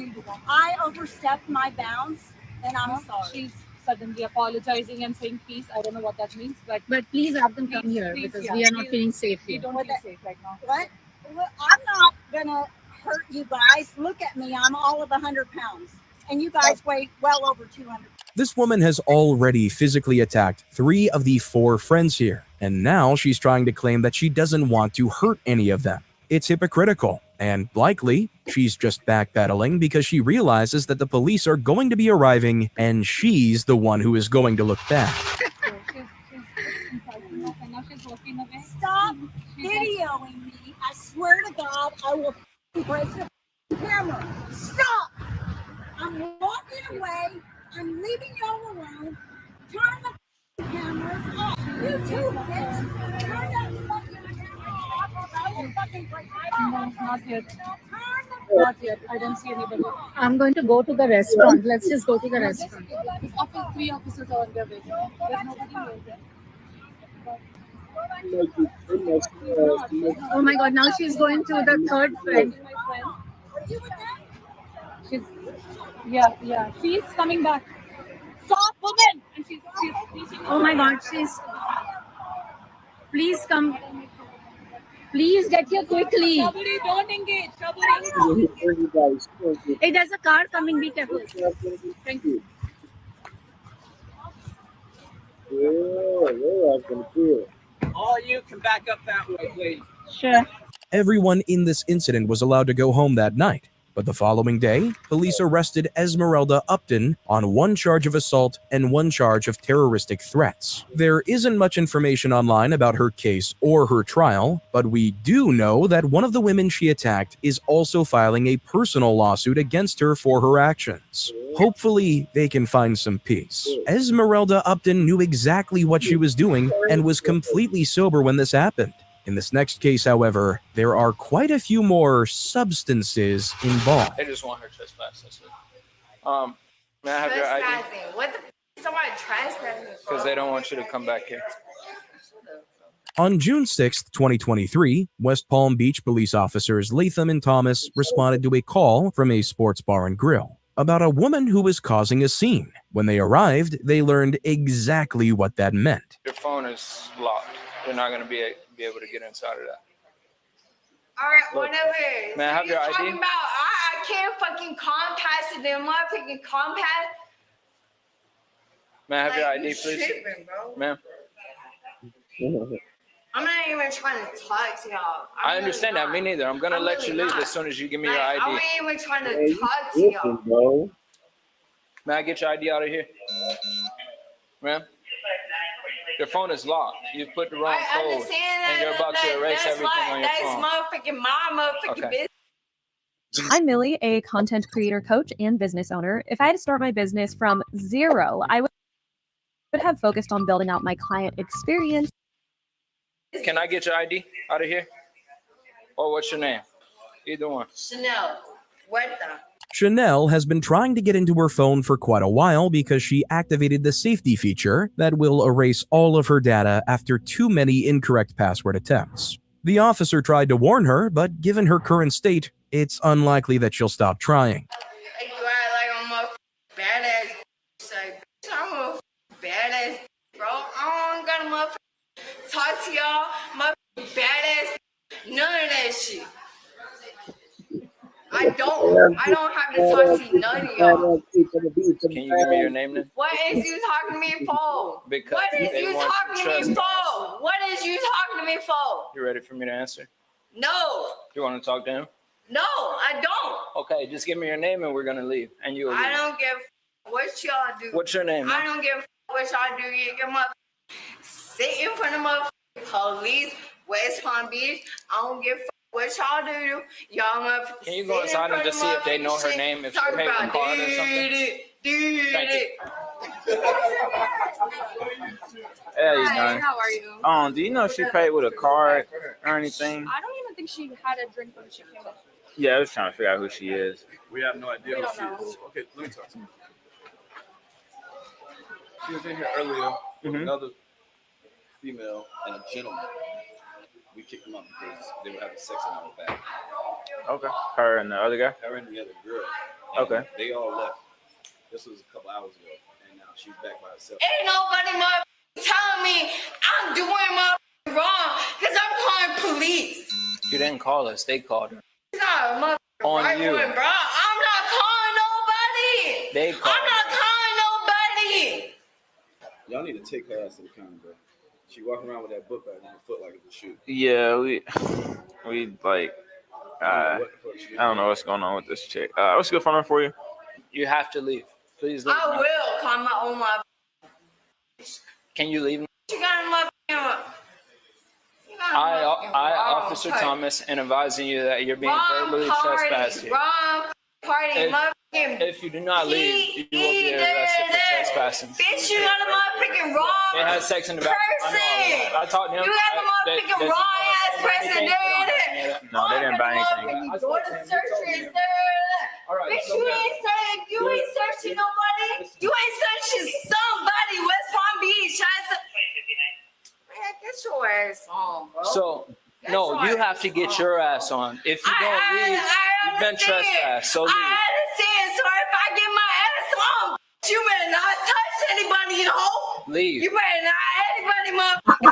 W: I overstepped my bounds, and I'm sorry.
K: She's suddenly apologizing and saying peace. I don't know what that means, but
S: please have them come here
K: please,
S: because
K: yeah,
S: we are not feeling safe
K: we
S: here.
K: don't feel safe right now.
W: What? Well, I'm not gonna hurt you guys. Look at me. I'm all of 100 pounds, and you guys weigh well over 200.
C: This woman has already physically attacked 3 of the 4 friends here, and now she's trying to claim that she doesn't want to hurt any of them. It's hypocritical And likely, she's just backpedaling because she realizes that the police are going to be arriving and she's the one who is going to look bad.
W: Stop videoing me. I swear to God, I will break the camera. Stop. I'm walking away. I'm leaving y'all alone. Turn the cameras off. You too, bitch. Turn that fucking camera off. I will fucking break my
S: No, not yet. Not yet. I don't see anybody. I'm going to go to the restaurant. Let's just go to the restaurant. Three officers are on their way. There's nobody here. Oh my God! Now she's going to the third friend. She's, yeah. She's coming back. Stop, woman! And she's oh my God! Please come. Please get here quickly. Somebody don't engage. Hey, there's a car coming. Be careful. Thank you.
E: All you can back up that way, please.
S: Sure.
C: Everyone in this incident was allowed to go home that night, but the following day, police arrested Esmeralda Upton on one charge of assault and one charge of terroristic threats. There isn't much information online about her case or her trial, but we do know that one of the women she attacked is also filing a personal lawsuit against her for her actions. Hopefully, they can find some peace. Esmeralda Upton knew exactly what she was doing and was completely sober when this happened. In this next case, however, there are quite a few more substances involved.
E: They just want her trespass. That's it. May I have your ID?
L: What the f*** somebody trespassing?
E: Because they don't want you to come back here.
C: On June 6, 2023, West Palm Beach police officers Latham and Thomas responded to a call from a sports bar and grill about a woman who was causing a scene. When they arrived, they learned exactly what that meant.
E: Your phone is locked. You're not going to be able to get inside of that.
L: All right,
E: Look,
L: whatever.
E: may I have your ID?
L: Talking about, I can't fucking compass it. Them motherfucking compass.
E: May I have your ID,
L: you
E: please?
L: tripping, bro.
E: Ma'am?
L: I'm not even trying to talk to y'all.
E: I understand that. Me neither. I'm going to let you leave as soon as you give me your ID.
L: I'm not even trying to talk to y'all.
E: Bro. May I get your ID out of here? Ma'am? Your phone is locked. You put the wrong code, and you're about to erase everything on your phone.
L: That's motherfucking my motherfucking business.
T: I'm Millie, a content creator, coach, and business owner. If I had to start my business from zero, I would have focused on building out my client experience.
E: Can I get your ID out of here? Or what's your name? Either one.
L: Chanel. What the?
C: Chanel has been trying to get into her phone for quite a while because she activated the safety feature that will erase all of her data after too many incorrect password attempts. The officer tried to warn her, but given her current state, it's unlikely that she'll stop trying.
L: Like, you act like I'm a badass. Like, I'm a badass, bro. I don't gotta motherfucking talk to y'all. Motherfucking badass. None of that shit. I don't have to talk to none of y'all.
E: Can you give me your name then?
L: What is you talking to me for?
E: Because
L: what is
E: they
L: you
E: want
L: talking
E: to
L: to me
E: trespass.
L: for? What is you talking to me for?
E: You ready for me to answer?
L: No.
E: You want to talk to him?
L: No, I don't.
E: Okay, just give me your name and we're going to leave. And you'll leave.
L: I don't give a what y'all do.
E: What's your name?
L: I don't give a what y'all do. You get my sit in front of my police, West Palm Beach. I don't give a what y'all do. Y'all motherfuckers.
E: Can you go inside and just see if they know her name, if she paid the card or something? Thank you.
U: Hey,
L: Hi,
U: man.
L: how are you?
U: Do you know if she paid with a card or anything?
L: I don't even think she had a drink when she came up.
U: Yeah, I was trying to figure out who she is.
Q: We have no idea
L: We
Q: who
L: don't
Q: she
L: know.
Q: is. Okay, let me talk to her. She was in here earlier with another female and a gentleman. We kicked them out because they were having sex in our back.
U: Okay. Her and the other guy?
Q: Her and the other girl.
U: Okay.
Q: They all left. This was a couple hours ago, and now she's back by herself.
L: Ain't nobody telling me I'm doing wrong because I'm calling police.
E: You didn't call us. They called her.
L: It's not a motherfucking
E: On
L: right
E: you.
L: one, bro. I'm not calling nobody.
E: They called
L: I'm not calling nobody.
Q: Y'all need to take her ass to the county, bro. She walking around with that book bag on her foot like it's a shoe.
U: Yeah, we like I don't know what's going on with this chick. What's a good phone number for you?
G: You have to leave. Please leave.
L: I
G: now.
L: will call my own my.
G: Can you leave?
L: You got my.
G: Officer Thomas, am advising you that you're being verbally trespassed here.
L: Wrong party,
G: If you do not leave, you will be arrested for trespassing.
L: Bitch, you got a motherfucking wrong
G: They had sex in the bathroom. I talked to him.
L: You got the motherfucking wrong ass person there.
U: No, they didn't buy anything.
L: You go to search Bitch, you ain't searching nobody. You ain't searching somebody. West Palm Beach. Man, get your ass on, bro.
G: So, no, you have to get your ass on. If you don't leave, you've been trespassed. So leave.
L: I understand. So if I get my ass on, you better not touch anybody, you know?
G: Leave.
L: You better not anybody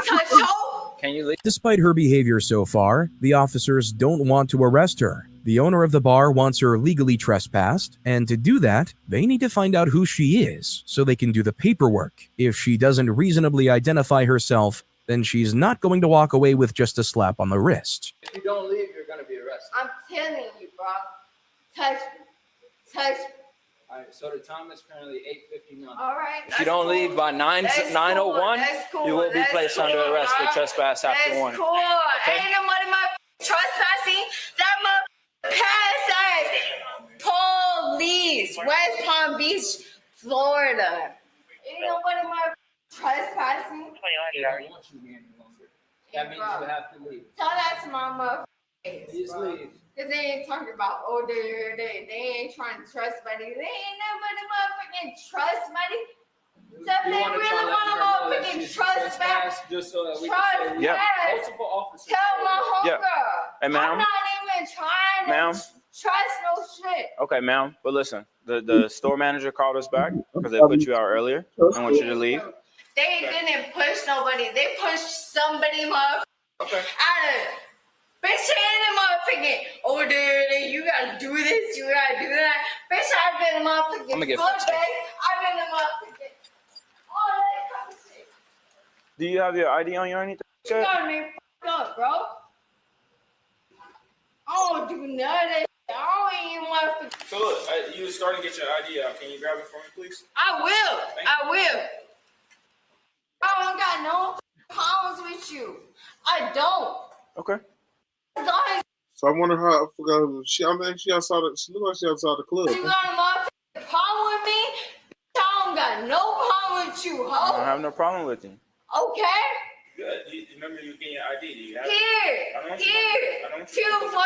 L: touch hoe.
G: Can you leave?
C: Despite her behavior so far, the officers don't want to arrest her. The owner of the bar wants her legally trespassed, and to do that, they need to find out who she is so they can do the paperwork. If she doesn't reasonably identify herself, then she's not going to walk away with just a slap on the wrist.
G: If you don't leave, you're going to be arrested.
L: I'm telling you, bro. Touch me. Touch me.
G: All right, so the time is currently 8:59.
L: All right.
G: If you don't leave by 9:01, you will be placed under arrest for trespass after warning.
L: Cool.
G: Okay?
L: Ain't nobody trespassing. That pass ass police, West Palm Beach, Florida. Ain't nobody trespassing.
G: That means you have to leave.
L: Tell that to my mother.
G: Please leave.
L: Cause they ain't talking about they ain't trying to trust buddy. They ain't nobody motherfucking trust buddy. So if they really want to motherfucking trust back,
G: just so that we
L: trust
G: can say,
L: back.
G: multiple officers.
L: Tell my homegirl.
U: Hey, ma'am.
L: I'm not even trying to trust no shit.
U: Okay, ma'am. But listen, the store manager called us back because they put you out earlier. I want you to leave.
L: They didn't push nobody. They pushed somebody motherfucking out of. Bitch, ain't a motherfucking you gotta do this, you gotta do that. Bitch, I've been a motherfucking foot bag. I've been a motherfucking all that kind of shit.
U: Do you have your ID on you or anything?
L: You got me fucked up, bro. I don't do none of that shit. I don't even motherfucking.
U: So look, you were starting to get your ID out. Can you grab it for me, please?
L: I will. I don't got no problems with you. I don't.
U: Okay.
B: So I wonder how I forgot. She outside. She look like she outside the club.
L: You got a motherfucking problem with me? I don't got no problem with you,
U: I
L: ho.
U: don't have no problem with you.
L: Okay?
U: Good. You remember you getting your ID? Do you have
L: Here. $2 for $6,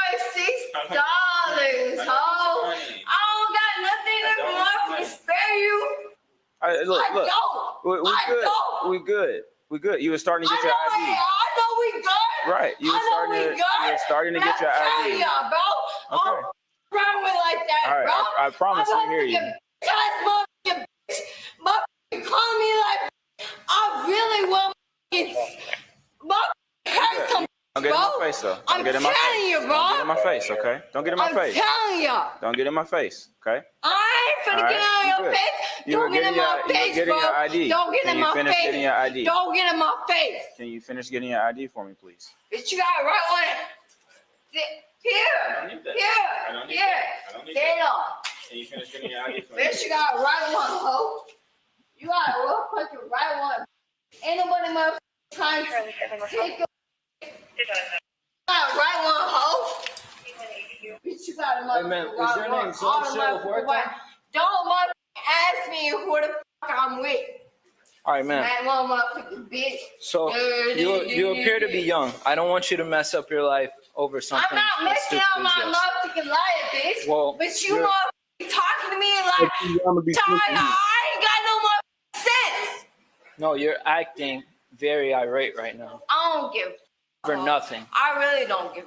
L: ho. I don't got nothing to motherfucking spare you.
U: Look.
L: I don't.
U: We good. You were starting to get your ID.
L: I know we good.
U: Right. You were starting to get your ID.
L: Yeah, bro.
U: Okay.
L: I'm wrong with like that,
U: All right.
L: bro.
U: I promise to hear you.
L: Motherfucking call me like I really want hurt some.
U: Don't get in my face, though.
L: I'm telling you, bro.
U: Don't get in my face, okay? Don't get in my face.
L: I'm telling you.
U: Don't get in my face, okay?
L: I ain't finna get on your face. Don't get in my face, bro. Don't get in my face.
U: Getting your ID?
L: Don't get in my face.
U: Can you finish getting your ID for me, please?
L: Bitch, you got it right on it. Here. Stay on.
U: Can you finish getting your ID for me?
L: Bitch, you got it right one, ho. You got it fucking right one. Ain't nobody motherfucking trying to take your got it right one, ho. Bitch, you got it motherfucking
G: man,
L: right
G: is your
L: one.
G: name Zoe Huerta?
L: Don't motherfucking ask me who the fuck I'm with.
G: All right, man.
L: That one motherfucking bitch.
G: So you appear to be young. I don't want you to mess up your life over something.
L: I'm not messing up my motherfucking life, bitch.
G: Well,
L: but you motherfucking talking to me like I ain't got no motherfucking sense.
G: No, you're acting very irate right now.
L: I don't give
G: for nothing.
L: I really don't give.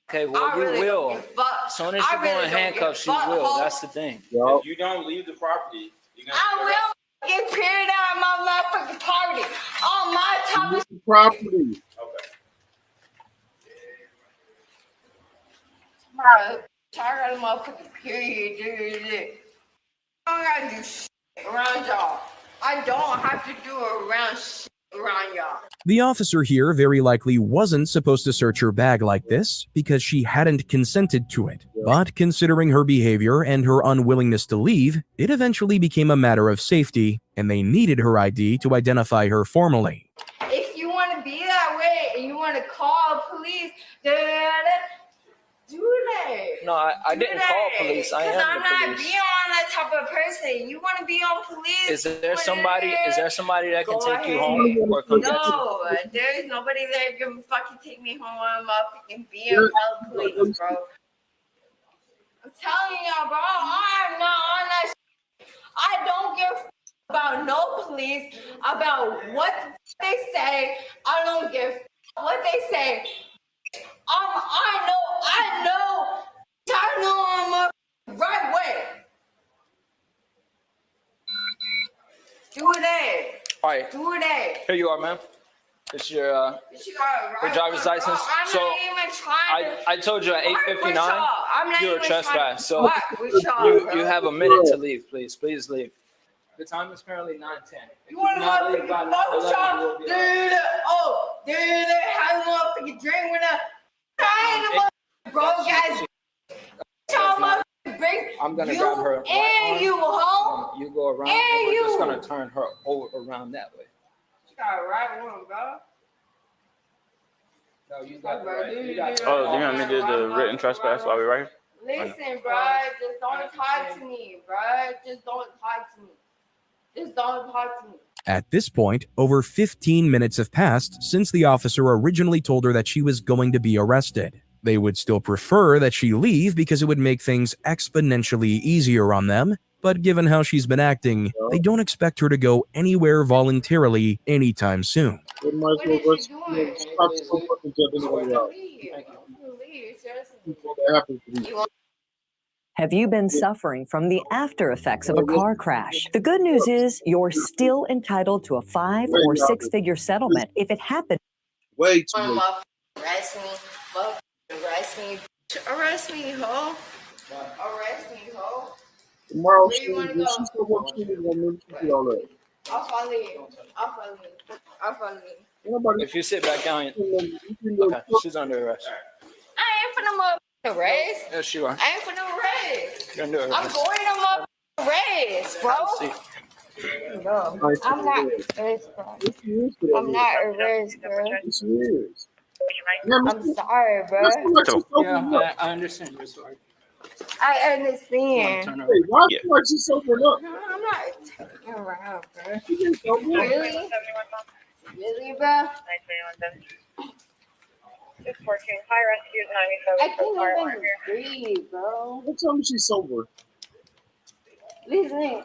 G: Okay, well, you will. As soon as you go in handcuffs, you will. That's the thing.
U: If you don't leave the property,
L: I will get period out of my motherfucking property. On my top of
B: property.
U: Okay.
L: I got a motherfucking period. I don't gotta do shit around y'all. I don't have to do it around shit. around y'all.
C: The officer here very likely wasn't supposed to search her bag like this because she hadn't consented to it. But considering her behavior and her unwillingness to leave, it eventually became a matter of safety, and they needed her ID to identify her formally.
L: If you want to be that way and you want to call police, do that.
G: No, I didn't call police. I am
L: Because I'm
G: the
L: not
G: police.
L: being on that type of person. You want to be on police?
G: Is there somebody that can
L: Go
G: take you
L: ahead.
G: home or come get you?
L: No, there is nobody that can fucking take me home when I'm fucking being on police, bro. I'm telling y'all, bro, I'm not on that shit. I don't give a f- about no police, about what they say. I don't give a f- what they say. I know I'm a right way. Do it.
G: All right.
L: Do it.
G: Here you are, ma'am. It's your
L: Right
G: driver's
L: way,
G: license.
L: bro. I'm
G: So
L: not even trying to.
G: I told you at
L: Work with
G: 8:59
L: y'all. I'm not
G: you're a
L: even trying
G: trespass.
L: to
G: So
L: work with y'all, bro.
G: you have a minute to leave, please. Please leave. The time is currently 9:10.
L: You want to motherfucking fuck y'all? Dude, have a motherfucking drink with a. I ain't a motherfucking broke ass. Y'all motherfucking bring.
G: I'm gonna
L: you
G: grab her.
L: and you, ho.
G: You go around,
L: And
G: and we're just
L: you.
G: gonna turn her over around that way.
L: You got a right one, bro.
G: No, you got the
L: Bro,
G: right.
L: dude,
G: You got
L: dude,
G: the
U: Oh, do you want me to do the written trespass while we're right here?
L: Listen, bro, just don't talk to me, bro. Just don't talk to me. Just don't talk to me.
C: At this point, over 15 minutes have passed since the officer originally told her that she was going to be arrested. They would still prefer that she leave because it would make things exponentially easier on them, but given how she's been acting, they don't expect her to go anywhere voluntarily anytime soon.
B: They might as well rush, stop so fucking jumping anybody out. That happens to me.
H: Have you been suffering from the after effects of a car crash? The good news is you're still entitled to a 5 or 6 figure settlement if it happened.
B: Way too late.
L: Arrest me. Arrest me. Arrest me, ho. Arrest me, ho.
B: Tomorrow,
L: Where you wanna go?
B: she's still going to do all that.
L: I'll follow you. I'll follow you. I'll follow you.
G: If you sit back down, okay, she's under arrest.
L: I ain't finna race.
G: Yes, you are.
L: I ain't finna race.
G: You're under arrest.
L: I'm going to race, bro. I'm not erased, bro. I'm not erased, bro. I'm sorry, bro.
G: Yeah, I understand. You're sorry.
L: I understand.
B: Hey, why are you sobering up?
L: No, I'm not taking around, bro. Really? Really, bro?
M: 614, high rescue 97.
L: I can't even breathe, bro.
B: Don't tell me she's sober.
L: Listen.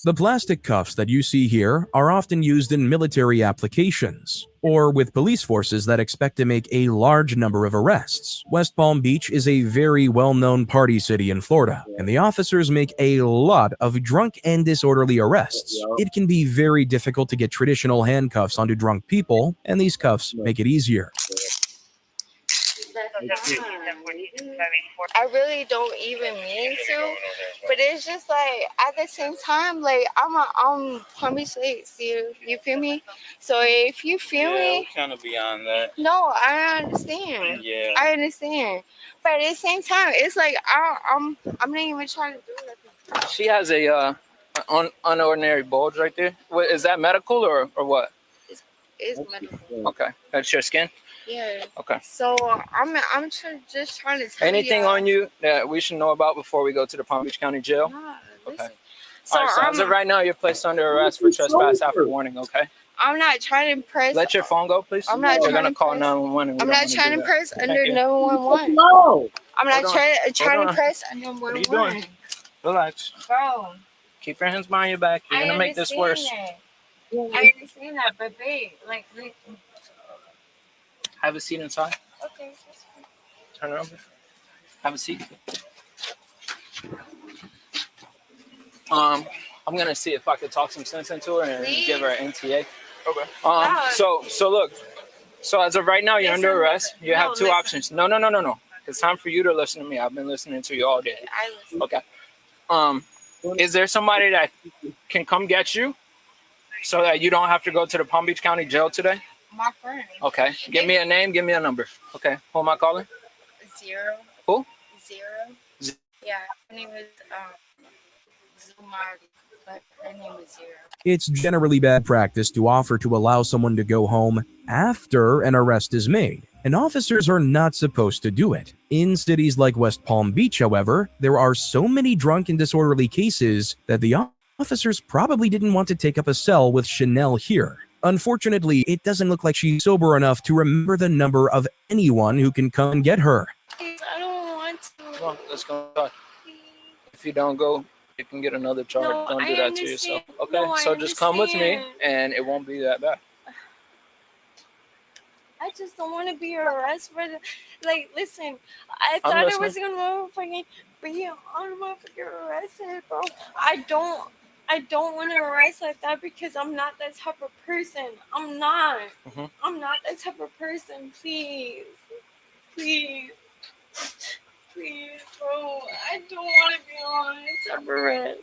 C: The plastic cuffs that you see here are often used in military applications, or with police forces that expect to make a large number of arrests. West Palm Beach is a very well-known party city in Florida, and the officers make a lot of drunk and disorderly arrests. It can be very difficult to get traditional handcuffs onto drunk people, and these cuffs make it easier.
L: I really don't even mean to, but it's just like at the same time, like I'm Palm Beach Lakes, you feel me? So if you feel me,
U: we're kind of beyond that.
L: no, I understand.
U: Yeah.
L: I understand, but at the same time, it's like I'm not even trying to do nothing.
G: She has a unordinary bulge right there. What, is that medical or what?
L: It's medical.
G: Okay, that's your skin.
L: Yeah.
G: Okay.
L: So I'm just trying to tell
G: Anything
L: y'all.
G: on you that we should know about before we go to the Palm Beach County Jail?
L: Nah,
G: Okay.
L: listen. So,
G: All right, so as of right now, you're placed under arrest for trespass after warning, okay?
L: I'm not trying to impress.
G: Let your phone go, please.
L: I'm not
G: We're
L: trying
G: going to
L: to
G: call
L: press-
G: 911.
L: I'm not trying to press under
G: you.
L: 911.
B: No.
L: I'm not
G: Hold on.
L: trying
G: Hold
L: to
G: on.
L: press under
G: What are you
L: 911.
G: doing? Relax.
L: Bro,
G: Keep your hands behind your back. You're
L: I
G: going to make this worse.
L: understand that. I understand that, but babe, like
G: Have a seat inside.
L: okay, that's fine.
G: Turn it over. Have a seat. I'm gonna see if I could talk some sense into her and
L: Please?
G: give her an NTA.
U: Okay.
G: So look. So as of right now, you're under arrest. You have two
L: listen.
G: options. No. It's time for you to listen to me. I've been listening to you all day.
L: I listen.
G: Okay. Is there somebody that can come get you? So that you don't have to go to the Palm Beach County Jail today?
K: My friend.
G: Okay. Give me a name, give me a number. Okay. Who am I calling?
K: Zero.
G: Who?
K: Zero. Yeah, her name is Zumardi, but her name is Zero.
C: It's generally bad practice to offer to allow someone to go home after an arrest is made, and officers are not supposed to do it. In cities like West Palm Beach, however, there are so many drunk and disorderly cases that the officers probably didn't want to take up a cell with Chanel here. Unfortunately, it doesn't look like she's sober enough to remember the number of anyone who can come and get her.
K: I don't want to.
G: Come on, let's go talk. If you don't go, you can get another charge.
K: No,
G: Don't do
K: I
G: that to yourself.
K: understand.
G: Okay,
K: No, I
G: so just come with me
K: understand.
G: and it won't be that bad.
K: I just don't want to be arrested for the, like, listen, I thought I was
G: listening.
K: gonna motherfucking be arrested, bro. I don't want to arrest like that because I'm not that type of person. I'm not.
G: Mhm.
K: I'm not that type of person. Please. Please. Please, bro. I don't want to be on this type of arrest.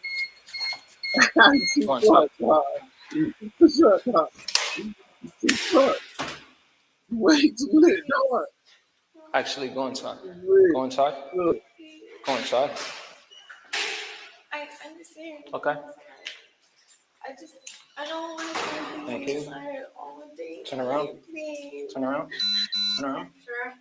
B: Wait, no.
G: Actually, go inside. Go inside. Go inside.
K: I understand.
G: Okay.
K: I don't want to be
G: Thank you.
K: inside all day.
G: Turn around.
K: Please.
G: Turn around. Turn around.
K: Sure.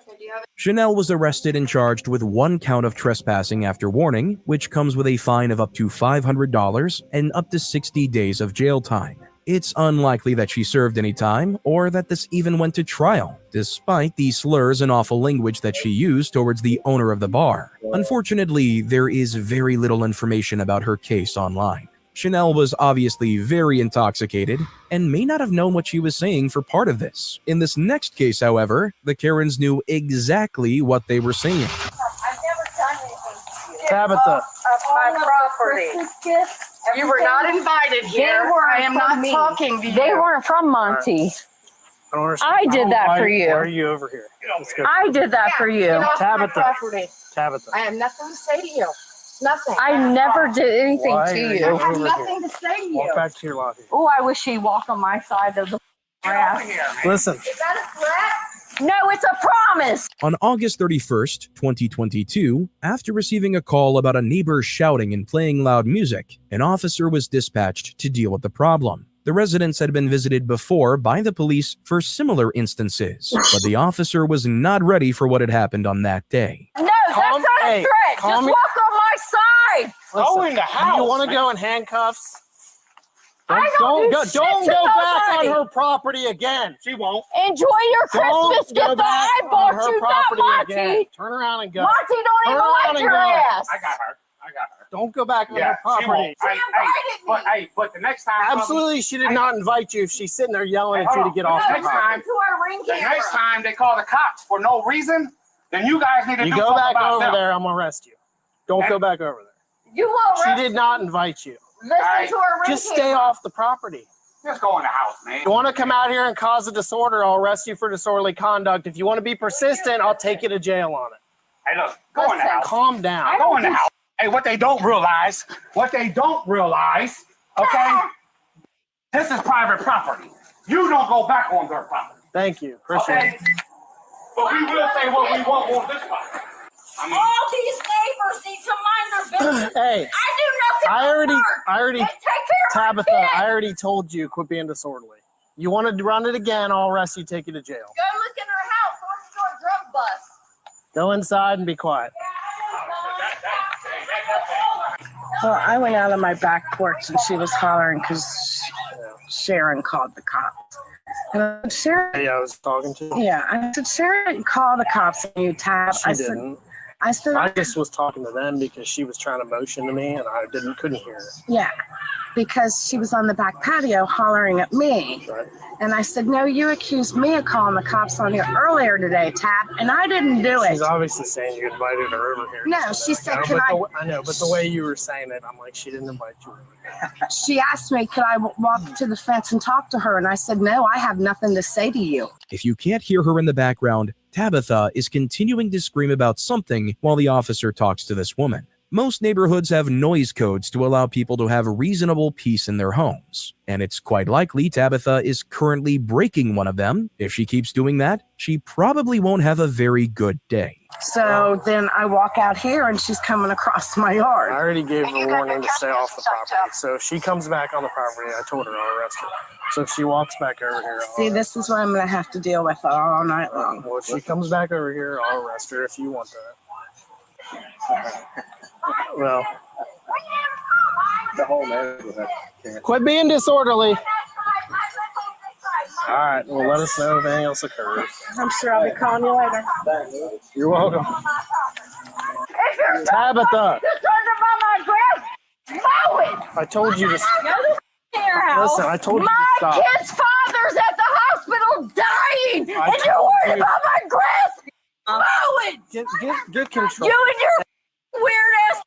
K: Okay, do you have
C: Chanel was arrested and charged with 1 count of trespassing after warning, which comes with a fine of up to $500 and up to 60 days of jail time. It's unlikely that she served any time or that this even went to trial, despite the slurs and awful language that she used towards the owner of the bar. Unfortunately, there is very little information about her case online. Chanel was obviously very intoxicated and may not have known what she was saying for part of this. In this next case, however, the Karens knew exactly what they were saying.
O: I've never done anything to you.
R: Tabitha.
O: Of my property. You were not invited here. I am not talking to you.
A: They weren't from Monty. I did that for you.
R: Why are you over here? Let's go.
A: I did that for you.
O: Get off my
R: Tabitha.
O: property.
R: Tabitha.
O: I have nothing to say to you. Nothing.
A: I never did anything
R: Why
A: to
R: are
A: you.
O: I have
R: over
O: nothing to say to you.
R: Walk back to your lobby.
A: Oh, I wish he'd walk on my side of the grass.
R: Listen.
O: Is that a threat?
A: No, it's a promise.
C: On August 31st, 2022, after receiving a call about a neighbor shouting and playing loud music, an officer was dispatched to deal with the problem. The residence had been visited before by the police for similar instances, but the officer was not ready for what had happened on that day.
A: No, that's not a threat. Just
R: calm
A: walk on my side.
R: Listen,
N: Go in the house.
R: Do you want to
N: man.
R: go in handcuffs?
A: I don't do shit
R: don't
A: to
R: go back
A: nobody.
R: on her property again.
N: She won't.
A: Enjoy your Christmas
R: Don't go
A: gift that
R: back
A: I
R: on
A: bought
R: her
A: you, not
R: property
A: Monty.
R: again. Turn around and go.
A: Monty don't
R: Turn
A: even
R: around
A: like
R: and
A: your
R: go.
A: ass.
N: I got her.
R: Don't go back on her
N: Yeah, she
R: property.
N: won't. But the next time.
R: Absolutely, she did not invite you if she's sitting there yelling at you to get
N: Hold
R: off
N: on.
R: the
N: Next
R: property.
N: time,
O: To our ring
N: the
O: camera.
N: next time they call the cops for no reason, then you guys need to
R: You
N: do
R: go
N: something
R: back
N: about
R: over
N: them.
R: there, I'm gonna arrest you. Don't go back over there.
O: You will
R: She
O: arrest
R: did not invite you.
O: Listen to our ring
R: Just
O: camera.
R: stay off the property.
N: Just go in the house, man.
R: You want to come out here and cause a disorder, I'll arrest you for disorderly conduct. If you want to be persistent, I'll take you to jail on it.
N: Hey, look, go in the house.
R: Calm down.
N: Go in the house. Hey, what they don't realize, okay? This is private property. You don't go back on their property.
R: Thank you. Appreciate
N: Okay?
R: it.
N: But we will say what we want on this property. I mean,
O: All these neighbors need to mind their business.
R: Hey,
O: I do nothing.
R: I already,
O: They take care of my
R: Tabitha,
O: kids.
R: I already told you, quit being disorderly. You want to run it again, I'll arrest you, take you to jail.
O: Go look in her house. Let's do a drug bust.
R: Go inside and be quiet.
A: Well, I went out on my back porch and she was hollering because Sharon called the cops. And I said, Sharon,
R: Yeah, I was talking to you.
A: yeah, I said, Sharon, call the cops and you tap.
R: She
A: I said,
R: didn't.
A: I said,
R: I just was talking to them because she was trying to motion to me and I couldn't hear her.
A: yeah, because she was on the back patio hollering at me.
R: Right.
A: And I said, no, you accused me of calling the cops on you earlier today, Tab, and I didn't do it.
R: She's obviously saying you invited her over here.
A: No, she said,
R: I
A: can
R: know, I know, but the way you were saying it, I'm like, she didn't invite you.
A: She asked me, could I walk to the fence and talk to her? And I said, no, I have nothing to say to you.
C: If you can't hear her in the background, Tabitha is continuing to scream about something while the officer talks to this woman. Most neighborhoods have noise codes to allow people to have reasonable peace in their homes, and it's quite likely Tabitha is currently breaking one of them. If she keeps doing that, she probably won't have a very good day.
A: So then I walk out here and she's coming across my yard.
N: I already gave her a warning to stay off the property. So if she comes back on the property, I told her I'll arrest her. So if she walks back over here,
A: See, this is what I'm going to have to deal with all night long.
N: Well, if she comes back over here, I'll arrest her if you want that. Well,
Q: The whole neighborhood.
N: quit being disorderly. All right, well, let us know if anything else occurs.
A: I'm sure I'll be calling you later.
N: You're welcome. Tabitha,
W: Mow it!
N: I told you to.
W: Listen,
N: I told you to
W: my
N: stop.
W: kid's father's at the hospital dying,
N: I
W: and you're
N: told
W: worried
N: you.
W: about my grass. Mow it!
N: Get control.
W: You and your weird ass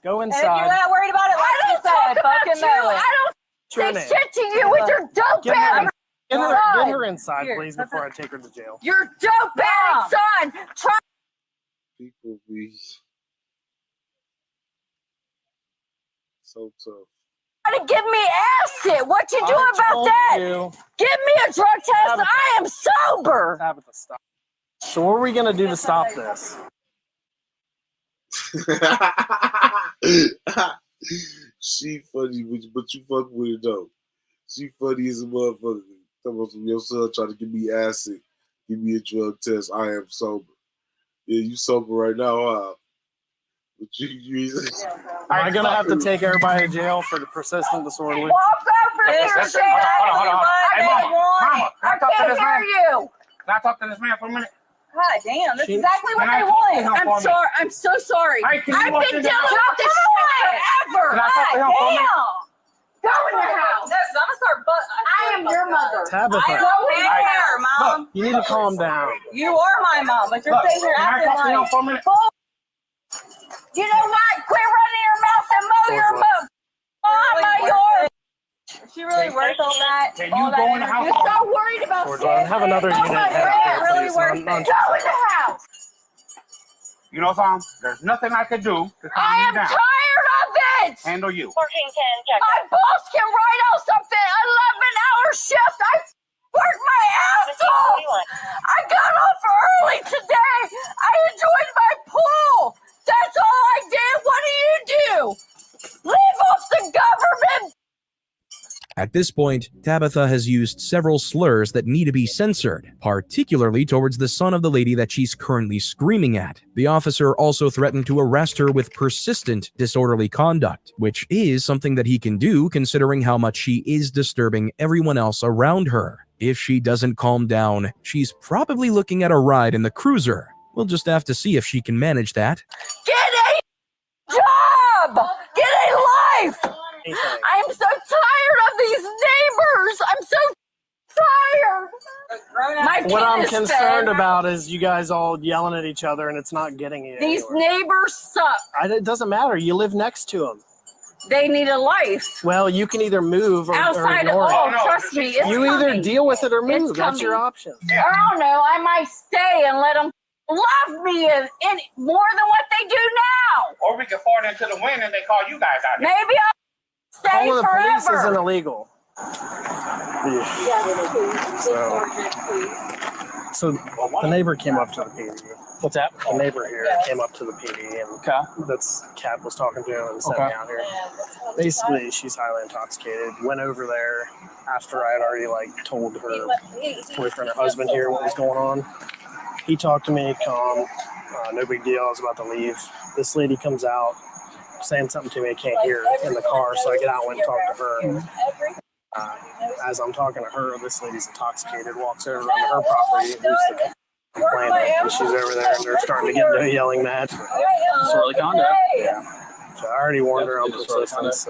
N: Go
W: And
N: inside.
W: you're not worried about it like you said. Fucking mow it. I don't
N: Your
W: say
N: name.
W: shit to you with your dope
N: Get her,
W: ass
N: get
W: son.
N: her inside, please, before I take her to jail.
W: Your dope ass son. Try
B: People be so tough.
W: to give me acid. What you doing
N: I
W: about
N: told
W: that?
N: you.
W: Give me a drug test.
N: Tabitha.
W: I am sober.
N: Tabitha, stop. So what are we gonna do to stop this?
B: She funny, but you fuck with it though. She funny as a motherfucker. Talking about your son trying to give me acid, give me a drug test. I am sober. Yeah, you sober right now, huh? But you
N: Am I gonna have to take everybody to jail for the persistent disorderly?
W: Walk over here,
N: Listen,
W: Dad.
N: hold on. Hey, Mama,
W: I can't hear you.
N: Can I talk to this man for a minute?
W: God damn, that's
N: She-
W: exactly what
N: Can I
W: they
N: talk to
W: want.
N: him for a
W: I'm
N: minute?
W: sorry. I'm so sorry.
N: Hey, can you
W: I've
N: walk
W: been
N: in the
W: dealing
N: house?
W: with this shit forever.
N: Can I talk to him for a minute?
W: Damn. Go in the house. I'm gonna start. I am your mother.
N: Tabitha.
W: I go in there, Mom.
N: Look, you need to calm down.
W: You are my mom, but you're
N: Look,
W: sitting here
N: can I
W: acting
N: talk to him
W: like.
N: for a minute?
W: Bull. You know what? Quit running your mouth and mow your mouth. Oh my yard. Is she really worth all that?
N: Can you go in the house?
W: You're so worried about
N: George,
W: shit.
N: I have another
W: Oh,
N: unit
W: my
N: head out
W: God,
N: here,
W: really
N: please.
W: worth it. Go in the house.
N: You know something? There's nothing I could do to calm
W: I
N: you
W: am
N: down.
W: tired of it.
N: Handle you.
W: 1410, check. My boss can write out something 11-hour shift. I worked my ass off. I got off early today. I enjoyed my pool. That's all I did. What do? Leave off the government.
C: At this point, Tabitha has used several slurs that need to be censored, particularly towards the son of the lady that she's currently screaming at. The officer also threatened to arrest her with persistent disorderly conduct, which is something that he can do considering how much she is disturbing everyone else around her. If she doesn't calm down, she's probably looking at a ride in the cruiser. We'll just have to see if she can manage that.
W: Get a job. Get a life. I'm so tired of these neighbors. I'm so tired. My
N: What
W: kid
N: I'm
W: is
N: concerned
W: fed.
N: about is you guys all yelling at each other and it's not getting you
W: These
N: anywhere.
W: neighbors suck.
N: It doesn't matter. You live next to them.
W: They need a life.
N: Well, you can either move or
W: Outside of
N: ignore
W: all,
N: it.
W: trust me, it's
N: You either
W: coming.
N: deal with it or move.
W: It's
N: That's your
W: coming.
N: option.
W: I don't know. I might stay and let them love me in more than what they do now.
N: Or we can fart into the wind and they call you guys out.
W: Maybe I'll stay
N: Calling the police
W: forever.
N: isn't illegal. So the neighbor came up to the PD. What's that? The neighbor here came up to the PD and that's Kat was talking to him and sent me out here. Basically, she's highly intoxicated. Went over there after I had already told her boyfriend or husband here what was going on. He talked to me, calm, no big deal. I was about to leave. This lady comes out saying something to me I can't hear in the car, so I get out and went and talk to her. As I'm talking to her, this lady's intoxicated, walks over onto her property, who's the complainant, and she's over there, and they're starting to get into a yelling match.
E: Disorderly conduct.
N: Yeah. So I already warned her on persistence.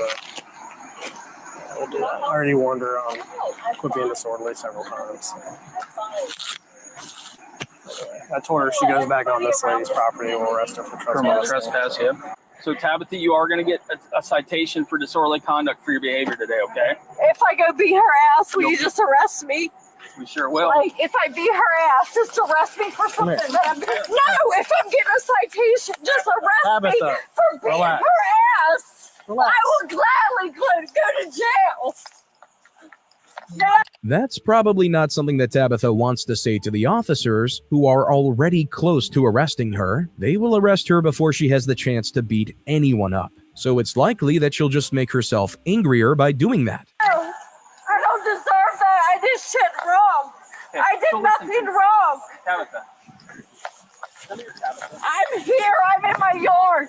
N: We'll do that. I already warned her on quit being disorderly several times. I told her if she goes back on this lady's property, we'll arrest her for
E: Criminal
N: trespass.
E: trespass, yeah. So Tabitha, you are going to get a citation for disorderly conduct for your behavior today, okay?
W: If I go beat her ass, will you just arrest me?
E: We sure will.
W: Like, if I beat her ass, just arrest me for something that I'm. No, if I'm getting a citation, just arrest me
N: Tabitha,
W: for beating
N: relax.
W: her ass.
N: Relax.
W: I will gladly go to jail.
C: That's probably not something that Tabitha wants to say to the officers, who are already close to arresting her. They will arrest her before she has the chance to beat anyone up. So it's likely that she'll just make herself angrier by doing that.
W: No, I don't deserve that. I did shit wrong. I did nothing wrong.
E: Tabitha.
W: I'm here. I'm in my yard.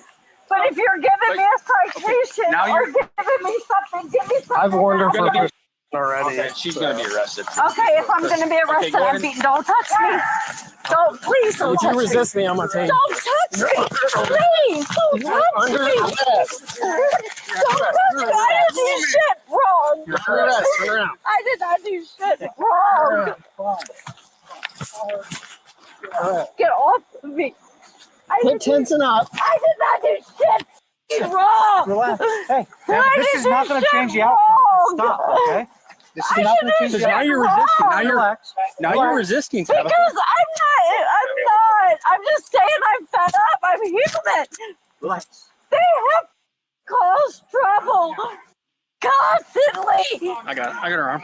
W: But if you're giving me a citation
E: Now
W: or
E: you're-
W: giving me something, give me something.
N: I've warned her
W: else.
N: for already.
E: Okay, she's gonna be arrested.
W: Okay, if I'm gonna be arrested,
E: go
W: I'm
E: ahead.
W: beaten. Don't touch me. Don't, please don't
N: If
W: touch
N: you
W: me.
N: resist me, I'm gonna take.
W: Don't touch me. Please, don't touch
N: Under
W: me.
N: arrest.
W: Don't touch me. I didn't do shit wrong.
N: You're under arrest. Turn around.
W: I did not do shit wrong. Get off of me.
N: Quit tensing up.
W: I did not do shit wrong.
N: Relax. Hey,
W: I
N: this
W: did
N: is not
W: do
N: going to
W: shit
N: change the outcome.
W: wrong.
N: Stop, okay? This is
W: I
N: not going to
W: didn't
N: change
W: do
N: the outcome.
E: Now you're
W: shit
E: resisting. Now
W: wrong.
E: you're
N: Relax.
E: You're resisting, Tabitha.
W: Because I'm not. I'm just saying I'm fed up. I'm human.
N: Relax.
W: They have caused trouble constantly.
E: I got her arm.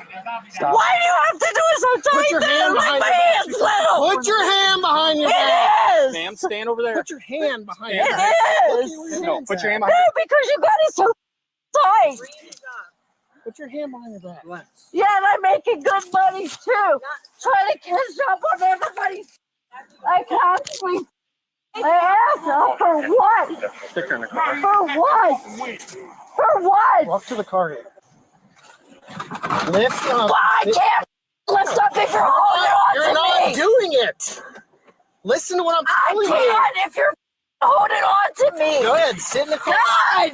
N: Stop.
W: Why do you have to do it so tight?
N: Put your hand
W: Like
N: behind
W: my
N: your back.
W: hand's little.
N: Put your hand behind your back.
W: It is.
E: Ma'am, stand over there.
N: Put your hand behind
W: It
N: your back.
W: is.
E: No, put your hand
W: No,
E: behind
W: because you got it so tight.
N: Put your hand behind your back. Relax.
W: Yeah, and I'm making good money too. Trying to catch up on everybody. I constantly. My ass up for what?
E: Stick her in the car.
W: For what? For what?
N: Walk to the car. Lift up.
W: Well, I can't lift up if you're holding on
N: You're
W: to
N: not
W: me.
N: doing it. Listen to what I'm
W: I
N: telling you.
W: can't if you're holding on to me.
N: Go ahead, sit in the car.
W: God,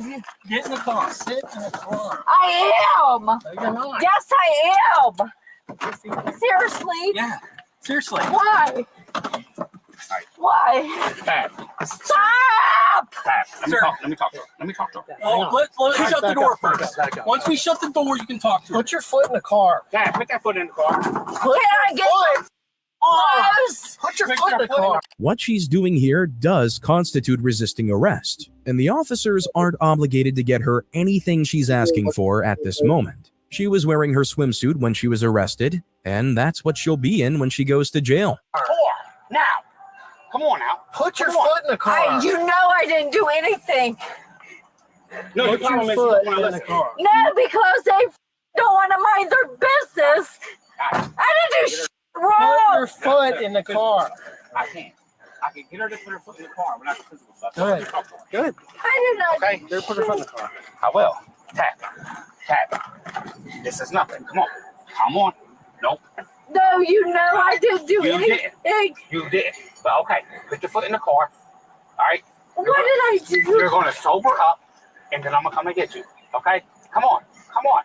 N: Get in the car. Sit in the car.
W: I am.
N: No, you're not.
W: Yes, I am. Seriously?
E: Yeah. Seriously.
W: Why? Why?
E: Pat.
W: Stop!
E: Pat. Let me talk to her. Let me talk to her.
N: Well,
E: Let's shut the
N: back
E: door
N: up,
E: first.
N: back up.
E: Once we shut the door, you can talk to her.
N: Put your foot in the car.
E: Pat, put that foot in the car.
W: Can I get some clothes?
N: Put your foot in the car.
C: What she's doing here does constitute resisting arrest, and the officers aren't obligated to get her anything she's asking for at this moment. She was wearing her swimsuit when she was arrested, and that's what she'll be in when she goes to jail.
E: Now. Come on now.
N: Put your foot in the car.
W: You know I didn't do anything.
E: No,
N: Put your foot in the car.
W: No, because they don't want to mind their business. I didn't do shit
N: Put
W: wrong.
N: your foot in the car.
E: I can get her to put her foot in the car. We're not the physical stuff.
N: Good. Good.
W: I did not.
E: Okay.
W: do
N: Put her foot in the
W: shit.
N: car.
E: I will. Tap. Tap. This is nothing. Come on. Come on. Nope.
W: No, you know I didn't do
E: You
W: anything.
E: You did. But okay. Put your foot in the car. All right.
W: What did I do?
E: You're going to sober up, and then I'm going to come and get you. Okay? Come on. Come on.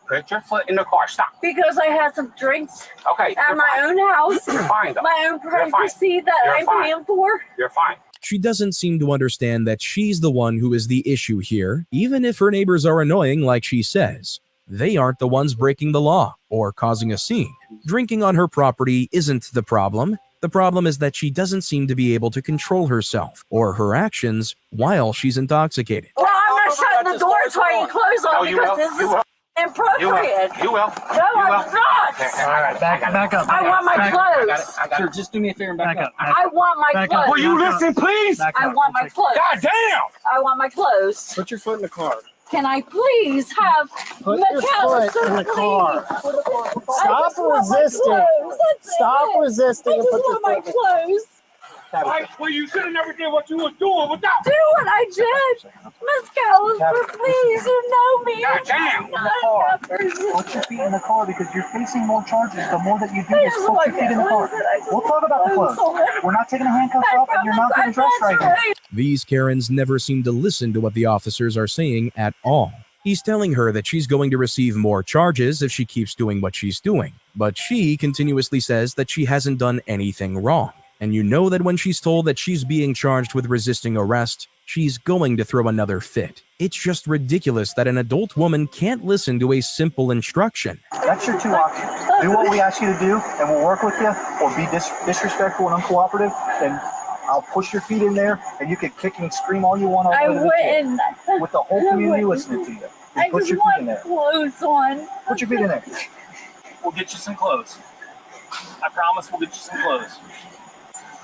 E: Put your foot in the car. Stop.
W: Because I had some drinks
E: Okay.
W: at
E: you're
W: my
E: fine.
W: own house.
E: You're fine, though.
W: My own
E: You're fine.
W: privacy that
E: You're
W: I'm
E: fine.
W: paying for.
E: You're fine.
C: She doesn't seem to understand that she's the one who is the issue here, even if her neighbors are annoying like she says. They aren't the ones breaking the law or causing a scene. Drinking on her property isn't the problem. The problem is that she doesn't seem to be able to control herself or her actions while she's intoxicated.
W: Well, I'm not shutting the door until I can close on
E: No, you
W: because
E: will.
W: this
E: You
W: is
E: will.
W: inappropriate.
E: You will.
W: No,
E: You
W: I'm
E: will.
W: not.
E: All
N: right, back up.
W: I want my clothes.
E: I got it. Sure, just do me a favor and back up.
W: I want my
N: Back up.
W: clothes.
E: Will you listen, please?
W: I want my clothes.
E: God damn!
W: I want my clothes.
N: Put your foot in the car.
W: Can I please have
N: Put your foot in the car. Stop resisting. Stop resisting
W: I
N: and
W: just
N: put your
W: want my
N: foot in the
W: clothes.
E: Well, you should have never did what you was doing without.
W: Do what I did. Miss Callister, please, you know me.
E: God damn.
N: Put your feet in the car because you're facing more charges the more that you do
W: Here's
N: this.
W: what
N: Put your feet in the car. We'll talk about the clothes. We're not taking the handcuffs off and you're not getting dressed right now.
C: These Karens never seem to listen to what the officers are saying at all. He's telling her that she's going to receive more charges if she keeps doing what she's doing, but she continuously says that she hasn't done anything wrong. And you know that when she's told that she's being charged with resisting arrest, she's going to throw another fit. It's just ridiculous that an adult woman can't listen to a simple instruction.
Q: That's your two options. Do what we ask you to do, and we'll work with you, or be disrespectful and uncooperative, and I'll push your feet in there, and you can kick and scream all you want.
W: I wouldn't.
Q: With the whole community listening to you.
W: I
Q: Put
W: just
Q: your feet in
W: want
Q: there.
W: clothes on.
Q: Put your feet in there.
N: We'll get you some clothes. I promise we'll get you some clothes.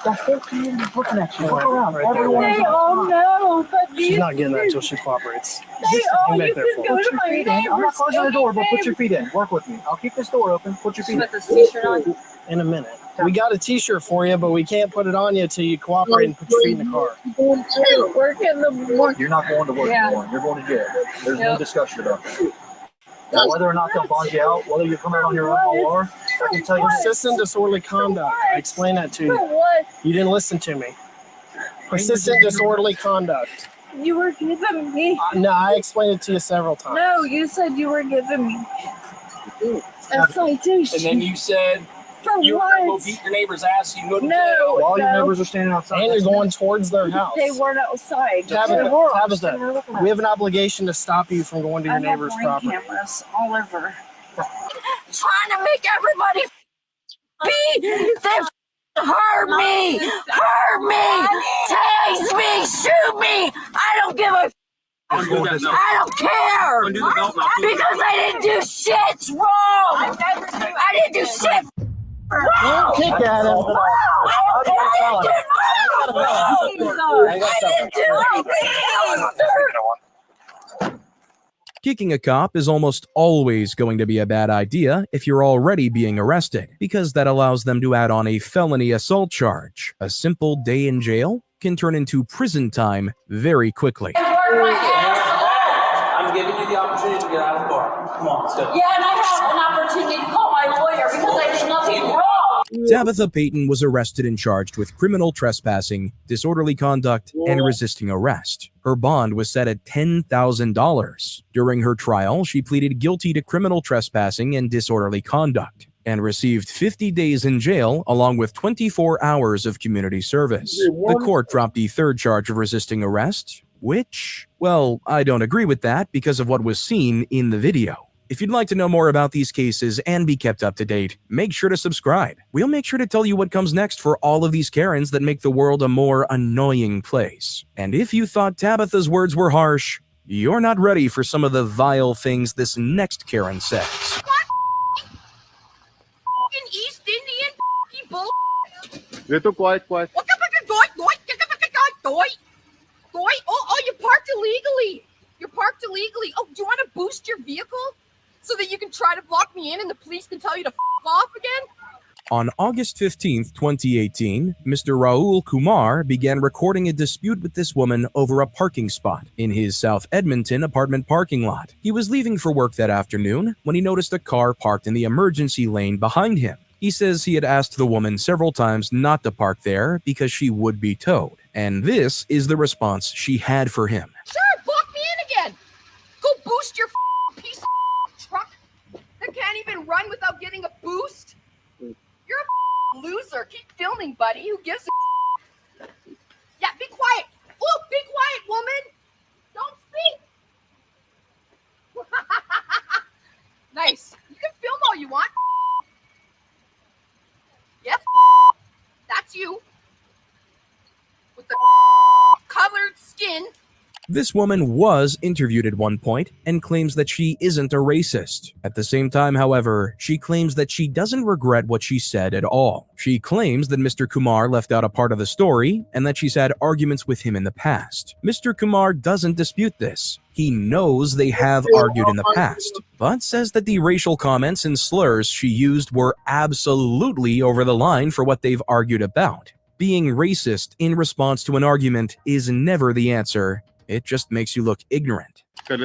Q: The whole community's looking at you. Look around. Everyone
W: They all know, but
N: She's
W: these
N: not getting that
W: two-
N: until she cooperates.
W: They all,
N: Hang back
W: you
N: there
W: can
N: for
W: go
N: me.
W: to my
Q: I'm not
W: neighbor's.
Q: closing the door, but put your feet in. Work with me. I'll keep this door open. Put your feet in.
W: Put this t-shirt on.
N: In a minute. We got a t-shirt for you, but we can't put it on you until you cooperate and put your feet in the car.
W: I work in the morning.
Q: You're not going to work
W: Yeah.
Q: anymore. You're going to jail. There's no
W: Yep.
Q: discussion about that. Now, whether or not they'll bond you out, whether you come out on your own or I can tell you
N: Persistent disorderly conduct. I explained that to
W: For
N: you.
W: what?
N: You didn't listen to me. Persistent disorderly conduct.
W: You were giving me.
N: No, I explained it to you several times.
W: No, you said you were giving me a citation.
N: And then you said
W: For
N: you were going to go
W: what?
N: beat your neighbor's ass. You go to
W: No,
N: jail.
Q: All your
W: no.
Q: neighbors are standing outside.
N: And you're going towards their house.
W: They weren't outside.
N: Tabitha, we have an obligation to stop you from going to your
W: I have
N: neighbor's
W: ring
N: property.
W: cameras all over. Trying to make everybody be. They hurt me, tase me, shoot me. I don't give a. I don't care because I didn't do shit wrong. I didn't do shit wrong.
N: Kick at him.
W: I didn't do anything, sir.
C: Kicking a cop is almost always going to be a bad idea if you're already being arrested, because that allows them to add on a felony assault charge. A simple day in jail can turn into prison time very quickly.
G: I'm giving you the opportunity to get out of the car. Come on, let's go.
W: Yeah, and I have an opportunity to call my lawyer because I did nothing wrong.
C: Tabitha Payton was arrested and charged with criminal trespassing, disorderly conduct, and resisting arrest. Her bond was set at $10,000. During her trial, she pleaded guilty to criminal trespassing and disorderly conduct and received 50 days in jail along with 24 hours of community service. The court dropped the third charge of resisting arrest, which, well, I don't agree with that because of what was seen in the video. If you'd like to know more about these cases and be kept up to date, make sure to subscribe. We'll make sure to tell you what comes next for all of these Karens that make the world a more annoying place. And if you thought Tabitha's words were harsh, you're not ready for some of the vile things this next Karen says.
L: East Indian bull.
Q: Little quiet.
L: Oh, you parked illegally. You're parked illegally. Oh, do you want to boost your vehicle so that you can try to block me in and the police can tell you to off again?
C: On August 15, 2018, Mr. Raul Kumar began recording a dispute with this woman over a parking spot in his South Edmonton apartment parking lot. He was leaving for work that afternoon when he noticed a car parked in the emergency lane behind him. He says he had asked the woman several times not to park there because she would be towed. And this is the response she had for him.
L: Sure, block me in again. Go boost your piece of truck that can't even run without getting a boost. You're a loser. Keep filming, buddy. Who gives a Yeah, be quiet. Oh, be quiet, woman. Don't speak. Nice. You can film all you want. Yes, that's you. With the colored skin.
C: This woman was interviewed at one point and claims that she isn't a racist. At the same time, however, she claims that she doesn't regret what she said at all. She claims that Mr. Kumar left out a part of the story and that she's had arguments with him in the past. Mr. Kumar doesn't dispute this. He knows they have argued in the past, but says that the racial comments and slurs she used were absolutely over the line for what they've argued about. Being racist in response to an argument is never the answer. It just makes you look ignorant.
L: Go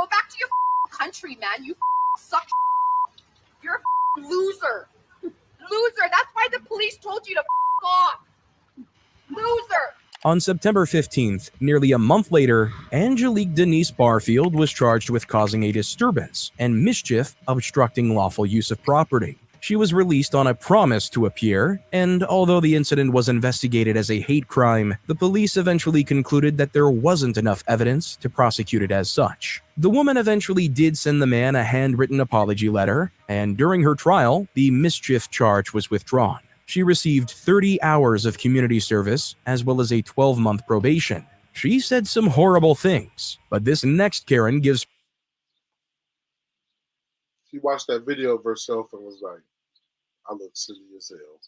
L: back to your country, man. You suck. You're a loser. Loser. That's why the police told you to off. Loser.
C: On September 15th, nearly a month later, Angelique Denise Barfield was charged with causing a disturbance and mischief obstructing lawful use of property. She was released on a promise to appear, and although the incident was investigated as a hate crime, the police eventually concluded that there wasn't enough evidence to prosecute it as such. The woman eventually did send the man a handwritten apology letter, and during her trial, the mischief charge was withdrawn. She received 30 hours of community service as well as a 12-month probation. She said some horrible things, but this next Karen gives
B: She watched that video of herself and was like, I look silly as hell.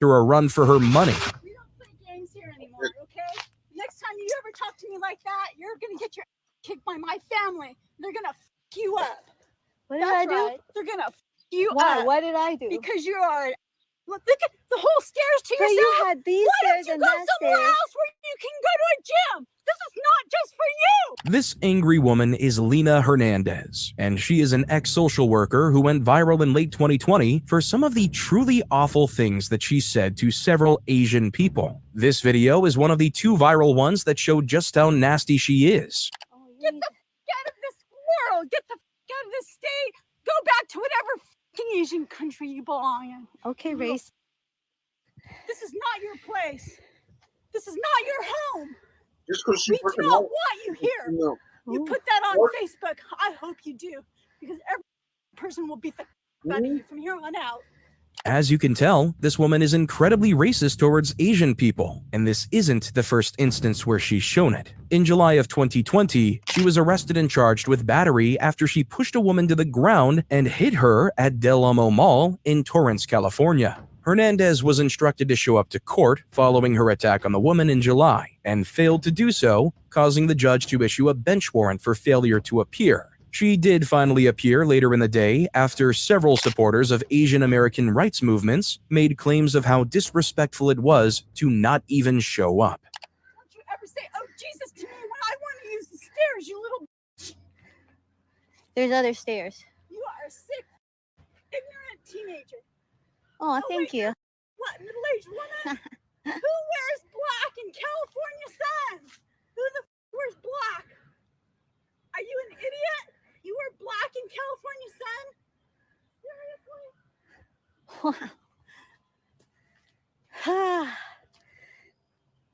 C: her a run for her money.
W: We don't play games here anymore, okay? Next time you ever talk to me like that, you're gonna get your kicked by my family. They're gonna f you up.
S: What did I do?
W: Right. They're gonna f you
S: Why?
W: up.
S: What did I do?
W: Because you are. Look at the whole stairs to
S: But
W: yourself.
S: you had these
W: Why
S: stairs
W: don't you
S: and
W: go
S: that
W: somewhere
S: stairs.
W: else where you can go to a gym? This is not just for you.
C: This angry woman is Lena Hernandez, and she is an ex-social worker who went viral in late 2020 for some of the truly awful things that she said to several Asian people. This video is one of the 2 viral ones that show just how nasty she is.
W: Get the f out of this world. Get the f out of this state. Go back to whatever f***ing Asian country you belong in.
S: Okay, race.
W: This is not your place. This is not your home.
B: Just because
W: We
B: she's
W: do
B: working
W: not
B: out.
W: want you here.
B: No.
W: You put that on Facebook. I hope you do. Because every person will beat the f out of you from here on out.
C: As you can tell, this woman is incredibly racist towards Asian people, and this isn't the first instance where she's shown it. In July of 2020, she was arrested and charged with battery after she pushed a woman to the ground and hit her at Del Amo Mall in Torrance, California. Hernandez was instructed to show up to court following her attack on the woman in July, and failed to do so, causing the judge to issue a bench warrant for failure to appear. She did finally appear later in the day after several supporters of Asian American rights movements made claims of how disrespectful it was to not even show up.
W: Don't you ever say, oh, Jesus, to me when I want to use the stairs, you little bitch.
S: There's other stairs.
W: You are a sick, ignorant teenager.
S: Oh, thank you.
W: What, middle-aged woman? Who wears black in California sun? Who the f wears black? Are you an idiot? You wear black in California sun? Seriously?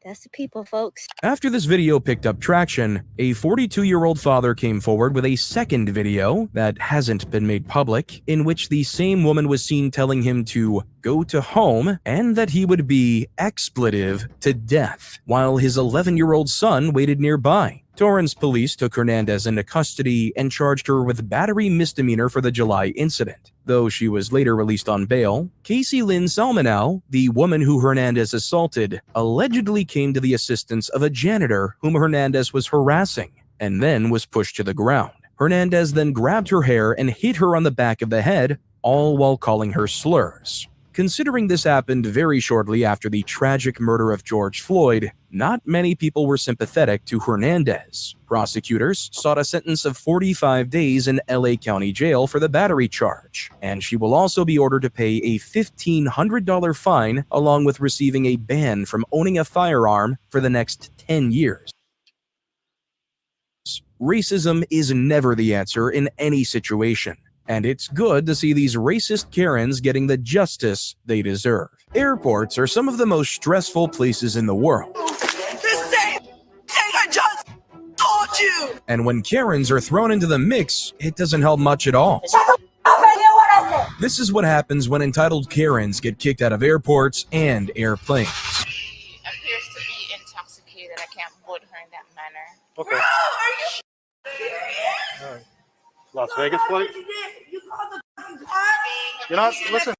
S: That's the people, folks.
C: After this video picked up traction, a 42-year-old father came forward with a second video that hasn't been made public, in which the same woman was seen telling him to go to home and that he would be expletive to death, while his 11-year-old son waited nearby. Torrance police took Hernandez into custody and charged her with battery misdemeanor for the July incident. Though she was later released on bail, Casey Lynn Salmanow, the woman who Hernandez assaulted, allegedly came to the assistance of a janitor whom Hernandez was harassing, and then was pushed to the ground. Hernandez then grabbed her hair and hit her on the back of the head, all while calling her slurs. Considering this happened very shortly after the tragic murder of George Floyd, not many people were sympathetic to Hernandez. Prosecutors sought a sentence of 45 days in LA County Jail for the battery charge, and she will also be ordered to pay a $1,500 fine along with receiving a ban from owning a firearm for the next 10 years. Racism is never the answer in any situation, and it's good to see these racist Karens getting the justice they deserve. Airports are some of the most stressful places in the world.
F: The same thing I just told you!
C: And when Karens are thrown into the mix, it doesn't help much at all. This is what happens when entitled Karens get kicked out of airports and airplanes.
I: Appears to be intoxicated. I can't vote her in that manner.
N: Okay.
F: Bro, are you serious?
N: All right. Las Vegas flight?
F: You called the fucking cops?
N: You're not, listen.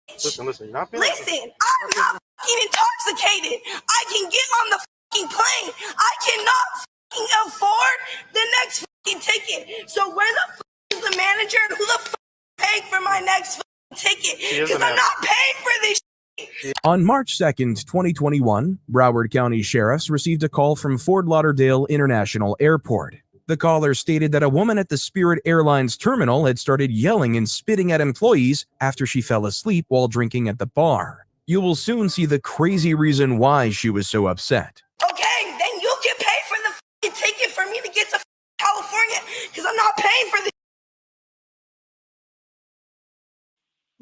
N: Listen, you're not being.
F: Listen, I'm not fucking intoxicated. I can get on the fucking plane. I cannot fucking afford the next fucking ticket. So where the fuck is the manager and who the fuck is paying for my next fucking ticket? Because I'm not paying for this shit.
C: On March 2nd, 2021, Broward County sheriffs received a call from Fort Lauderdale International Airport. The caller stated that a woman at the Spirit Airlines terminal had started yelling and spitting at employees after she fell asleep while drinking at the bar. You will soon see the crazy reason why she was so upset.
F: Okay, then you'll get paid for the fucking ticket for me to get to California because I'm not paying for this.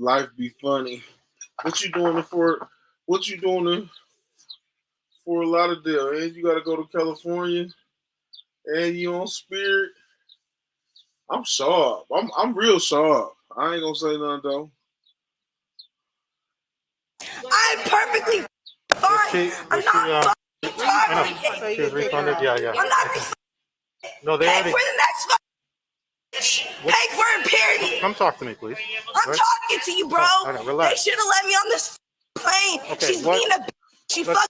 B: Life be funny. What you doing for? What you doing for Lauderdale? And you got to go to California, and you on Spirit. I'm sharp. I'm real sharp. I ain't gonna say nothing though.
F: I'm perfectly fine. I'm not fucking intoxicated.
Q: She was refunded? Yeah.
F: I'm not
Q: No, they
F: pay
Q: already.
F: for the next fucking pay for it, period.
Q: Come talk to me, please.
F: I'm talking to you, bro.
Q: I know,
F: They
Q: relax.
F: should have let me on this plane.
Q: Okay,
F: She's
Q: what-
F: being a bitch. She fucking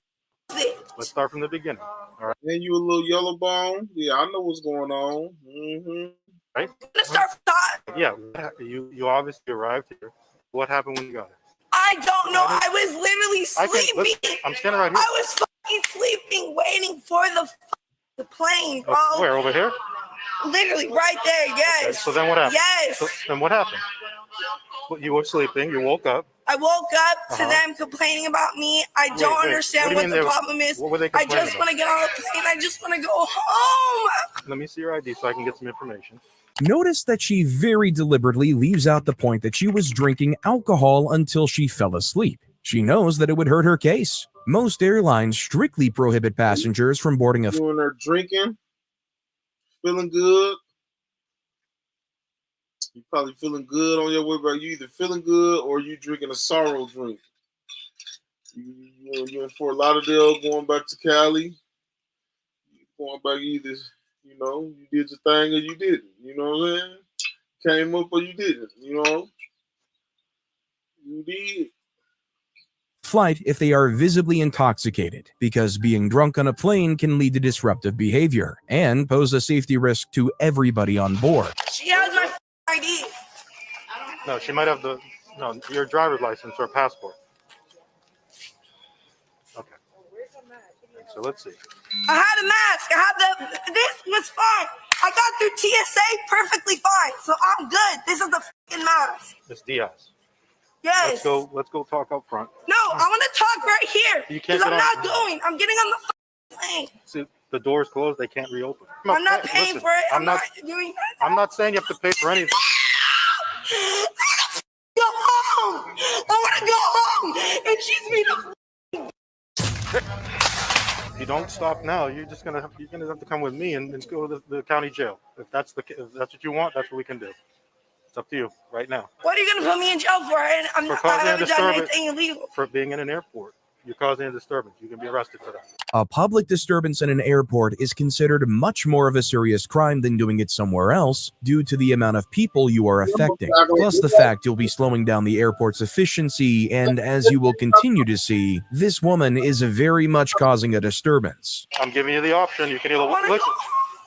F: it.
Q: Let's start from the beginning. All right.
B: And you a little yellow bone? Yeah, I know what's going on.
Q: Right?
F: Let's start from the top.
Q: Yeah. You obviously arrived here. What happened when you got here?
F: I don't know. I was literally sleeping.
Q: I'm standing right here.
F: I was fucking sleeping, waiting for the plane, bro.
Q: Where? Over here?
F: Literally right there. Yes.
Q: Okay, so then what happened?
F: Yes.
Q: So then what happened? Well, you were sleeping. You woke up.
F: I woke up to them complaining about me. I don't understand what the problem is.
Q: What were they
F: I
Q: complaining
F: just want to get on the plane. I just want to go home.
Q: Let me see your ID so I can get some information.
C: Notice that she very deliberately leaves out the point that she was drinking alcohol until she fell asleep. She knows that it would hurt her case. Most airlines strictly prohibit passengers from boarding a
B: You in there drinking, feeling good. You probably feeling good on your way back. You either feeling good or you drinking a sorrow drink. You in Fort Lauderdale going back to Cali. You going back either, you did your thing or you didn't. You know what I'm saying? Came up or you didn't. You did.
C: flight if they are visibly intoxicated, because being drunk on a plane can lead to disruptive behavior and pose a safety risk to everybody on board.
F: She has my ID.
Q: No, she might have your driver's license or passport. Okay. So let's see.
F: I had a mask. This was fine. I got through TSA perfectly fine. So I'm good. This is the fucking mask.
Q: Miss Diaz.
F: Yes.
Q: Let's go talk up front.
F: No, I want to talk right here.
Q: You can't
F: Because I'm
Q: get
F: not
Q: on-
F: going. I'm getting on the fucking plane.
Q: See, the door's closed. They can't reopen.
F: I'm not paying for it. I'm not doing that.
Q: I'm not saying you have to pay for anything.
F: Go home. I want to go home. And she's being
Q: If you don't stop now, you're gonna have to come with me and go to the county jail. If that's what you want, that's what we can do. It's up to you right now.
F: What are you going to put me in jail for? I haven't done anything illegal.
Q: For being in an airport. You're causing a disturbance. You can be arrested for that.
C: A public disturbance in an airport is considered much more of a serious crime than doing it somewhere else due to the amount of people you are affecting, plus the fact you'll be slowing down the airport's efficiency, and as you will continue to see, this woman is very much causing a disturbance.
Q: I'm giving you the option. You can either listen.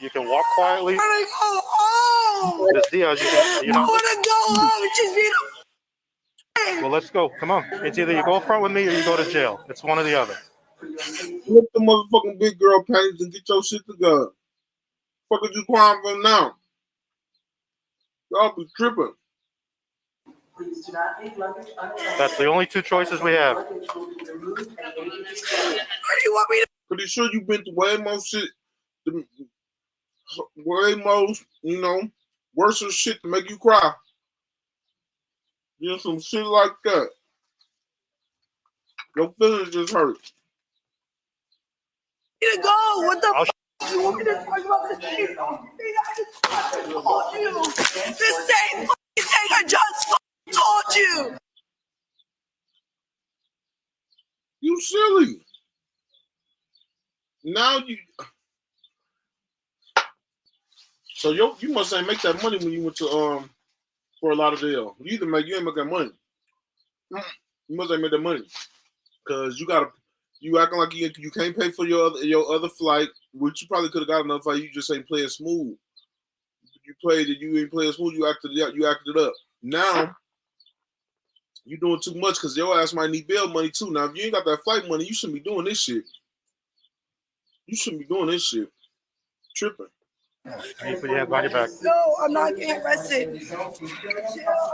Q: You can walk quietly.
F: I want to go home.
Q: Miss Diaz,
F: I want to go home. It's just being
Q: well, let's go. Come on. It's either you go front with me or you go to jail. It's one or the other.
B: Lift the motherfucking big girl panties and get your shit together. Fuck are you crying for now? Y'all be tripping.
Q: That's the only two choices we have.
F: Where do you want me to?
B: Pretty sure you've been through way more shit, way most, worse shit to make you cry. Some shit like that. Your feelings just hurt.
F: To go. What the f? You want me to talk about this shit? I just told you. The same fucking thing I just told you.
B: You silly. Now you. So you must ain't make that money when you went to for a lot of deal. You ain't make that money. You must ain't make that money because you acting like you can't pay for your other flight, which you probably could have got enough. Like you just ain't play it smooth. You played it. You ain't play it smooth. You acted it up. Now you doing too much because your ass might need bail money too. Now if you ain't got that flight money, you shouldn't be doing this shit. You shouldn't be doing this shit. Tripping.
N: You put your hands behind your back.
F: No, I'm not getting arrested. Chill,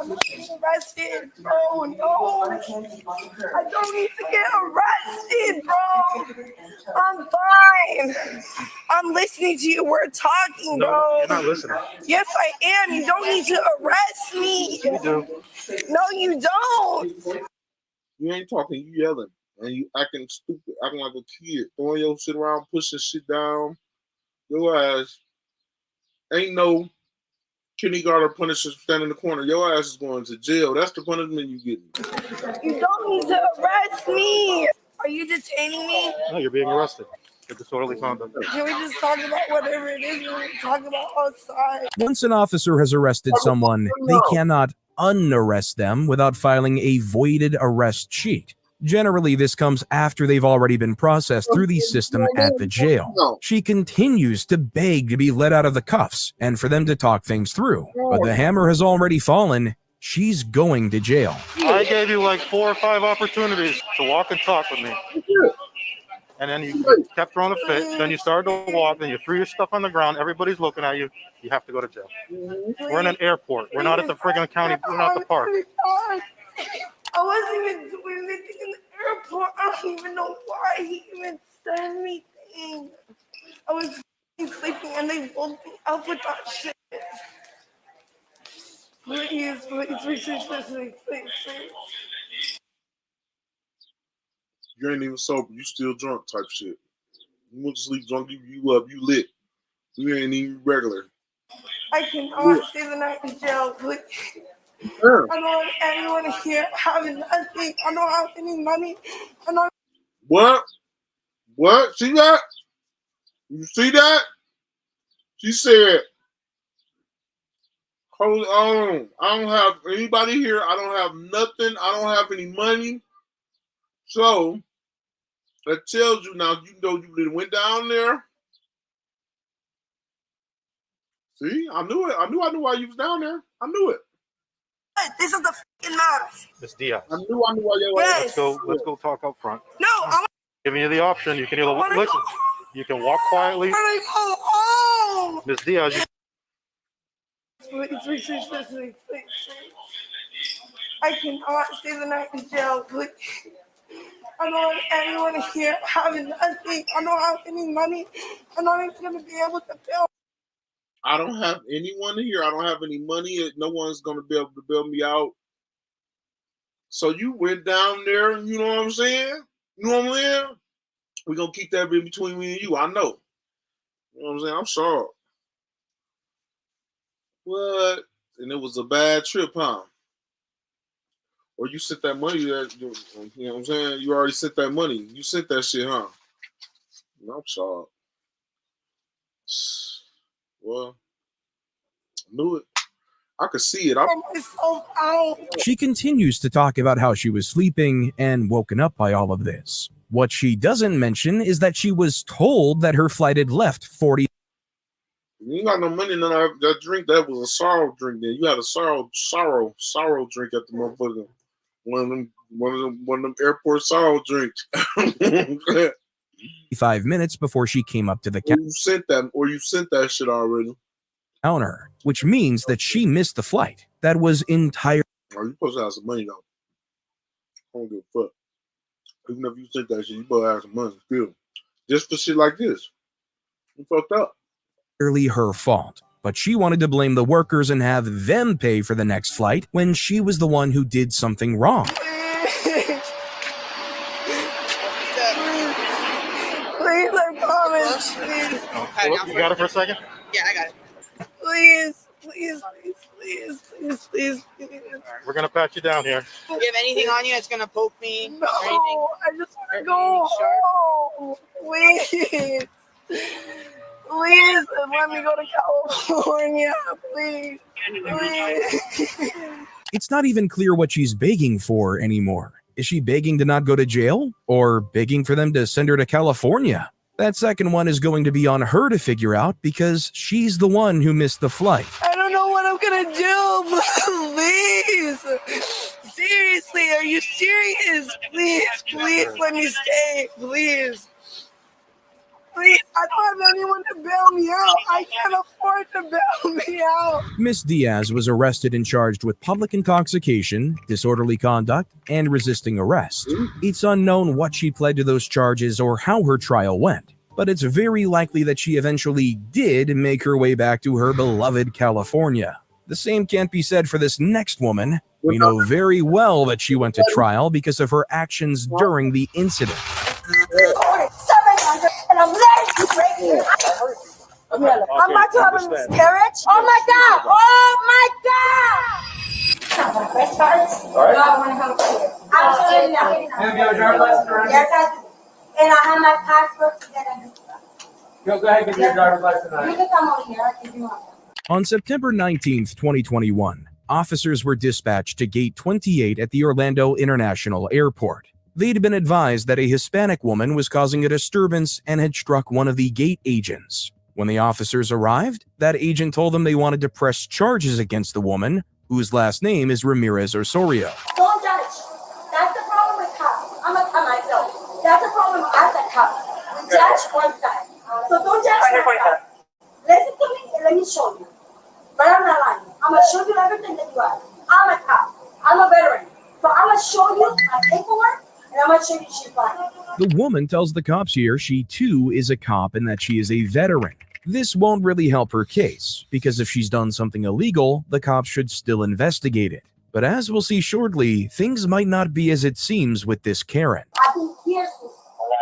F: I'm not getting arrested, bro. No, I don't need to get arrested, bro. I'm fine. I'm listening to you. We're talking, bro.
N: No, you're not listening.
F: Yes, I am. You don't need to arrest me.
N: You do.
F: No, you don't.
B: You ain't talking, you yelling. And you acting stupid, acting like a kid, throwing your shit around, pushing shit down. Your ass ain't no kindergarten punishment stand in the corner. Your ass is going to jail. That's the punishment you getting.
F: You don't need to arrest me. Are you detaining me?
N: No, you're being arrested. For disorderly conduct.
F: Can we just talk about whatever it is we talk about outside?
C: Once an officer has arrested someone, they cannot unarrest them without filing a voided arrest sheet. Generally, this comes after they've already been processed through the system at the jail. She continues to beg to be let out of the cuffs and for them to talk things through. But the hammer has already fallen. She's going to jail.
N: I gave you like 4 or 5 opportunities to walk and talk with me. And then you kept throwing a fit. Then you started to walk. Then you threw your stuff on the ground. Everybody's looking at you. You have to go to jail. We're in an airport. We're not at the friggin' county. We're not at the park.
F: I wasn't even doing anything in the airport. I don't even know why he even said anything. I was sleeping and they woke me up with that shit. Please, please.
B: You ain't even sober. You still drunk type shit. You went to sleep drunk. You up. You lit. You ain't even regular.
F: I cannot stay the night in jail, please. I don't want anyone here having nothing. I don't have any money.
B: What? What? See that? You see that? She said, hold on. I don't have anybody here. I don't have nothing. I don't have any money. So, that tells you now, you know you went down there. See? I knew it. I knew why you was down there. I knew it.
F: This is the fucking mask.
N: Miss Diaz.
B: I knew why you were.
F: Yes.
N: Let's go talk up front.
F: No, I'm
N: Giving you the option. You can either listen. You can walk quietly.
F: gonna go home.
N: Miss Diaz, you
F: Please. I cannot stay the night in jail, please. I don't want anyone here having nothing. I don't have any money. I'm not even gonna be able to pay.
B: I don't have anyone here. I don't have any money. No one's gonna be able to bail me out. So you went down there, you know what I'm saying? You know what I'm saying? We're gonna keep that in between me and you. I know. You know what I'm saying? I'm sorry. What? And it was a bad trip, huh? Or you sent that money that, you know what I'm saying? You already sent that money. You sent that shit, huh? I'm sorry. Well, I knew it. I could see it.
C: She continues to talk about how she was sleeping and woken up by all of this. What she doesn't mention is that she was told that her flight had left 40.
B: You ain't got no money, none of that drink. That was a sorrow drink. Then you had a sorrow drink at the motherfucker. One of them airport sorrow drinks.
C: 5 minutes before she came up to the
B: You sent that shit already.
C: counter, which means that she missed the flight. That was entire.
B: Oh, you supposed to have some money though. I don't give a fuck. Even if you sent that shit, you better have some money still. Just for shit like this. You fucked up.
C: Clearly her fault, but she wanted to blame the workers and have them pay for the next flight when she was the one who did something wrong.
F: Please, I promise. Please.
N: You got it for a second?
F: Yeah, I got it. Please.
N: We're gonna pat you down here.
D: Do you have anything on you that's gonna poke me?
F: No, I just want to go home. Please. Please, let me go to California. Please.
C: It's not even clear what she's begging for anymore. Is she begging to not go to jail or begging for them to send her to California? That second one is going to be on her to figure out because she's the one who missed the flight.
F: I don't know what I'm gonna do. Please. Seriously, are you serious? Please let me stay. Please. please. I don't have anyone to bail me out. I can't afford to bail me out.
C: Miss Diaz was arrested and charged with public intoxication, disorderly conduct, and resisting arrest. It's unknown what she pled to those charges or how her trial went, but it's very likely that she eventually did make her way back to her beloved California. The same can't be said for this next woman. We know very well that she went to trial because of her actions during the incident.
F: And I'm ready. I'm about to have a miscarriage. Oh my God! Oh my God!
Q: All right.
F: I want to help you. Absolutely not.
E: Have you have a driver's license around?
F: Yes, I do. And I have my passport together.
E: Go ahead and get your driver's license
F: You can come over here. I can do it.
C: On September 19th, 2021, officers were dispatched to Gate 28 at the Orlando International Airport. They'd been advised that a Hispanic woman was causing a disturbance and had struck one of the gate agents. When the officers arrived, that agent told them they wanted to press charges against the woman, whose last name is Ramirez Osorio.
F: Don't judge. That's the problem with cops. I'm a cop myself. That's the problem as a cop. We judge one side. So don't judge one side. Listen to me and let me show you. But I'm not lying. I'm going to show you everything that you are. I'm a cop. I'm a veteran. So I'm going to show you my paperwork and I'm going to show you she's fine.
C: The woman tells the cops here she too is a cop and that she is a veteran. This won't really help her case, because if she's done something illegal, the cops should still investigate it. But as we'll see shortly, things might not be as it seems with this Karen.
F: I've been here since 9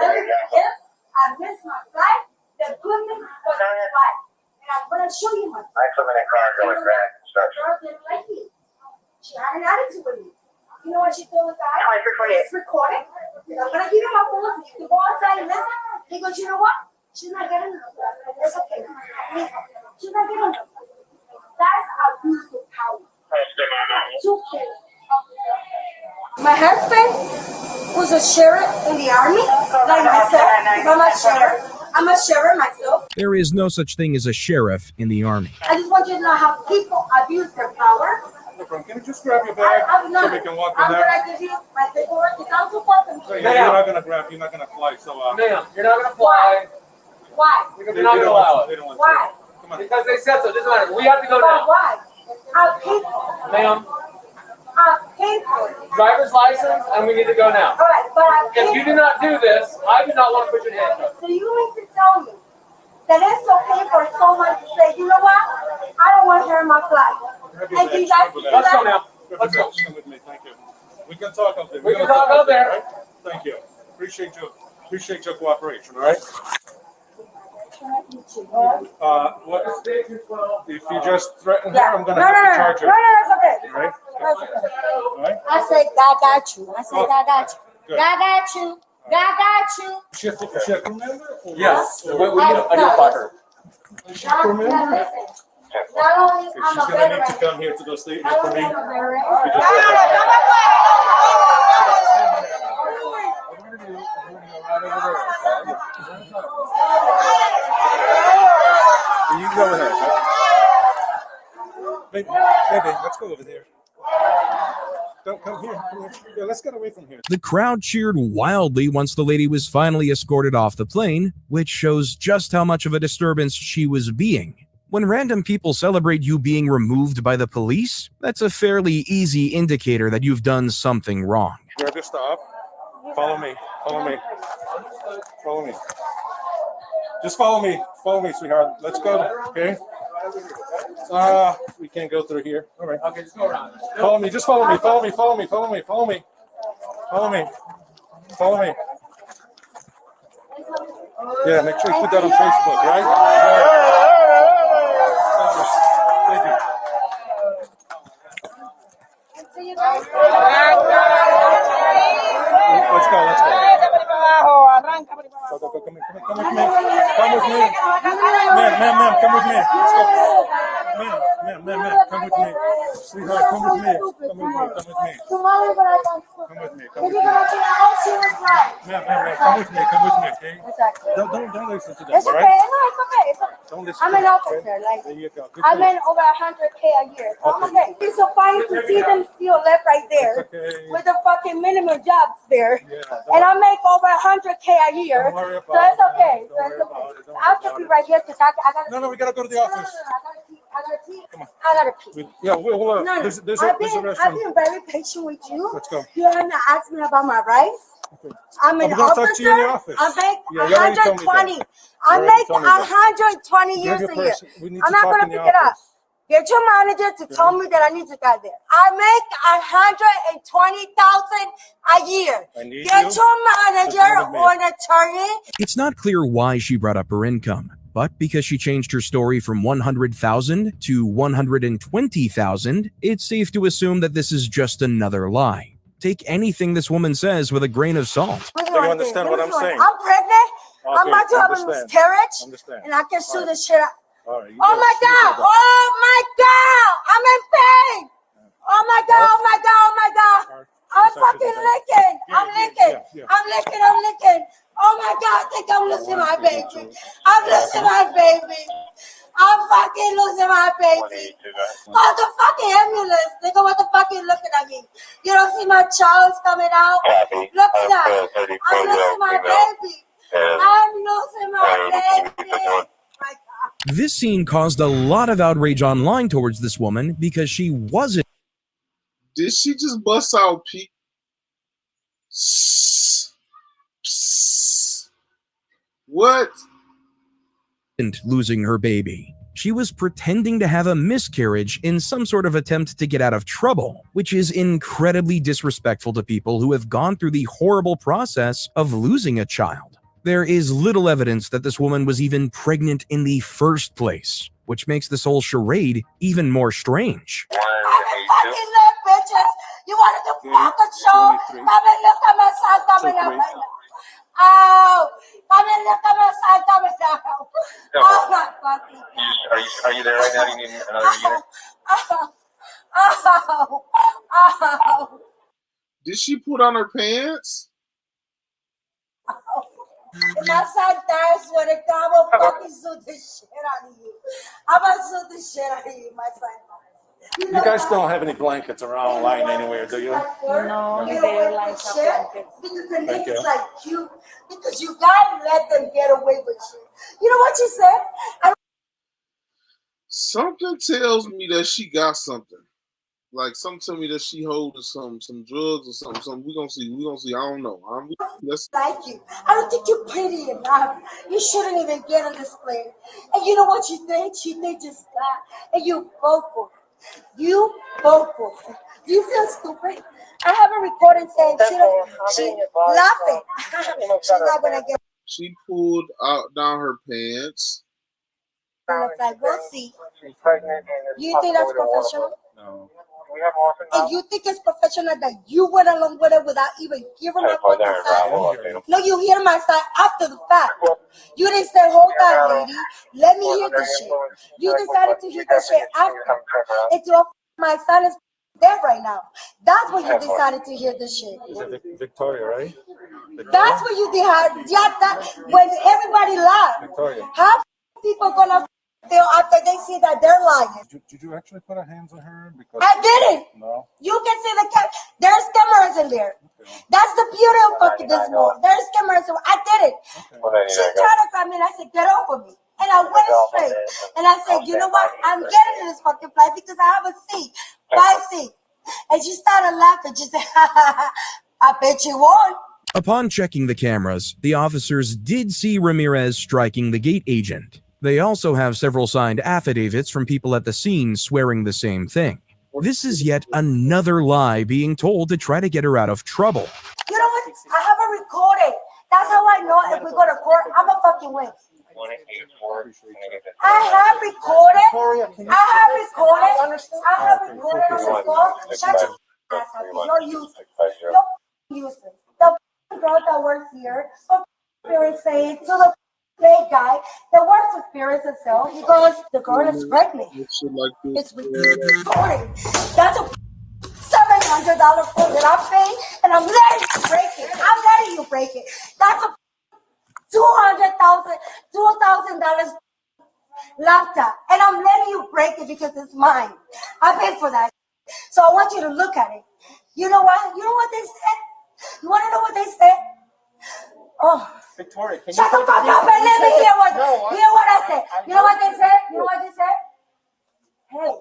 F: if I missed my flight, the goodness was my flight. And I'm going to show you my flight.
Q: I come in a car going back.
F: Girl didn't like me. She had an attitude with me. You know what she told the guy? It's recorded. I'm going to give you my phone so you can go outside and listen. He goes, you know what? She's not getting enough. It's okay. She's not getting enough. That's abuse of power. 2 kids. My husband was a sheriff in the army, like myself. I'm a sheriff myself.
C: There is no such thing as a sheriff in the army.
F: I just want you to know how people abuse their power.
Q: Can you just grab your bag so we can walk in there?
F: I'm going to give you my paperwork. It's not supposed to be.
Q: You're not going to grab, you're not going to fly. So,
E: ma'am, you're not going to fly.
F: Why?
E: Because they're not going to allow it.
F: Why?
E: Because they said so. It doesn't matter. We have to go now.
F: Why? I'll pay for it.
E: Ma'am,
F: I'll pay for it.
E: driver's license, and we need to go now.
F: All right, but I'll pay
E: If you do not do this, I do not want to put you in handcuffs.
F: So you mean to tell me that it's okay for someone to say, you know what? I don't want her in my flight. And you guys do
E: Let's go
F: that?
E: now. Let's go.
Q: Come with me, thank you. We can talk up there.
E: We can talk up there.
Q: Right? Thank you. Appreciate your cooperation, all right? What? If you just threaten her, I'm going to have to charge her.
F: No, that's okay.
Q: Right?
F: That's okay.
Q: All right?
F: I say, God got you. I say, God got you.
Q: Good.
F: God got you. God got you.
Q: She a crew member? Or
E: Yes.
Q: what?
E: We need to identify her.
Q: Is she a crew member?
F: Not only
Q: Okay,
F: I'm
Q: she's
F: a
Q: going to need
F: veteran.
Q: to come here to those statements
F: Not
Q: for
F: only
Q: me.
F: I'm a veteran.
Q: You just You go ahead. Baby, let's go over there. Don't come here. Come here. Yeah, let's get away from here.
C: The crowd cheered wildly once the lady was finally escorted off the plane, which shows just how much of a disturbance she was being. When random people celebrate you being removed by the police, that's a fairly easy indicator that you've done something wrong.
Q: Grab your stuff. Follow me. Follow me. Follow me. Just follow me. Follow me, sweetheart. Let's go. Okay? We can't go through here. All right.
E: Okay, just go around.
Q: Follow me. Just follow me. Follow me. Follow me. Follow me. Follow me. Follow me. Follow me. Yeah, make sure you put that on Facebook, right? Thank you. Let's go. Let's go. Go, come with me. Come with me. Ma'am, come with me. Let's go. Ma'am, come with me. Sweetheart, come with me. Come with me. come with me.
O: If you're gonna do that, oh, she was right.
Q: Ma'am, come with me, okay?
O: Exactly.
Q: Don't listen to them,
O: It's
Q: all
O: okay.
Q: right?
O: No, it's okay. It's okay.
Q: Don't listen
O: I'm
Q: to
O: an
Q: them,
O: officer.
Q: okay?
O: Like,
Q: There you go. Good
O: I'm
Q: for you.
O: in over 100K a year. So I'm okay. It's so funny to see them still left right there with the fucking minimum jobs there. And I make over 100K a year.
Q: Don't worry
O: So
Q: about
O: it's okay. So it's okay. I'll just be right here because I gotta.
Q: No, we gotta go to the office.
O: I gotta pee. I gotta pee.
Q: Yeah, we'll
O: No,
Q: there's
O: I've
Q: a
O: been
Q: restroom.
O: very patient with you.
Q: Let's go.
O: You haven't asked me about my rights. I'm an
Q: We're gonna
O: officer.
Q: talk to you in the office.
O: I make
Q: Yeah, you already told me that.
O: 120. I
Q: You already
O: make
Q: told me that.
O: 120
Q: Grab
O: years
Q: your
O: a year.
Q: purse. We need
O: I'm
Q: to
O: not
Q: talk
O: gonna
Q: in the
O: pick it up.
Q: office.
O: Get your manager to tell me that I need to get there. I make 120,000 a year.
Q: I need
O: Get
Q: you
O: your manager
Q: to come with me.
O: or an attorney.
C: It's not clear why she brought up her income, but because she changed her story from 100,000 to 120,000, it's safe to assume that this is just another lie. Take anything this woman says with a grain of salt.
Q: Do you understand what I'm saying?
O: I'm pregnant. I'm about to have a
Q: understand.
O: miscarriage.
Q: Understand.
O: And I can sue the shit out.
Q: All right, you
O: Oh
Q: gotta
O: my
Q: choose
O: God!
Q: it.
O: Oh my God! I'm in pain! Oh my God! Oh my God! Oh my God! I'm fucking licking! I'm licking! I'm licking! I'm licking! Oh my God! I think I'm losing my baby! I'm losing my baby! I'm fucking losing my baby! Call the fucking ambulance! Nigga, what the fuck you looking at me? You don't see my child's coming out? Look at that! I'm losing my baby! I'm losing my baby!
C: This scene caused a lot of outrage online towards this woman because she wasn't
B: Did she just bust out Pete? What?
C: losing her baby. She was pretending to have a miscarriage in some sort of attempt to get out of trouble, which is incredibly disrespectful to people who have gone through the horrible process of losing a child. There is little evidence that this woman was even pregnant in the first place, which makes this whole charade even more strange.
O: Fucking look, bitches. You wanted to fuck a show? Come and look at my son coming out right now. Oh, come and look at my son coming out. Oh my fucking God.
Q: Are you there right now? Do you need another unit?
O: Oh.
B: Did she put on her pants?
O: If my son dies when it comes, I'm gonna fucking sue the shit out of you. I'm gonna sue the shit out of you, my son.
Q: You guys don't have any blankets around lying anywhere, do you?
O: No, they don't like shit because the niggas like you. Because you gotta let them get away with shit. You know what you said?
B: Something tells me that she got something. Like something tell me that she holding some drugs or something. We gonna see. I don't know.
O: Like you. I don't think you're pretty enough. You shouldn't even get on this plane. And you know what you think? She think just that. And you vocal. You vocal. Do you feel stupid? I have a recording saying she laughing. She's not gonna get.
B: She pulled down her pants.
O: Like, we'll see. You think that's professional?
Q: No.
O: And you think it's professional that you went along with it without even hearing my fucking side? No, you hear my side after the fact. You didn't say, hold on, lady. Let me hear this shit. You decided to hear that shit after. It's your my son is dead right now. That's when you decided to hear this shit.
Q: Is it Victoria, right?
O: That's what you did. Yeah, that when everybody lied.
Q: Victoria.
O: How people gonna feel after they see that they're lying?
Q: Did you actually put a hands on her? Because
O: I didn't.
Q: No.
O: You can see there's cameras in there. That's the beauty of fucking this world. There's cameras. I did it. She tried to come in. I said, get over me. And I went straight. And I said, you know what? I'm getting in this fucking flight because I have a seat. 5 seats. And she started laughing. She said, I bet you won.
C: Upon checking the cameras, the officers did see Ramirez striking the gate agent. They also have several signed affidavits from people at the scene swearing the same thing. This is yet another lie being told to try to get her out of trouble.
O: You know what? I have a recording. That's how I know if we go to court, I'm a fucking win. I have recorded. On the phone. Shut your ass up. You're useless. You're useless. The girl that works here, the spirit saying to the gay guy that works with spirits itself, he goes, the girl is pregnant. It's recording. That's a 7
F: $200 phone that I'm paying, and I'm letting you break it. I'm letting you break it. That's a $2,000 laptop, and I'm letting you break it because it's mine. I paid for that. So I want you to look at it. You know what? You know what they said? You want to know what they said? Oh,
N: Victoria, can
F: shut the fuck up and let me hear what I said. You know what they said? You know what they said? Hey,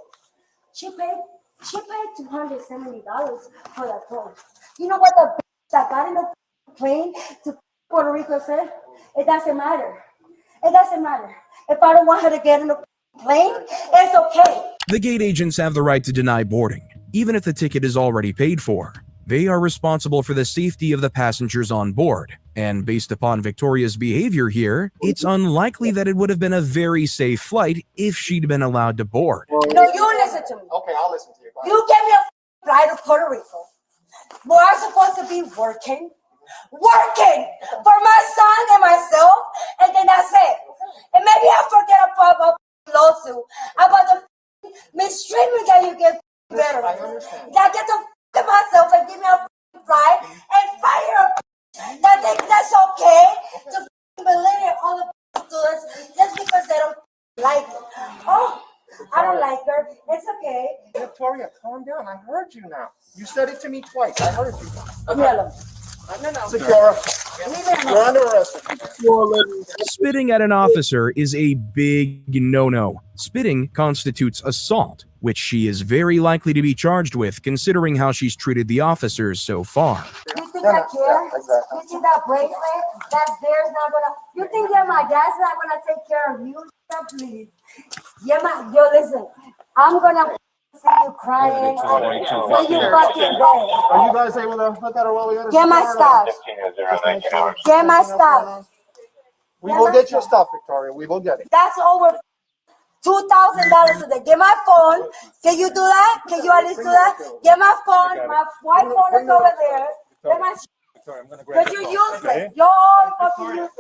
F: she paid $270 for that phone. You know what the that got in the plane to Puerto Rico said? It doesn't matter. It doesn't matter. If I don't want her to get in the plane, it's okay.
C: The gate agents have the right to deny boarding, even if the ticket is already paid for. They are responsible for the safety of the passengers on board, and based upon Victoria's behavior here, it's unlikely that it would have been a very safe flight if she'd been allowed to board.
F: No, you listen to me.
N: Okay, I'll listen to you.
F: You gave me a flight to Puerto Rico, where I'm supposed to be working for my son and myself, and then that's it. And maybe I forget about a lawsuit about the mistreatment that you give veterans. That I get to myself and give me a flight and fire that think that's okay to belittle all the students just because they don't like it. Oh, I don't like her. It's okay.
N: Victoria, calm down. I heard you now. You said it to me twice. I heard you.
F: Yellow.
N: Secura, you're under arrest.
C: Spitting at an officer is a big no-no. Spitting constitutes assault, which she is very likely to be charged with considering how she's treated the officers so far.
F: You think I care? You think that bracelet that's there is not gonna? You think that my dad's not gonna take care of you? Please. Yo, listen. I'm gonna see you crying. See you fucking dead.
N: Are you guys able to look at her while we go to
F: Get my stuff. Get my stuff.
N: We will get your stuff, Victoria. We will get it.
F: That's over $2,000 today. Get my phone. Can you do that? Can you at least do that? Get my phone. My white phone is over there. Get my. But you use it. You're all fucking use it.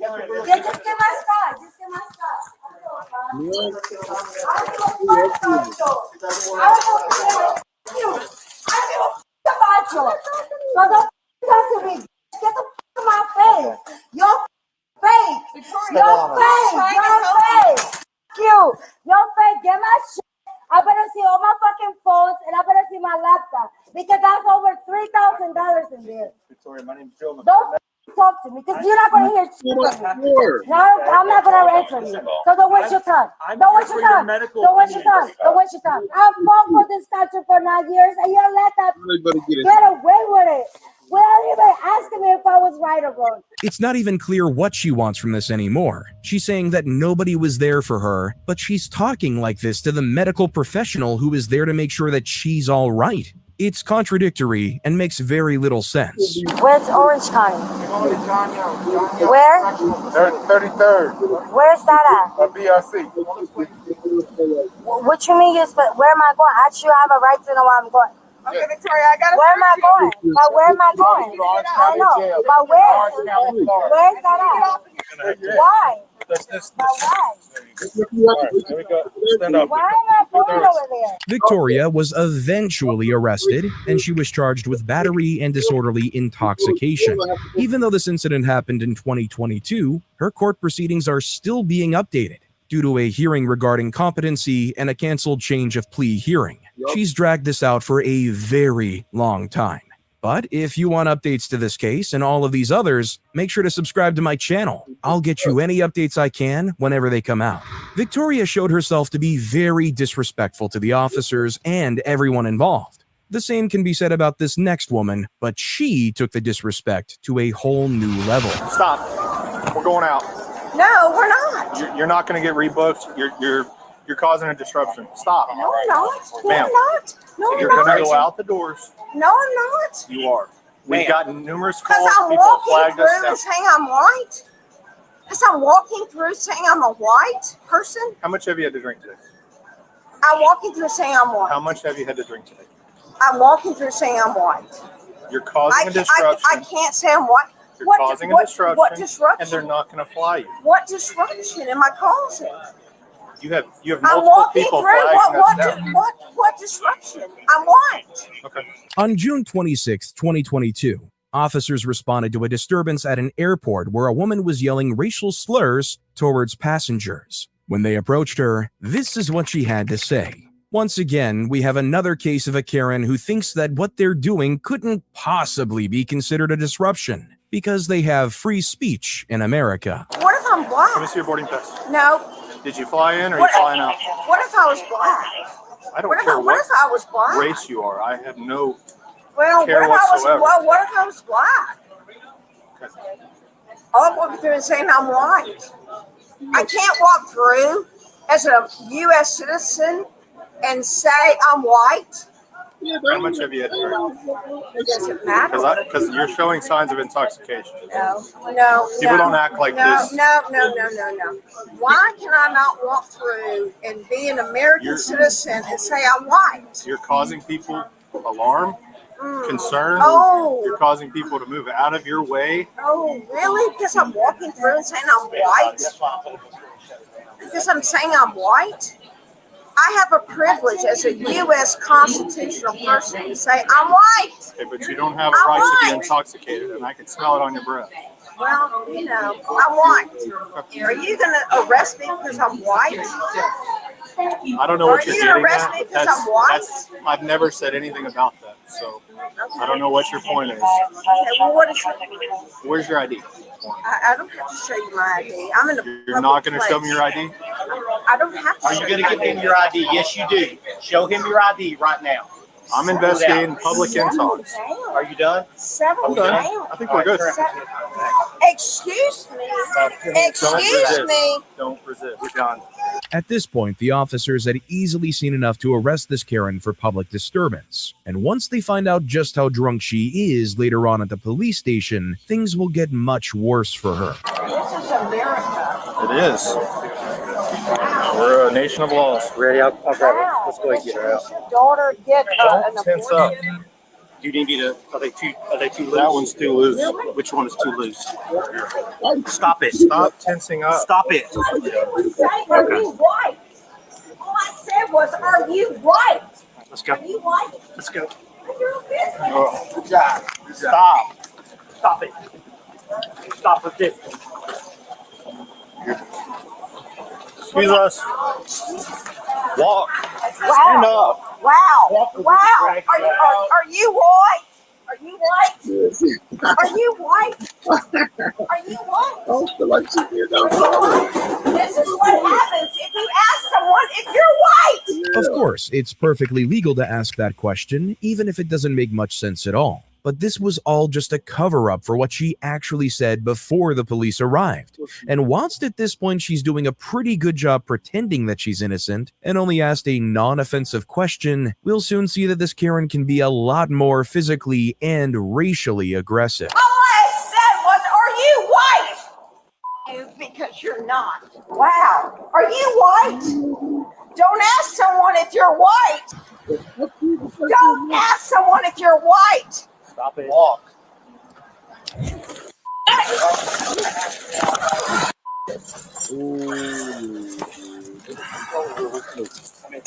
F: Just get my stuff. Just get my stuff. I don't about you. So don't talk to me. Get the f my face. You're fake. You're fake. You're fake. You're fake. Get my shit. I better see all my fucking phones and I better see my laptop because that's over $3,000 in there.
N: Victoria, my name's Joe.
F: Don't talk to me because you're not going to hear shit from me. No, I'm not going to answer you. So don't waste your time. Don't waste your time. Don't waste your time. Don't waste your time. I've fought for this country for 9 years and you let that get away with it. Without even asking me if I was right or wrong.
C: It's not even clear what she wants from this anymore. She's saying that nobody was there for her, but she's talking like this to the medical professional who is there to make sure that she's all right. It's contradictory and makes very little sense.
F: Where's Orange County? Where?
N: 33rd.
F: Where's that at?
N: BRC.
F: What you mean? Where am I going? I should have a right to know where I'm going.
L: Okay, Victoria, I got to.
F: Where am I going? But where am I going? I know. But where? Where's that at? Why? But why?
N: Stand up.
F: Why am I going over there?
C: Victoria was eventually arrested, and she was charged with battery and disorderly intoxication. Even though this incident happened in 2022, her court proceedings are still being updated due to a hearing regarding competency and a canceled change of plea hearing. She's dragged this out for a very long time. But if you want updates to this case and all of these others, make sure to subscribe to my channel. I'll get you any updates I can whenever they come out. Victoria showed herself to be very disrespectful to the officers and everyone involved. The same can be said about this next woman, but she took the disrespect to a whole new level.
N: Stop. We're going out.
F: No, we're not.
N: You're not going to get rebooked. You're causing a disruption. Stop.
F: No, I'm not. No,
N: Ma'am.
F: I'm not. No, I'm
N: You're
F: not.
N: going to go out the doors.
F: No, I'm not.
N: You are. We've gotten numerous
F: Because
N: calls.
F: I'm
N: People
F: walking
N: flagged us
F: through
N: down.
F: saying I'm white. Because I'm walking through saying I'm a white person.
N: How much have you had to drink today?
F: I'm walking through saying I'm white.
N: How much have you had to drink today?
F: I'm walking through saying I'm white.
N: You're causing a disruption.
F: I can't say I'm white.
N: You're causing a disruption.
F: What disruption?
N: And they're not going to fly you.
F: What disruption am I causing?
Q: You have
O: I'm
Q: multiple
O: walking
Q: people
O: through.
Q: flagging us down.
O: What disruption? I'm white.
Q: Okay.
C: On June 26, 2022, officers responded to a disturbance at an airport where a woman was yelling racial slurs towards passengers. When they approached her, this is what she had to say. Once again, we have another case of a Karen who thinks that what they're doing couldn't possibly be considered a disruption because they have free speech in America.
O: What if I'm black?
Q: Let me see your boarding pass.
O: No.
Q: Did you fly in or are you flying out?
O: What if I was black?
Q: I don't
O: What
Q: care
O: if I was black?
Q: race you are. I have no
O: Well,
Q: care whatsoever.
O: What if I was black? All I'm walking through and saying I'm white. I can't walk through as a U.S. citizen and say I'm white.
Q: How much have you had to drink?
O: It doesn't matter.
Q: Because you're showing signs of intoxication.
O: No.
Q: People don't act like this.
O: No. Why can I not walk through and be an American citizen and say I'm white?
Q: You're causing people alarm, concern.
O: Oh.
Q: You're causing people to move out of your way.
O: Oh, really? Because I'm walking through and saying I'm white? Because I'm saying I'm white? I have a privilege as a U.S. constitutional person to say I'm white.
Q: Okay, but you don't have a right to be intoxicated, and I can smell it on your breath.
O: Well, you know, I'm white. Are you going to arrest me because I'm white?
Q: I don't know what you're
O: Are you going to
Q: getting
O: arrest
Q: at.
O: me because I'm white?
Q: I've never said anything about that, so I don't know what your point is.
O: Okay, well, what is your...
Q: Where's your ID?
O: I don't have to show you my ID. I'm in a
Q: You're not going to show me your ID?
O: I don't have to.
N: Are you going to give him your ID? Yes, you do. Show him your ID right now.
Q: I'm investigating public intox.
N: Are you done?
O: Settle
Q: done.
O: down.
Q: I think we're good.
O: Excuse me. Excuse me.
Q: Don't resist. We're done.
C: At this point, the officers had easily seen enough to arrest this Karen for public disturbance. And once they find out just how drunk she is later on at the police station, things will get much worse for her.
O: This is America.
Q: It is. We're a nation of laws.
N: Ready? I'll grab it. Let's go ahead and get her out.
O: Your daughter get an
Q: Don't tense up.
O: abortion.
N: Do you need me to? Are they too loose?
Q: That one's too loose. Which one is too loose?
N: Stop it.
Q: Stop tensing up.
N: Stop it.
O: Are you white? All I said was, are you white?
N: Let's go.
O: Are you white?
N: Let's go.
Q: Oh.
N: Good job. Stop. Stop it. Stop with this.
Q: Excuse us. Walk.
O: Stand
Q: up.
O: Wow. Wow. Are you white? Are you white? Are you white? Are you white? This is what happens if you ask someone if you're white.
C: Of course, it's perfectly legal to ask that question, even if it doesn't make much sense at all. But this was all just a cover-up for what she actually said before the police arrived. And whilst at this point she's doing a pretty good job pretending that she's innocent and only asked a non-offensive question, we'll soon see that this Karen can be a lot more physically and racially aggressive.
O: All I said was, are you white? You, because you're not. Wow. Are you white? Don't ask someone if you're white. Don't ask someone if you're white.
N: Stop it. Walk.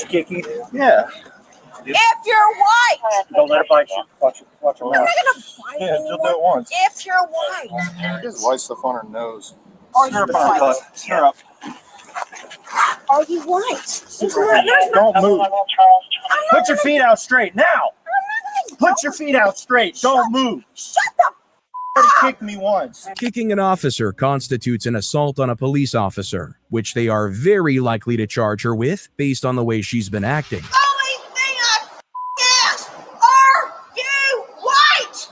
N: Kicky.
Q: Yeah.
O: If you're white.
N: Don't let it bite you. Watch your
O: I'm not
N: mouth.
O: gonna bite
Q: Yeah,
O: anyone.
Q: just do it once.
O: If you're white.
Q: She has white stuff on her nose.
O: Are you white?
Q: Stir up.
O: Are you white?
N: Don't move. Put your feet out straight now. Put your feet out straight. Don't move.
O: Shut the
N: Already kicked me once.
C: Kicking an officer constitutes an assault on a police officer, which they are very likely to charge her with based on the way she's been acting.
O: only thing I ask, are you white?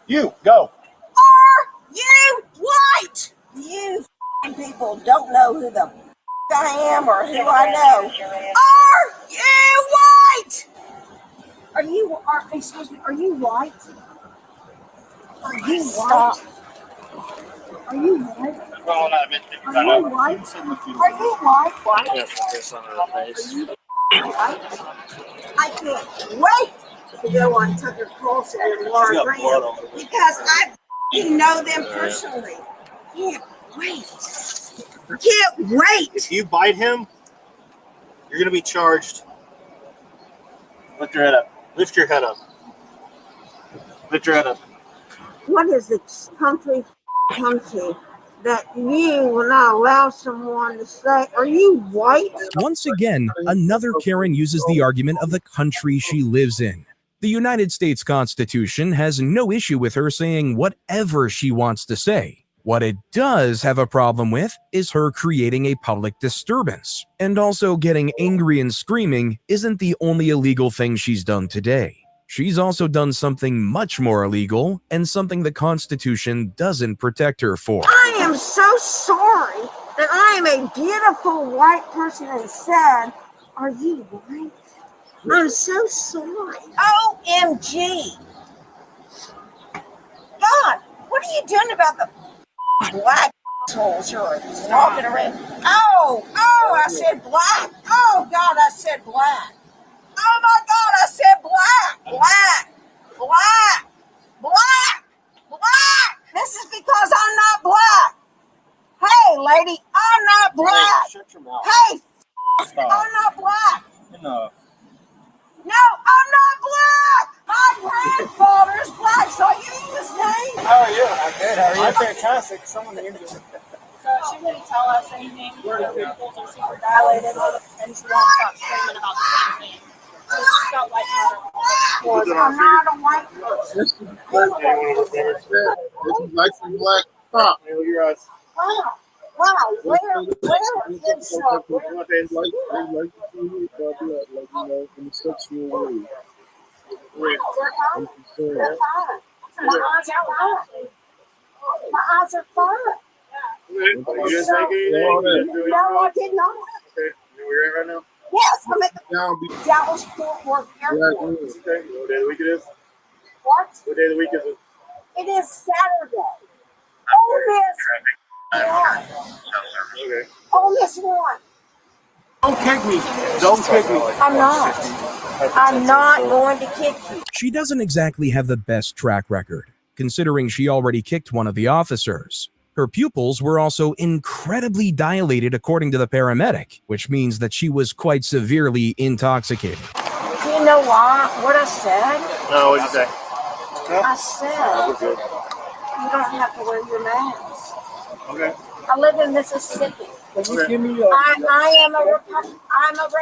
N: You, go.
O: Are you white? You people don't know who the I am or who I know. Are you white? Excuse me, are you white? Are you white? Are you white? Are you white? Are you white? I can't wait to go on Tucker Carlson and Laura Graham because I know them personally. Can't wait. can't wait.
N: If you bite him, you're gonna be charged. Lift your head up. Lift your head up. Lift your head up.
R: What is this country that you will not allow someone to say, are you white?
C: Once again, another Karen uses the argument of the country she lives in. The United States Constitution has no issue with her saying whatever she wants to say. What it does have a problem with is her creating a public disturbance. And also getting angry and screaming isn't the only illegal thing she's done today. She's also done something much more illegal and something the Constitution doesn't protect her for.
R: I am so sorry that I am a beautiful white person and said, are you white? I'm so sorry. OMG. God, what are you doing about the black assholes you're talking around? Oh, I said black. Oh, God, I said black. Oh, my God, I said black. This is because I'm not black. Hey, lady, I'm not black.
N: Hey, shut your mouth.
R: Hey,
N: Stop.
R: I'm not black.
N: Enough.
R: No, I'm not black. My grandfather's black. So you use his name?
N: How are you? I'm good. How are you? I'm fantastic. Someone named you.
K: So she wouldn't tell us anything. Her pupils are super dilated, and she won't stop screaming about the same thing. So she's got white powder.
R: I'm not a white person.
B: This is like some black pop.
N: Look at your eyes.
R: Wow, where is so?
B: They like to see it, like, you know, in the sexual way. I'm concerned.
R: My eyes are fine. My eyes are fine.
N: You didn't take anything?
R: No, I did not.
N: Okay. You know where you're at right now?
R: Yes, I'm at the Dallas Fort Worth Airport.
N: Okay. What day of the week it is?
R: What?
N: What day of the week is it?
R: It is Saturday. Oh, Miss one.
N: Okay.
R: Oh, Miss one.
N: Don't kick me. Don't kick me.
R: I'm not. I'm not going to kick you.
C: She doesn't exactly have the best track record, considering she already kicked one of the officers. Her pupils were also incredibly dilated according to the paramedic, which means that she was quite severely intoxicated.
R: Do you know what I said?
N: No, what did you say?
R: I said, you don't have to wear your mask.
N: Okay.
R: I live in Mississippi.
N: Can you give me
R: I am a Republican.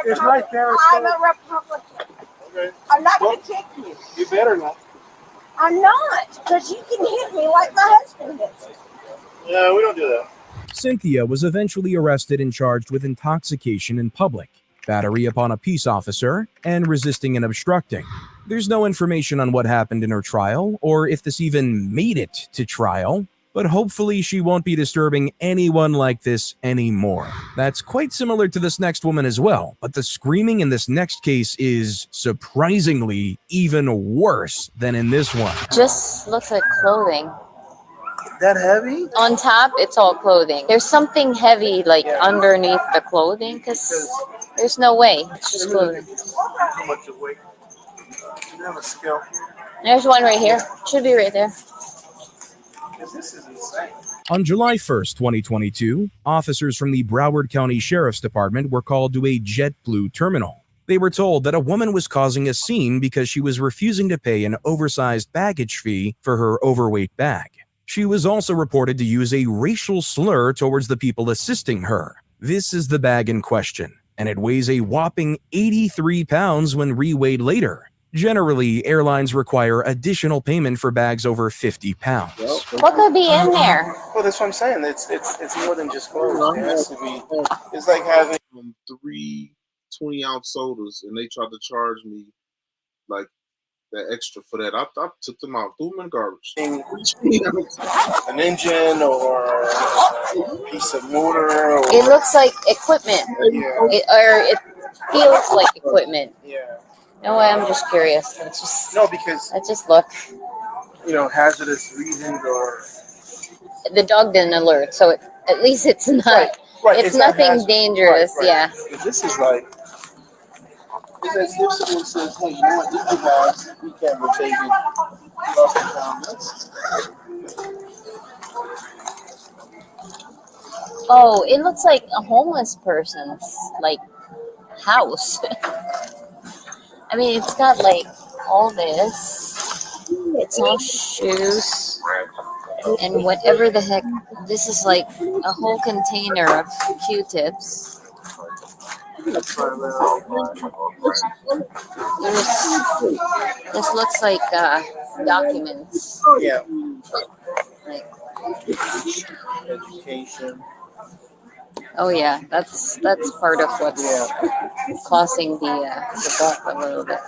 N: It's right there,
R: I'm a Republican.
N: Okay.
R: I'm not going to kick you.
N: You better not.
R: I'm not, because you can hit me like my husband hits me.
N: No, we don't do that.
C: Cynthia was eventually arrested and charged with intoxication in public, battery upon a peace officer, and resisting and obstructing. There's no information on what happened in her trial or if this even made it to trial, but hopefully she won't be disturbing anyone like this anymore. That's quite similar to this next woman as well, but the screaming in this next case is surprisingly even worse than in this one.
J: Just looks like clothing.
N: That heavy?
J: On top, it's all clothing. There's something heavy like underneath the clothing because there's no way. It's just clothing.
N: Too much weight. You have a skill.
J: There's one right here. Should be right there.
N: This is insane.
C: On July 1st, 2022, officers from the Broward County Sheriff's Department were called to a JetBlue terminal. They were told that a woman was causing a scene because she was refusing to pay an oversized baggage fee for her overweight bag. She was also reported to use a racial slur towards the people assisting her. This is the bag in question, and it weighs a whopping 83 pounds when reweighed later. Generally, airlines require additional payment for bags over 50 pounds.
J: What could be in there?
N: Well, that's what I'm saying. It's more than just clothes. It has to be. It's like having
B: 3 20-ounce sodas, and they tried to charge me like that extra for that. I took them out, threw them in the garbage.
N: An engine or a piece of motor. Or,
J: It looks like equipment. It feels like equipment.
N: Yeah.
J: No way, I'm just curious. It's just
N: because
J: let's just look.
N: Hazardous reasons or
J: The dog didn't alert, so at least it's not.
N: Right.
J: It's nothing dangerous.
N: Right.
J: Yeah.
N: This is like. It's as if someone says, "Hey, you know what? This device we can't rotate it."
J: Oh, it looks like a homeless person's like house. I mean, it's got like all this. It's all shoes and whatever the heck. This is like a whole container of Q-tips. This looks like documents.
Q: Yeah.
J: Like,
Q: Education.
J: oh yeah, that's part of what's causing the buck a little bit.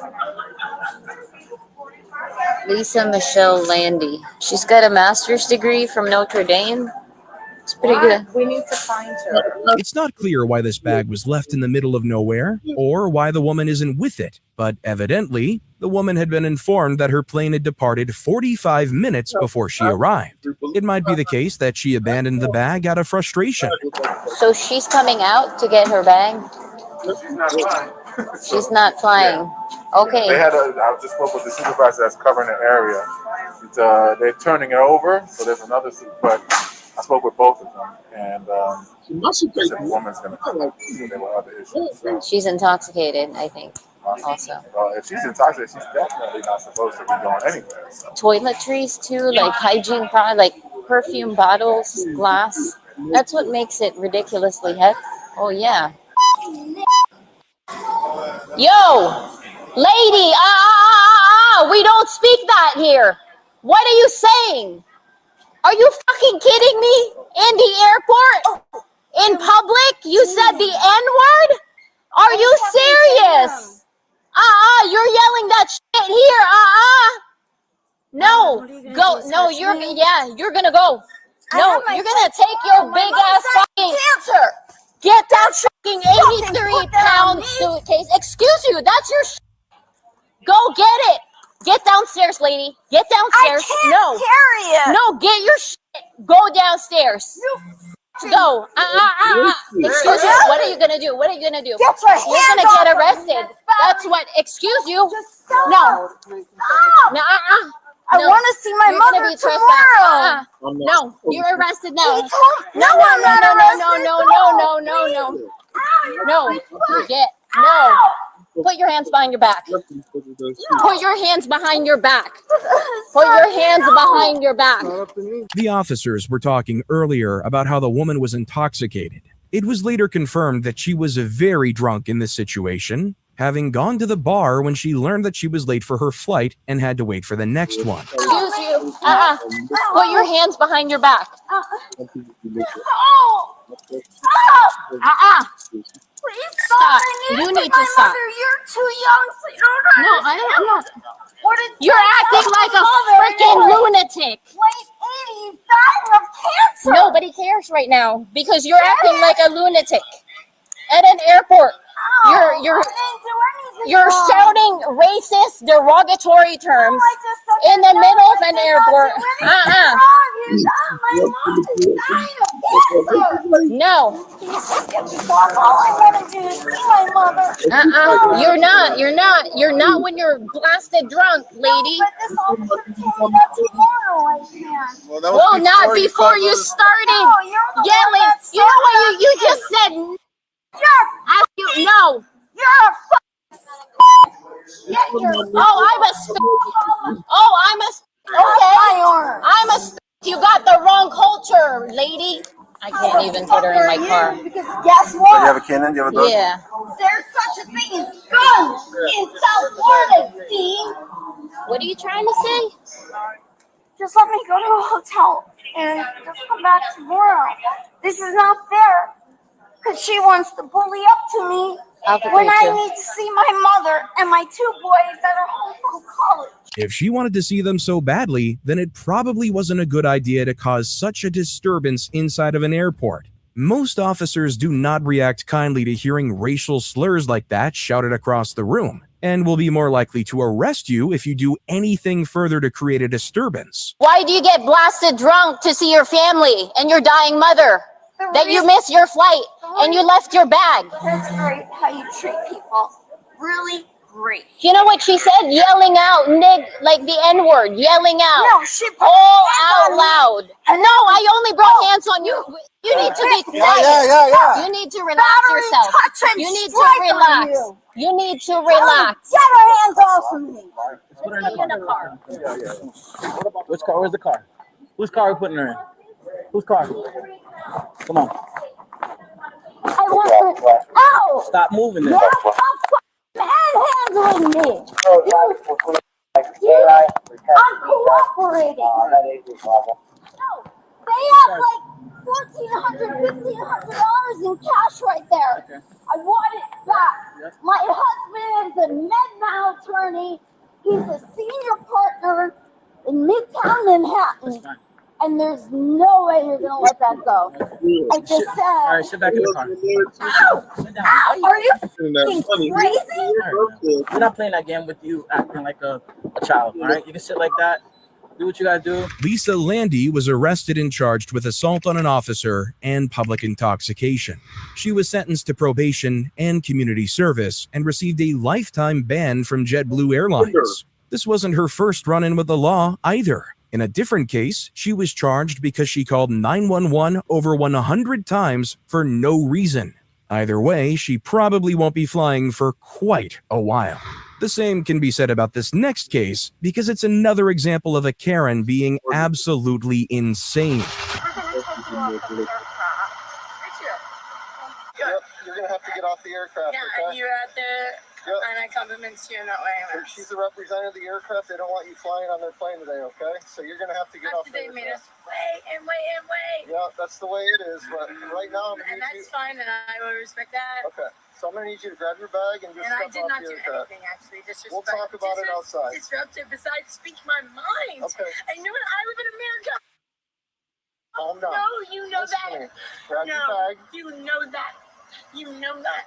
J: Lisa Michelle Landy. She's got a master's degree from Notre Dame. It's pretty good.
A: We need to find her.
C: It's not clear why this bag was left in the middle of nowhere or why the woman isn't with it, but evidently, the woman had been informed that her plane had departed 45 minutes before she arrived. It might be the case that she abandoned the bag out of frustration.
J: So she's coming out to get her bag? She's not flying. Okay.
Q: I just spoke with the supervisor that's covering the area. They're turning it over, so there's another, but I spoke with both of them, and the woman's going to come up. There were other issues. So.
J: She's intoxicated, I think, also.
Q: Well, if she's intoxicated, she's definitely not supposed to be going anywhere. So.
J: Toiletries, too, like hygiene products, like perfume bottles, glass. That's what makes it ridiculously heavy. Oh, yeah. Yo! Lady! We don't speak that here. What are you saying? Are you fucking kidding me? In the airport? In public? You said the N-word? Are you serious? You're yelling that shit here. No. Go. No, you're gonna go. No, you're gonna take your big ass fucking cancer. Get that fucking 83-pound suitcase. Excuse you, that's your shit. Go get it. Get downstairs, lady. Get downstairs.
F: I can't carry it.
J: No, get your shit. Go downstairs. Go. Excuse you. What are you gonna do? What are you gonna do?
F: Get your
J: You're
F: hands
J: gonna get
F: off
J: arrested. That's what. Excuse you.
F: No.
J: No.
F: I want to see my mother tomorrow.
J: No, you're arrested now.
F: No, I'm not arrested.
J: No. No. Put your hands behind your back. Put your hands behind your back. Put your hands behind your back.
C: The officers were talking earlier about how the woman was intoxicated. It was later confirmed that she was very drunk in this situation, having gone to the bar when she learned that she was late for her flight and had to wait for the next one.
J: Excuse you. Put your hands behind your back.
F: Please
J: stop. You need to stop.
F: You're too young, so you don't
J: No,
F: understand.
J: I'm not.
F: You're
J: acting like a freaking lunatic.
F: Late 80s, dying of cancer.
J: Nobody cares right now because you're acting like a lunatic at an airport. You're shouting racist, derogatory terms in the middle of an airport. No. You're not when you're blasted drunk, lady. Well, not before you started yelling. You know what you just said? No. You got the wrong culture, lady. I can't even put her in my car.
F: Because guess what?
Q: Do you have a cannon? Do you have a dog?
J: Yeah.
F: There's such a thing as guns in South Florida, Dean.
J: What are you trying to say?
F: Just let me go to a hotel and just come back tomorrow. This is not fair. Because she wants to bully up to me when I need to see my mother and my 2 boys that are home from college.
C: If she wanted to see them so badly, then it probably wasn't a good idea to cause such a disturbance inside of an airport. Most officers do not react kindly to hearing racial slurs like that shouted across the room, and will be more likely to arrest you if you do anything further to create a disturbance.
J: Why do you get blasted drunk to see your family and your dying mother? That you missed your flight and you left your bag.
F: That's great how you treat people. Really great.
J: cooperate. You know what she said? Yelling out, like the N-word, yelling out.
R: No, she put
J: all
R: hands
J: out
R: on me.
J: loud.
R: And
J: No, I only brought hands on you. You need to be quiet. You need to relax
R: Battery
J: yourself.
R: touch and
J: You need to
R: strike on
J: relax.
R: you.
J: You need to relax.
R: Get her hands off of me.
E: Put her in the car. Which car? Where's the car? Whose car are we putting her in? Whose car? Come on.
J: I want her. Ow!
E: Stop moving there.
J: Handling me. I'm cooperating. No, they have like $1,400, $1,500 in cash right there.
E: Okay.
J: I want it back. My husband is a med mal attorney. He's a senior partner in Midtown Manhattan. And there's no way you're gonna let that go. I just said.
E: All right, sit back in the car.
J: Ow! Ow! Are you fucking crazy?
E: Right, we're not playing that game with you acting like a child. All right, you can sit like that. Do what you gotta do.
C: Lisa Landy was arrested and charged with assault on an officer and public intoxication. She was sentenced to probation and community service and received a lifetime ban from JetBlue Airlines. This wasn't her first run-in with the law either. In a different case, she was charged because she called 911 over 100 times for no reason. Either way, she probably won't be flying for quite a while. The same can be said about this next case because it's another example of a Karen being absolutely insane.
Q: Yep, you're gonna have to get off the aircraft.
F: Yeah,
Q: okay?
F: and you're at the, and I compliments you in that way.
Q: She's the representative of the aircraft. They don't want you flying on their plane today, okay? So you're gonna have to get off the
F: They made us
Q: aircraft.
F: wait and wait and wait.
Q: Yeah, that's the way it is. But right now, I'm
F: And
Q: gonna need
F: that's fine, and I will respect that.
Q: Okay, so I'm gonna need you to grab your bag and just
F: And I
Q: step
F: did
Q: off
F: not
Q: the
F: do
Q: aircraft.
F: anything, actually.
Q: We'll talk about it outside.
F: Disruptive, besides speak my mind.
Q: Okay.
F: And you know what? I live in America.
Q: Calm down.
F: No, you know
Q: Listen to
F: that.
Q: me. Grab your
F: No,
Q: bag.
F: you know that. You know that.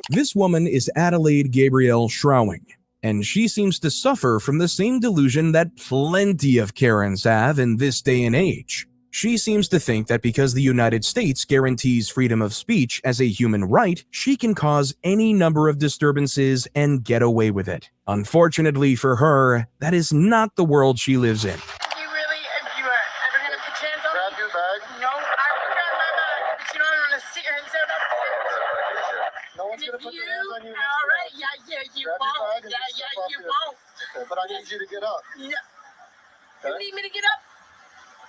C: This woman is Adelaide Gabrielle Schrowing, and she seems to suffer from the same delusion that plenty of Karens have in this day and age. She seems to think that because the United States guarantees freedom of speech as a human right, she can cause any number of disturbances and get away with it. Unfortunately for her, that is not the world she lives in.
F: You really, if you are ever going to put your hands on
Q: Grab your bag.
F: No, I will grab my bag. But you know, I'm going to sit here and say that.
Q: No one's gonna put their hands on you.
F: All right, yeah, you
Q: Grab your
F: won't.
Q: bag and
F: Yeah,
Q: just step off
F: you
Q: the
F: won't.
Q: Okay, but I need you to get up.
F: No.
Q: Okay?
F: You need me to get up?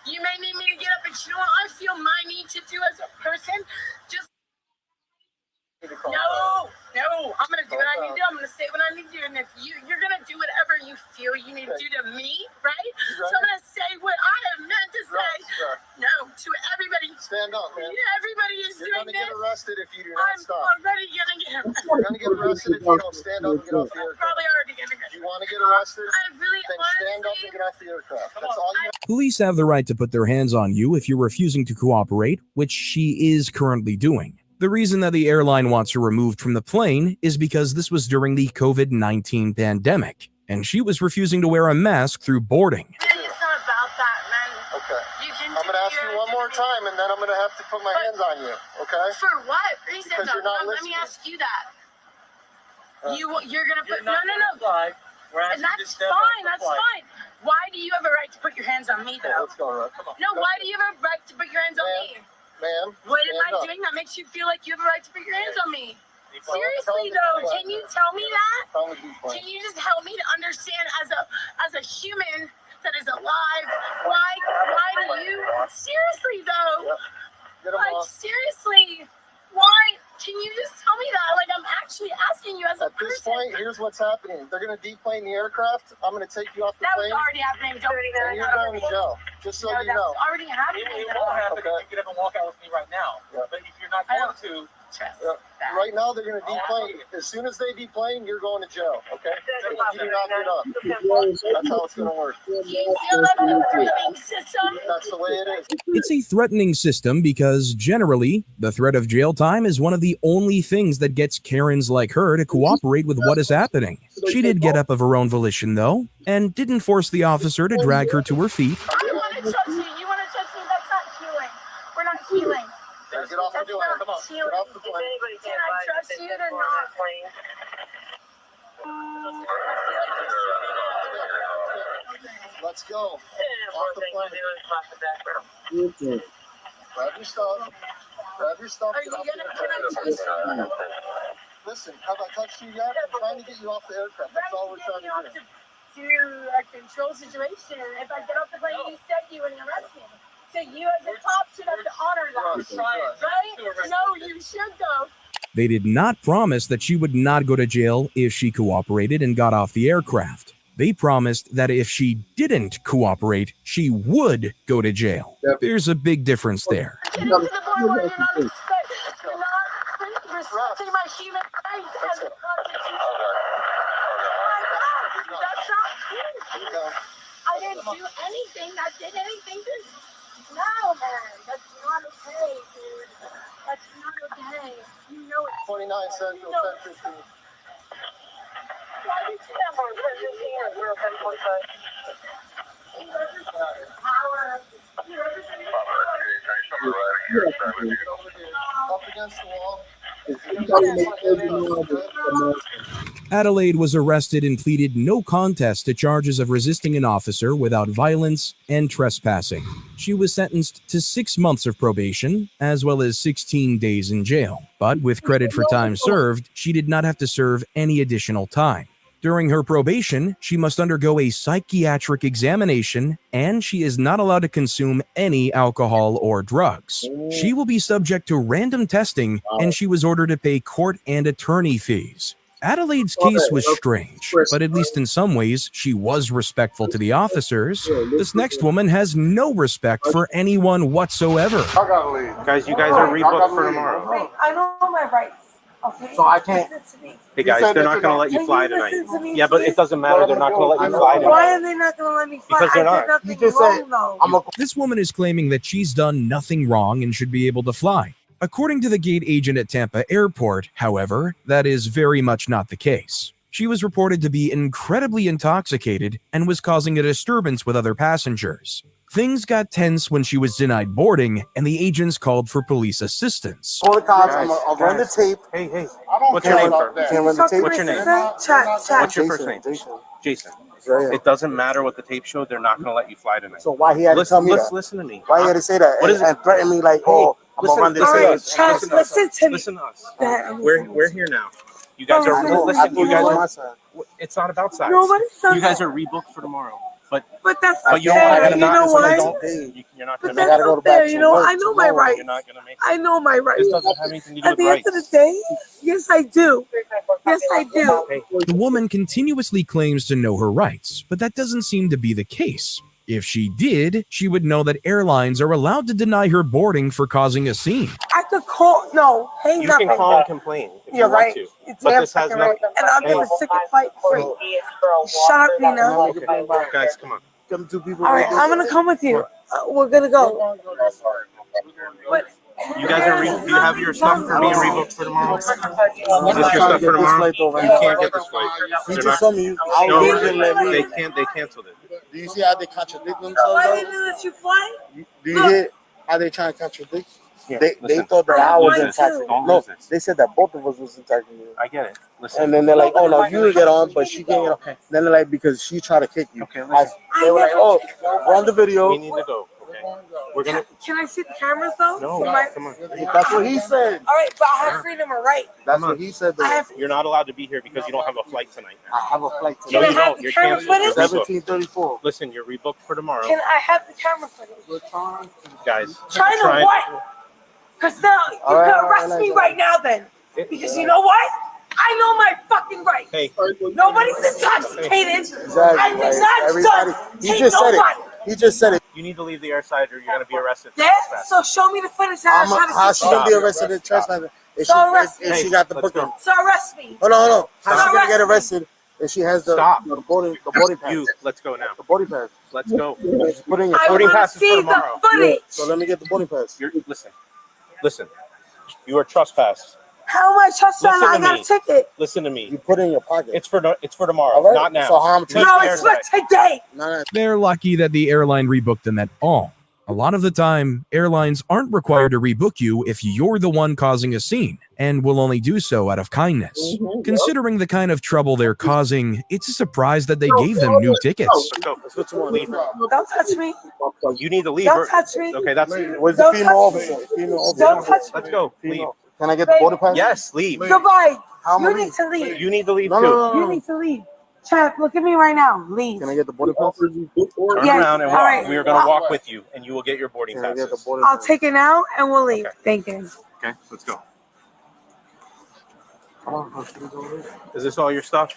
F: You may need me to get up, but you know what I feel my need to do as a person? Just no, I'm gonna do what I need to do. I'm gonna say what I need to do, and if you're gonna do whatever you feel you need to do to me, right? So I'm gonna say what I have meant to say. No, to everybody.
Q: Stand up, man.
F: Everybody is
Q: You're
F: doing
Q: gonna get
F: this.
Q: arrested if you do not
F: I'm
Q: stop.
F: already gonna get arrested.
Q: You're gonna get arrested if you don't stand up and get off the
F: I'm
Q: aircraft.
F: probably already gonna get.
Q: Do you want to get arrested?
F: I really
Q: Then stand up and get off the aircraft. That's all you have.
C: Police have the right to put their hands on you if you're refusing to cooperate, which she is currently doing. The reason that the airline wants her removed from the plane is because this was during the COVID-19 pandemic, and she was refusing to wear a mask through boarding.
F: It's not about that, man.
Q: Okay. I'm gonna ask you one more time, and then I'm gonna have to put my hands on you. Okay?
F: For what reason?
Q: Because you're not
F: Let me
Q: listening.
F: ask you that. You're gonna put
N: You're not
F: no. And that's fine. That's fine. Why do you have a right to put your hands on me,
Q: Okay,
F: though?
Q: let's go, Russ. Come on.
F: No, why do you have a right to put your hands on me?
Q: Ma'am.
F: What am I
Q: stand up.
F: doing that makes you feel like you have a right to put your hands on me?
Q: Tell
F: Seriously,
Q: me to
F: though,
Q: be quiet.
F: can you tell me that?
Q: Tell me to be quiet.
F: Can you just help me to understand as a human that is alive? Why do you? Seriously, though.
Q: Get 'em
F: Like,
Q: off.
F: seriously, why? Can you just tell me that? Like, I'm actually asking you as a
Q: At this
F: person.
Q: point, here's what's happening. They're gonna deplane the aircraft. I'm gonna take you off the
F: That was
Q: plane.
F: already happening. Don't
Q: And you're going to jail. Just so you
F: that
Q: know.
F: was already happening.
N: It won't happen if you get up and walk out with me right now.
Q: Yeah.
N: But if you're not going to,
Q: Right now, they're going to deplane. As soon as they deplane, you're going to jail. Okay? If you do not get up. That's how it's going to work.
F: Do you feel like a threatening system?
Q: That's the way it is.
C: It's a threatening system because, generally, the threat of jail time is one of the only things that gets Karens like her to cooperate with what is happening. She did get up of her own volition, though, and didn't force the officer to drag her to her feet.
F: I want to touch you. You want to touch me? That's not healing. We're not healing.
Q: Get off the
F: That's
Q: plane.
F: not
Q: Come on.
F: healing.
Q: Get off the plane.
F: Can I trust you or not?
Q: Let's go. Off the plane. Grab your stuff. Grab your stuff. Get off the aircraft. Listen, have I touched you yet? I'm trying to get you off the aircraft. That's all we're trying to do.
R: To a control situation. If I get off the plane, you said you would arrest me. So you as a cop should have to honor that. Right? No, you should go.
C: They did not promise that she would not go to jail if she cooperated and got off the aircraft. They promised that if she didn't cooperate, she would go to jail. There's a big difference there.
R: You're not respecting my human rights as a constitution. That's not true. I didn't do anything. I did anything to... No, man. That's not okay, dude. That's not okay. You know it.
Q: 29 Central, 1015.
R: Why did you have our representing
Q: 1045? Up against the wall.
C: Adelaide was arrested and pleaded no contest to charges of resisting an officer without violence and trespassing. She was sentenced to 6 months of probation, as well as 16 days in jail. But with credit for time served, she did not have to serve any additional time. During her probation, she must undergo a psychiatric examination, and she is not allowed to consume any alcohol or drugs. She will be subject to random testing, and she was ordered to pay court and attorney fees. Adelaide's case was strange, but at least in some ways, she was respectful to the officers. This next woman has no respect for anyone whatsoever.
P: Guys, you guys are rebooked for tomorrow.
R: Wait, I know my rights. Okay?
P: So I can't.
R: Listen to me.
P: Hey guys, they're not going to let you fly tonight. Yeah, but it doesn't matter. They're not going to let you fly tonight.
R: Why are they not going to let me fly?
P: Because they're
R: I did
P: not.
R: nothing wrong, though.
C: This woman is claiming that she's done nothing wrong and should be able to fly. According to the gate agent at Tampa Airport, however, that is very much not the case. She was reported to be incredibly intoxicated and was causing a disturbance with other passengers. Things got tense when she was denied boarding, and the agents called for police assistance.
P: Call the cops. I'll run the tape. Hey. What's your name, sir? What's your name? What's your first name? Jason. It doesn't matter what the tape showed. They're not going to let you fly tonight.
Q: So why he had to tell me that?
P: Listen to me.
Q: Why he had to say that?
P: What is it?
Q: And threaten me like, oh, I'm going to run this thing.
R: Listen to me.
P: Listen to us. We're here now. You guys are listen. You guys are. It's not about size. You guys are rebooked for tomorrow.
R: But that's
P: but
R: you know what?
P: You're not
R: But
P: going to
R: that's not fair. You know, I know my rights.
P: You're not going to make it.
R: I know my rights.
P: This doesn't have anything to do
R: At
P: with
R: the
P: rights.
R: end of the day, yes, I do. Yes, I do.
C: The woman continuously claims to know her rights, but that doesn't seem to be the case. If she did, she would know that airlines are allowed to deny her boarding for causing a scene.
R: I could call. No, hang
P: You
R: nothing.
P: can call and complain if
R: You're
P: you want
R: right.
P: to.
R: It's
P: But
R: damn
P: this has
R: fucking right.
P: nothing.
R: And I'll give a ticket flight free. Shut up, Nina.
P: Okay. Guys, come on.
R: All right, I'm gonna come with you. We're gonna go. But
P: You guys are. Do you have your stuff for being rebooked for tomorrow? Is this your stuff for tomorrow? You can't get this flight.
Q: You just told me
P: No, they can't. They canceled it.
Q: Do you see how they contradict themselves?
R: why didn't they let you fly?
Q: Do you hear how they trying to contradict?
P: Here,
Q: They
P: listen.
Q: thought that I was
P: Listen,
Q: attacking.
P: don't
Q: No,
P: lose this.
Q: they said that both of us was attacking you.
P: I get it. Listen.
Q: And then they're like, oh no, you get on, but she can't get on.
P: Okay.
Q: Then they're like, because she tried to kick you.
P: Okay, listen.
Q: They were like, oh, run the video.
P: We need to go. Okay. We're gonna.
R: Can I see the cameras though?
P: No,
R: For my-
P: come on.
Q: That's what he said.
R: All right, but I have freedom of right.
Q: That's what he said. Though.
P: You're not allowed to be here because you don't have a flight tonight.
Q: I have a flight
P: No,
Q: tonight.
P: you don't. You're canceled. You're rebooked.
Q: 17:34.
P: Listen, you're rebooked for tomorrow.
R: Can I have the camera footage?
P: Guys.
R: Trying to what? Because now you can arrest me right now then. Because you know what? I know my fucking rights.
P: Hey.
R: Nobody's intoxicated.
Q: Exactly.
R: I did not
Q: Everybody. He
R: take
Q: just said
R: nobody.
Q: it. He just said it.
P: You need to leave the airside or you're going to be arrested.
R: Yeah? So show me the footage.
Q: How she gonna be arrested in trespassing if she got the booking?
R: So arrest me.
Q: Hold on. How's
R: So
Q: she gonna get
R: arrest me.
Q: arrested if she has the boarding pass?
P: You, let's go now.
Q: The boarding pass.
P: Let's go.
Q: Just put in your
R: I
P: boarding
R: want
P: pass
R: to
P: is for
R: see the
P: tomorrow.
R: footage.
Q: So let me get the boarding pass.
P: Listen. You are trespassed.
R: How am I trusting?
P: Listen
R: I
P: to
R: got
P: me.
R: a ticket.
P: Listen to me.
Q: You put it in your pocket.
P: It's for tomorrow,
Q: All right.
P: not now.
Q: So how I'm
R: No, it's for today.
C: They're lucky that the airline rebooked them at all. A lot of the time, airlines aren't required to rebook you if you're the one causing a scene, and will only do so out of kindness. Considering the kind of trouble they're causing, it's a surprise that they gave them new tickets.
P: Let's go. Let's put some more leave.
R: Don't touch me.
P: You need to leave.
R: Don't touch me.
P: Okay, that's.
Q: Where's the female officer?
R: Don't touch me.
P: Let's go. Leave.
Q: Can I get the border pass?
P: Yes, leave.
R: Goodbye.
Q: How
R: You
Q: many?
R: need to leave.
P: You need to leave
Q: No,
P: too.
Q: no, no,
R: You need to leave. Chap, look at me right now. Leave.
Q: Can I get the border pass?
P: Turn
R: Yes,
P: around and
R: all
P: walk.
R: right.
P: We are going to walk with you, and you will get your boarding
Q: Can I get the
P: passes.
Q: border
R: I'll
Q: pass?
R: take it now and we'll leave.
P: Okay.
R: Thank you.
P: Okay, let's go. Is this all your stuff?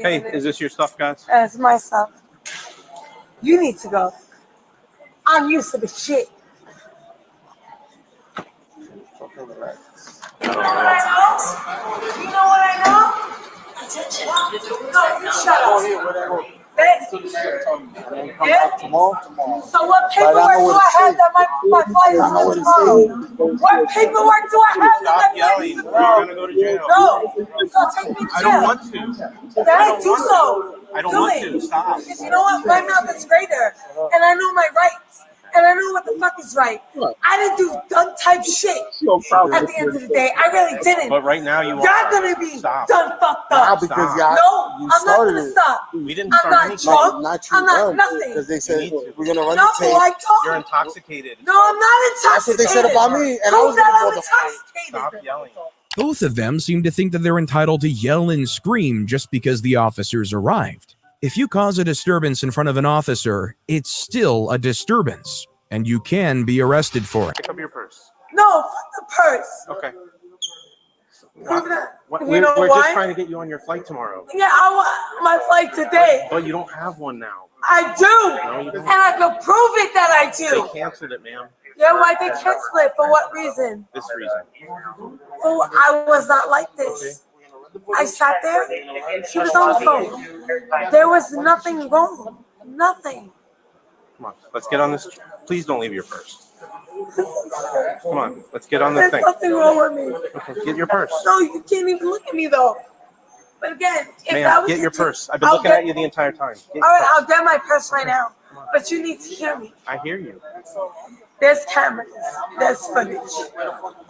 P: Hey, is this your stuff, guys?
R: That's my stuff. You need to go. I'm used to the shit. You know what I know? Attention. No, you shut up. Yeah? So what paperwork do I have that my flight is on tomorrow? What paperwork do I have that
P: Stop
R: my
P: yelling. You're going to go to jail.
R: No. So take me to jail.
P: I don't want to.
R: Then do so.
P: I don't
R: Do
P: want
R: it.
P: to. Stop.
R: Because you know what? My mouth is greater. And I know my rights. And I know what the fuck is right. I didn't do done type shit at the end of the day. I really didn't.
P: But right now you
R: Y'all
P: are.
R: gonna be
P: Stop.
R: done fucked
Q: Nah,
R: up.
Q: because
P: Stop.
Q: y'all,
R: No,
Q: you
R: I'm not
Q: started
R: gonna
Q: it.
R: stop.
P: We didn't
R: I'm
P: start
R: not
P: anything.
R: drunk.
Q: Not you
R: I'm not
Q: done.
R: nothing.
Q: Because they
P: You
Q: said
P: need to.
Q: we're gonna run
R: No,
Q: the tape.
R: I told
P: You're
R: you.
P: intoxicated.
R: No, I'm not
Q: That's what they
R: intoxicated.
Q: said about me, and I was
R: Prove that
Q: gonna
R: I'm
Q: go the
R: intoxicated.
P: Stop yelling.
C: Both of them seem to think that they're entitled to yell and scream just because the officers arrived. If you cause a disturbance in front of an officer, it's still a disturbance, and you can be arrested for it.
P: Pick up your purse.
R: No, fuck the purse.
P: Okay.
R: Prove that.
P: What,
R: You
P: we're
R: know
P: we're
R: why?
P: just trying to get you on your flight tomorrow.
R: Yeah, I want my flight today.
P: But you don't have one now.
R: I do. And I can prove it that I do.
P: They canceled it, ma'am.
R: Yeah, why they cancel it? For what reason?
P: This reason.
R: For I was not like this. I sat there. She was on the phone. There was nothing wrong. Nothing.
P: Come on, let's get on this. Please don't leave your purse. Come on, let's get on the
R: There's
P: thing.
R: nothing wrong with me.
P: Okay, get your purse.
R: No, you can't even look at me though. But again, if that
P: Ma'am,
R: was
P: get
R: the
P: your
R: case-
P: purse. I've been
R: I'll
P: looking
R: get-
P: at you the entire time. Get
R: All
P: your
R: right,
P: purse.
R: I'll get my purse right now. But you need to hear me.
P: I hear you.
R: There's cameras. There's footage.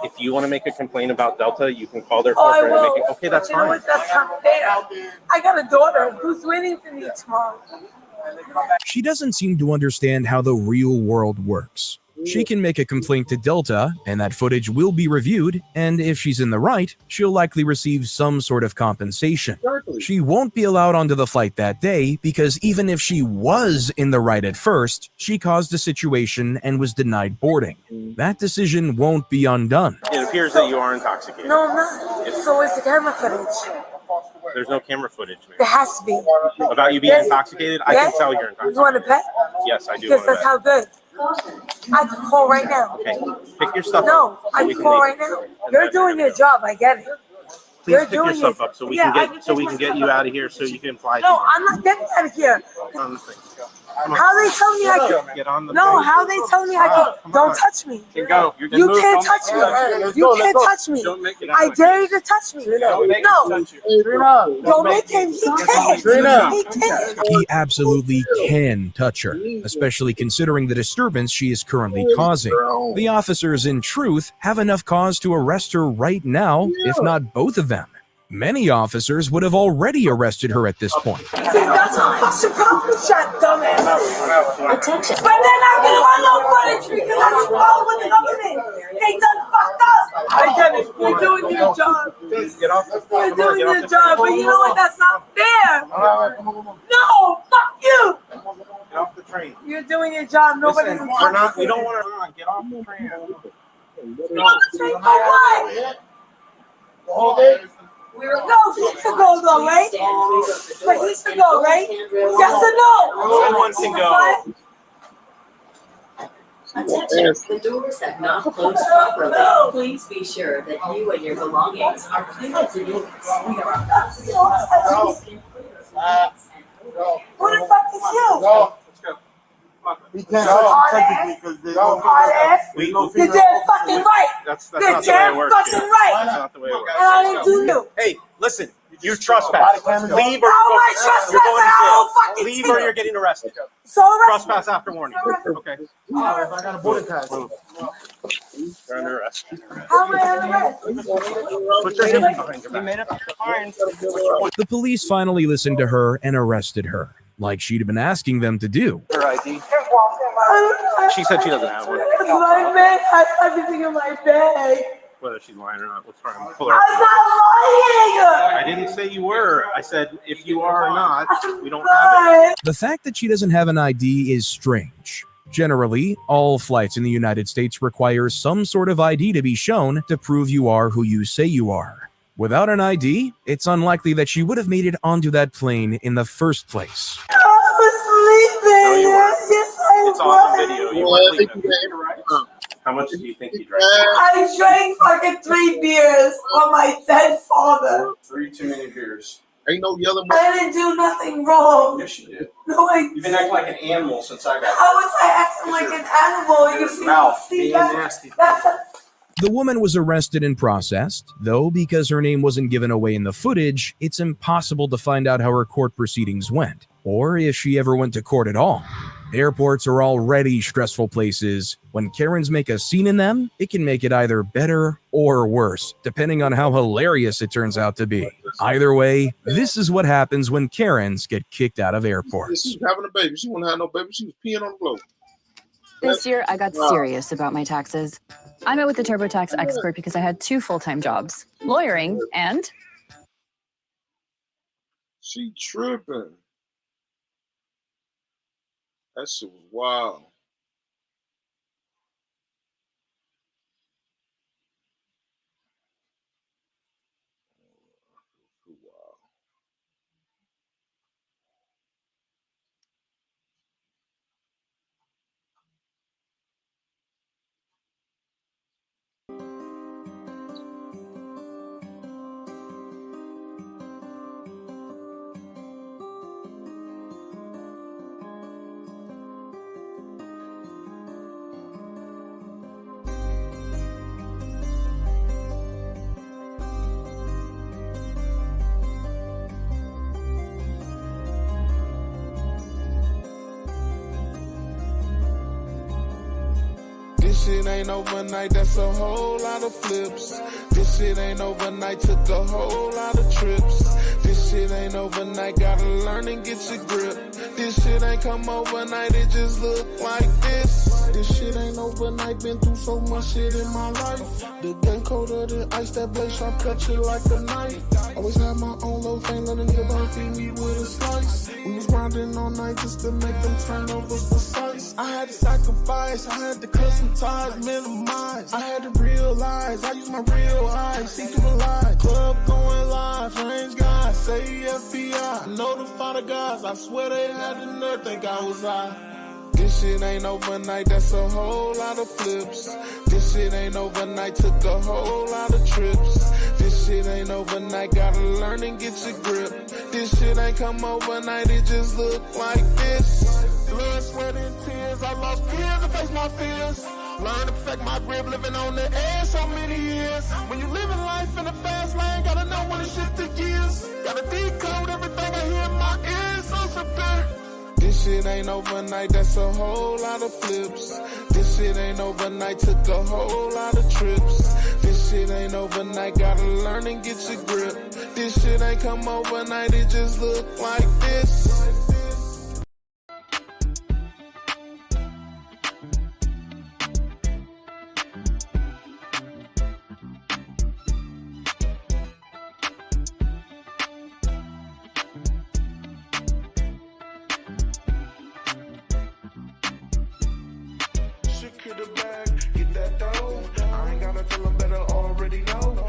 P: If you want to make a complaint about Delta, you can call their
R: Oh, I
P: corporate and
R: will.
P: make it. Okay, that's
R: You know
P: fine.
R: what? That's not fair. I got a daughter who's waiting for me tomorrow.
C: She doesn't seem to understand how the real world works. She can make a complaint to Delta, and that footage will be reviewed, and if she's in the right, she'll likely receive some sort of compensation. She won't be allowed onto the flight that day because even if she was in the right at first, she caused a situation and was denied boarding. That decision won't be undone.
P: It appears that you are intoxicated.
R: No, I'm not. So where's the camera footage?
P: There's no camera footage, man.
R: There has to be.
P: About you being
R: Yes.
P: intoxicated, I
R: Yes.
P: can tell you're
R: You
P: intoxicated.
R: want to bet?
P: Yes, I do
R: Because
P: want to
R: that's how good. I can call right now.
P: Okay, pick your stuff
R: No,
P: up.
R: I
P: we
R: can
P: can
R: call
P: leave.
R: right now. You're doing your job. I get it.
P: Please
R: You're
P: pick your
R: doing
P: stuff
R: it.
P: up so we
R: Yeah, I
P: can
R: can take my
P: get
R: stuff
P: you
R: up.
P: out of here so you can fly.
R: No, I'm not getting out of here.
P: On the thing. Come on.
R: How they tell me I can?
P: Get on the
R: No,
P: thing.
R: how they tell me I can? Don't touch me.
P: You can go.
R: You can't touch me. You can't touch me. I dare you to touch me. No, don't make him. He can't. He can't.
C: He absolutely can touch her, especially considering the disturbance she is currently causing. The officers, in truth, have enough cause to arrest her right now, if not both of them. Many officers would have already arrested her at this point.
R: See, that's what fucks the problem, shot dumbass. Attention. But they're not gonna run no footage because that's the problem with the government. They done fucked up. I get it. You're doing your job.
P: Get off the
R: You're doing your job, but you know what? That's not fair. No, fuck you.
P: Get off the train.
R: You're doing your job. Nobody's
P: Listen, we're not. We don't want to. Get off the train.
R: Get off the train for what?
Q: The whole day?
R: No, he could go though, right? But he could go, right? Yes or no?
P: Someone can go.
H: Attention, the doors have not closed properly. Please be sure that you and your belongings are clear of the doors.
R: Who the fuck is you?
Q: He can't technically because there's no
R: You're damn fucking right.
P: That's
R: You're
P: not the way it
R: damn
P: works.
R: fucking
P: That's
R: right.
P: not the way it works.
R: And I didn't do you.
P: Hey, listen. You trespass. Leave or leave or you're getting arrested. Trespass after warning. Okay.
Q: I got a boarding pass.
P: You're under arrest.
O: How am I under arrest?
P: Put your hands behind your back.
C: The police finally listened to her and arrested her, like she'd been asking them to do.
P: Her ID. She said she doesn't have one.
O: My bag has everything in my bag.
P: Whether she's lying or not, let's try and pull her
O: I'm
P: up.
O: not lying.
P: I didn't say you were. I said if you are or not, we don't have it.
C: The fact that she doesn't have an ID is strange. Generally, all flights in the United States require some sort of ID to be shown to prove you are who you say you are. Without an ID, it's unlikely that she would have made it onto that plane in the first place.
O: I was sleeping.
P: No, you weren't.
O: Yes, I
P: It's
O: was.
P: on video. You were sleeping. How much do you think you drank?
O: I drank fucking 3 beers on my dead father.
P: 3 too many beers.
B: Ain't no yelling.
O: I didn't do nothing wrong.
P: Yes, you did.
O: No,
P: You've been acting like an animal since I got
O: How was I acting like an animal? You see,
P: mouth
O: see
P: being
O: that?
P: nasty.
C: The woman was arrested and processed, though because her name wasn't given away in the footage, it's impossible to find out how her court proceedings went, or if she ever went to court at all. Airports are already stressful places. When Karens make a scene in them, it can make it either better or worse, depending on how hilarious it turns out to be. Either way, this is what happens when Karens get kicked out of airports.
B: She was having a baby. She wouldn't have no baby. She was peeing on the floor.
M: This year, I got serious about my taxes. I met with a TurboTax expert because I had 2 full-time jobs, lawyering and...
B: She tripping. That shit was wild.
T: This shit ain't overnight, that's a whole lot of flips. This shit ain't overnight, took a whole lot of trips. This shit ain't overnight, gotta learn and get your grip. This shit ain't come overnight, it just look like this. This shit ain't overnight, been through so much shit in my life. The game colder than ice, that blade sharp cut you like a knife. Always had my own little thing, let a nigga bone feed me with a slice. We was grinding all night just to make them turnovers precise. I had to sacrifice, I had to cut some ties, minimize. I had to realize, I use my real eyes, see through the lies. Club going live, strange guys, say FBI. Notify the guys, I swear they had the nerve, think I was high. This shit ain't overnight, that's a whole lot of flips. This shit ain't overnight, took a whole lot of trips. This shit ain't overnight, gotta learn and get your grip. This shit ain't come overnight, it just look like this. Blood, sweat, and tears, I lost peers to face my fears. Learn to perfect my grip, living on the edge so many years. When you living life in a fast lane, gotta know when it's shifted gears. Gotta decode everything I hear in my ears, so severe. This shit ain't overnight, that's a whole lot of flips. This shit ain't overnight, took a whole lot of trips. This shit ain't overnight, gotta learn and get your grip. This shit ain't come overnight, it just look like this. Secure the bag, get that dough. I ain't gotta tell them better, already know.